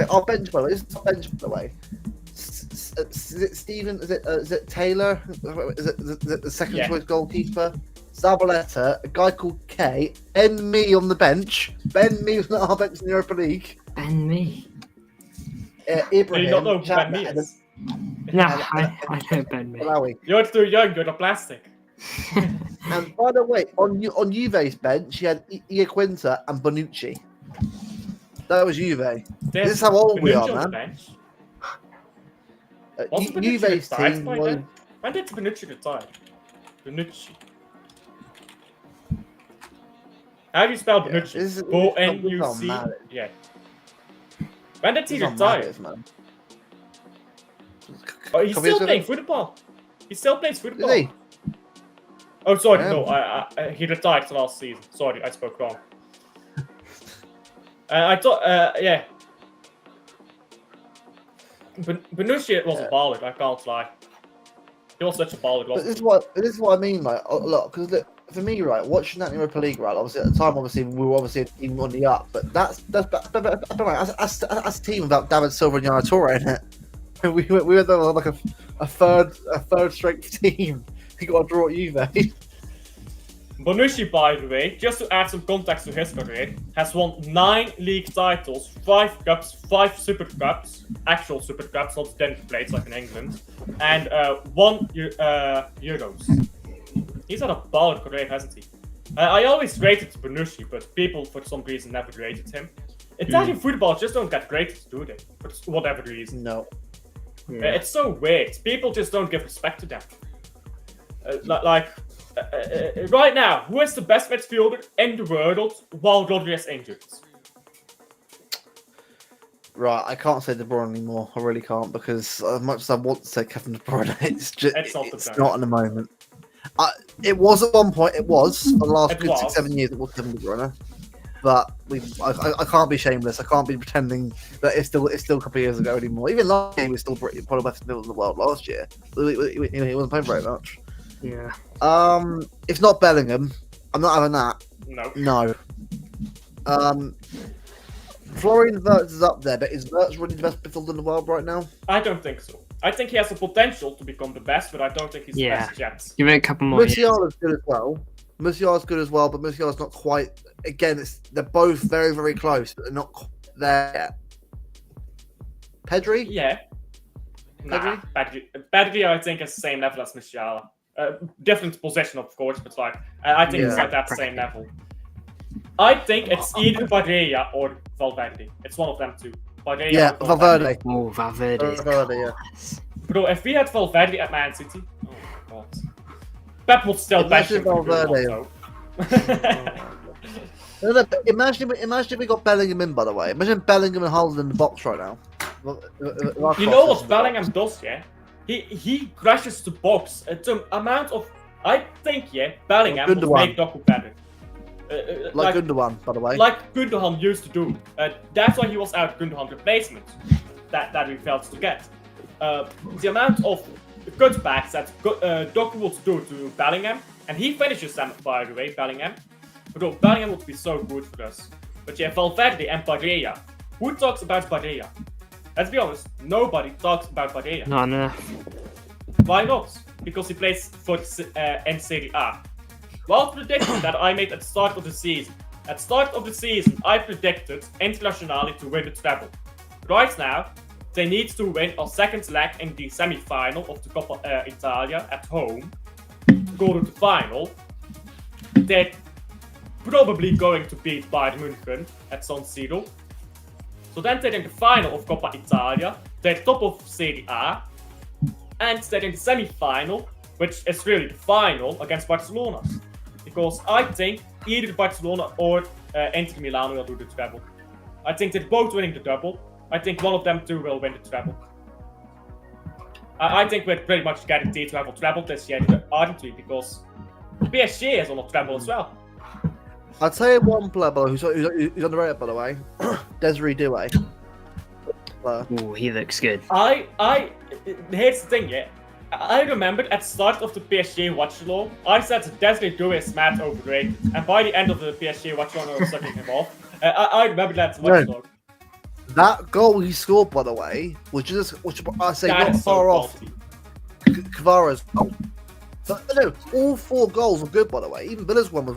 Our bench, by the way. This is our bench, by the way. Is it Steven? Is it Taylor? Is it the second choice goalkeeper? Zabaleta, a guy called K, and me on the bench. Ben Me was not our bench in the Europa League. Ben Me. Ibrahim. Do you not know who Ben Me is? No, I know Ben Me. You're too young, you're the plastic. And by the way, on Juve's bench, you had Iaquinta and Bonucci. That was Juve. This is how old we are, man. Juve's team was... When did Bonucci retire? Bonucci. How do you spell Bonucci? O-N-U-C? Yeah. When did he retire? Oh, he's still playing football. He still plays football. Is he? Oh, sorry, no. He retired last season. Sorry, I spoke wrong. I thought, yeah. Bonucci was a baller, I can't lie. He was such a baller. But this is what I mean, like, look, because for me, right, watching that in Europa League, right, obviously at the time, we were obviously a team on the up, but that's a team without David Silva and Yaya Toure in it. We were like a third strength team. He got a draw at Juve. Bonucci, by the way, just to add some context to his career, has won 9 league titles, 5 cups, 5 super cups, actual super cups, not dented plates like in England, and 1 Euros. He's had a baller career, hasn't he? I always rated Bonucci, but people for some reason never rated him. Italian football just don't get rated, do they? For whatever reason. No. Yeah. It's so weird. People just don't give respect to them. Right now, who is the best midfielder in the world while Rodri is injured? Right, I can't say De Bruyne anymore. I really can't, because as much as I want to say Kevin De Bruyne, it's not in the moment. It was at one point. It was for the last 6-7 years. It was Kevin De Bruyne, but I can't be shameless. I can't be pretending that it's still a couple of years ago anymore. Even last year, he was still probably the best midfielder in the world. Last year, he wasn't playing very much. Yeah. It's not Bellingham. I'm not having that. No. Florian Wirtz is up there, but is Wirtz really the best midfielder in the world right now? I don't think so. I think he has the potential to become the best, but I don't think he's the best yet. Give it a couple more years. Musiala's good as well. Musiala's good as well, but Musiala's not quite. Again, they're both very, very close, but they're not quite there yet. Pedri? Yeah. Nah, Pedri, I think, is the same level as Musiala. Different position, of course, but like I think it's at that same level. I think it's either Barella or Valverde. It's one of them two. Barella. Yeah, Valverde. Oh, Valverde. Yeah. Bro, if we had Valverde at Man City, oh my god, Pep would still bash him. Valverde. Imagine if we got Bellingham in. By the way, imagine Bellingham and Haaland in the box right now. You know what Bellingham does, yeah? He crashes the box. The amount of I think, yeah, Bellingham will make Doku better. Like Gundogan, by the way. Like Gundogan used to do. That's why he was out Gundogan replacement that we failed to get. The amount of cutbacks that Doku would do to Bellingham, and he finishes them, by the way, Bellingham. But Bellingham would be so good for us. But yeah, Valverde and Barella. Who talks about Barella? Let's be honest, nobody talks about Barella. No. Why not? Because he plays for in Serie A. Well, prediction that I made at the start of the season. At the start of the season, I predicted Internazionale to win the treble. Right now, they need to win a second leg in the semi-final of the Coppa Italia at home to go to the final. They're probably going to beat Bayern München at San Siro. So then they're in the final of Coppa Italia, they're top of Serie A, and they're in the semi-final, which is really the final, against Barcelona. Because I think either Barcelona or Inter Milan will do the treble. I think they're both winning the double. I think one of them two will win the treble. I think we're pretty much guaranteed to have a treble this year, aren't we? Because PSG is on a treble as well. I'll tell you one player who's underrated, by the way. Desiree Doué. Oh, he looks good. Here's the thing, yeah. I remember at the start of the PSG watch along, I said Desiree Doué is mad overrated, and by the end of the PSG watch along, I was sucking him off. I remember that watch along. That goal he scored, by the way, which I say not far off Kvara's goal. But no, all four goals were good, by the way. Even Villa's one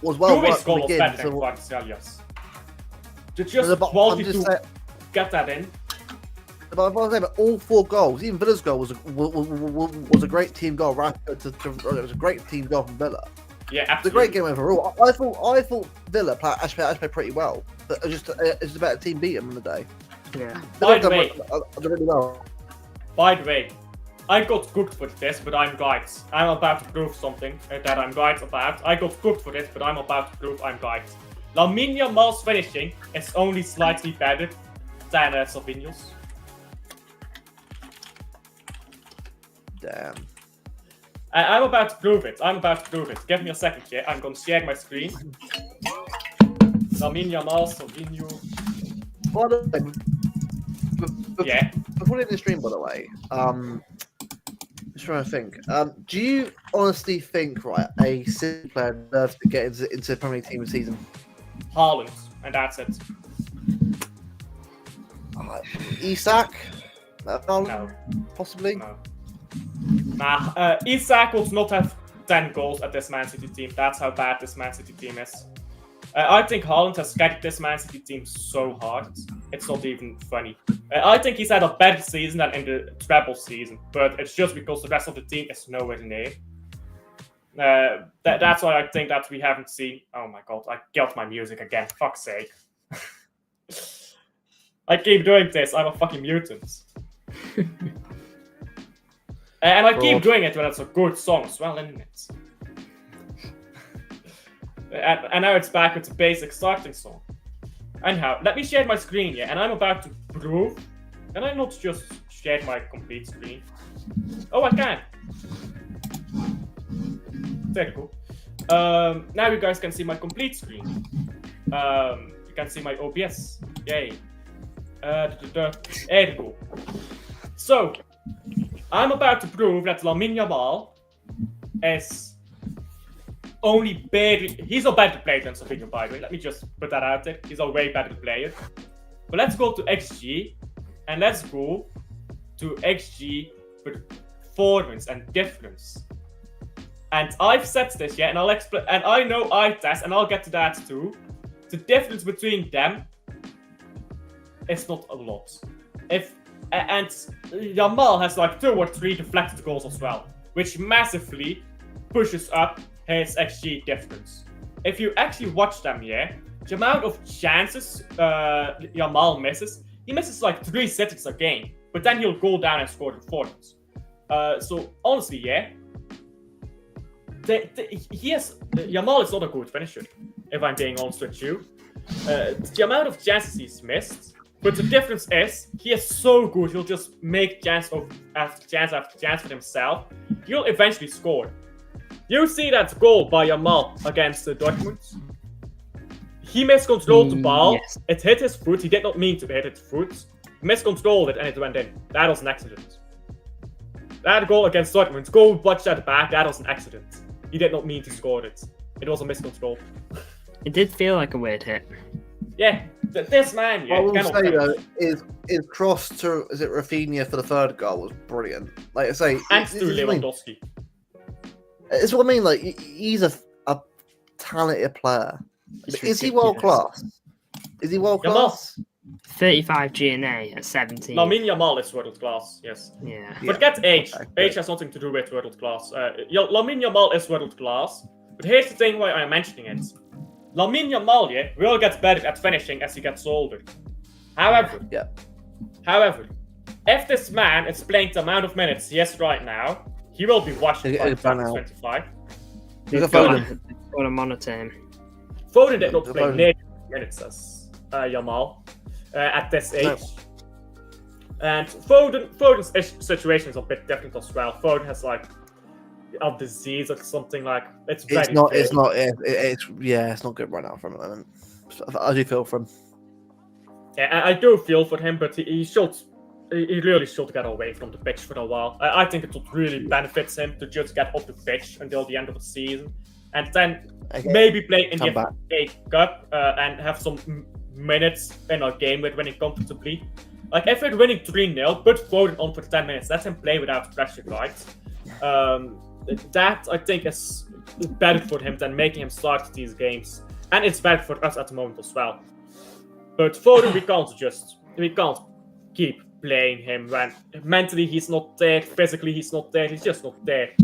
was well worked to begin. Just quality to get that in. But all four goals, even Villa's goal was a great team goal. Right, it was a great team goal from Villa. Yeah, absolutely. It's a great game overall. I thought Villa played pretty well, but it's a better team beat them in the day. Yeah. By the way, really well. By the way, I got cooked for this, but I'm guide. I'm about to prove something that I'm guide about. I got cooked for this, but I'm about to prove I'm guide. Lamine Yamal's finishing is only slightly better than Savinho's. Damn. I'm about to prove it. Give me a second here. I'm going to share my screen. Lamine Yamal, Savinho. Yeah. Before we end the stream, by the way, just trying to think. Do you honestly think, right, a City player deserves to get into the Premier League team this season? Haaland, and that's it. Isak? No. Possibly? No. Nah, Isak will not have 10 goals at this Man City team. That's how bad this Man City team is. I think Haaland has carried this Man City team so hard. It's not even funny. I think he's had a better season than in the treble season, but it's just because the rest of the team is nowhere near. That's why I think that we haven't seen. Oh my god, I killed my music again. Fuck's sake. I keep doing this. I'm a fucking mutant. And I keep doing it when it's a good song as well, isn't it? And now it's back with the basic starting song. Anyhow, let me share my screen, yeah, and I'm about to prove. Can I not just share my complete screen? Oh, I can. Very cool. Now you guys can see my complete screen. You can see my OBS. Yay. There we go. So, I'm about to prove that Lamine Yamal is only better. He's a better player than Savinho, by the way. Let me just put that out there. He's a way better player. But let's go to XG, and let's go to XG performance and difference. And I've said this, yeah, and I'll explain. And I know eye test, and I'll get to that too. The difference between them is not a lot. And Yamal has like 2 or 3 deflected goals as well, which massively pushes up his XG difference. If you actually watch them, yeah, the amount of chances Yamal misses, he misses like 3 sittings a game, but then he'll go down and score the 4s. So honestly, yeah, Yamal is not a good finisher, if I'm being honest with you. The amount of chances he's missed, but the difference is he is so good, he'll just make chance after chance for himself. He'll eventually score. You see that goal by Yamal against Dortmund? He miscontrolled the ball. Yes. It hit his foot. He did not mean to hit his foot. He miscontrolled it and it went in. That was an accident. That goal against Dortmund, go watch that back. That was an accident. He did not mean to score it. It was a miscontrol. It did feel like a weird hit. Yeah, this man. Yeah, I will say though, his cross to Rafinha for the 3rd goal was brilliant. Like I say, and to Lewandowski. It's what I mean. Like he's a talented player. Is he world class? Is he world class? 35 GNA at 17. Lamine Yamal is world class, yes. Yeah. But get age. Okay. Age has nothing to do with world class. Lamine Yamal is world class. But here's the thing why I'm mentioning it. Lamine Yamal, yeah, will get better at finishing as he gets older. However, if this man is playing the amount of minutes he has right now, he will be watched by 2025. They've got to monitor him. Foden did not play nearly minutes as Yamal at this age. No. And Foden's situation is a bit different as well. Foden has like a disease or something like it's not good right now for him at the moment. I do feel for him. Yeah, I do feel for him, but he really should get away from the pitch for a while. I think it would really benefit him to just get off the pitch until the end of the season, and then maybe play in the FA Cup and have some minutes in a game with winning comfortably. Like if we're winning 3-0, put Foden on for 10 minutes, let him play without pressure, right? That I think is better for him than making him start these games, and it's better for us at the moment as well. But Foden, we can't keep playing him when mentally he's not there, physically he's not there, he's just not there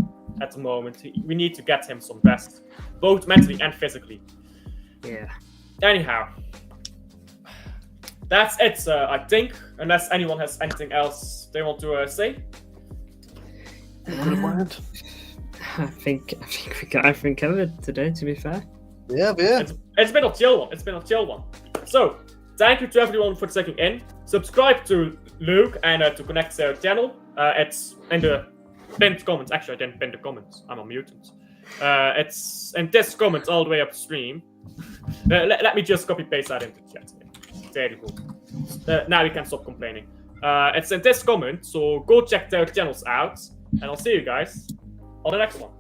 at the moment. We need to get him some rest, both mentally and physically. Yeah. Anyhow, that's it, I think, unless anyone has anything else they want to say. I think we got everything covered today, to be fair. Yeah. It's been a chill one. So, thank you to everyone for checking in. Subscribe to Luke and to connect to our channel. It's in the pinned comments. Actually, I didn't pin the comments. I'm a mutant. It's in this comment all the way upstream. Let me just copy paste that into the chat. There you go. Now we can stop complaining. It's in this comment, so go check their channels out. And I'll see you guys on the next one.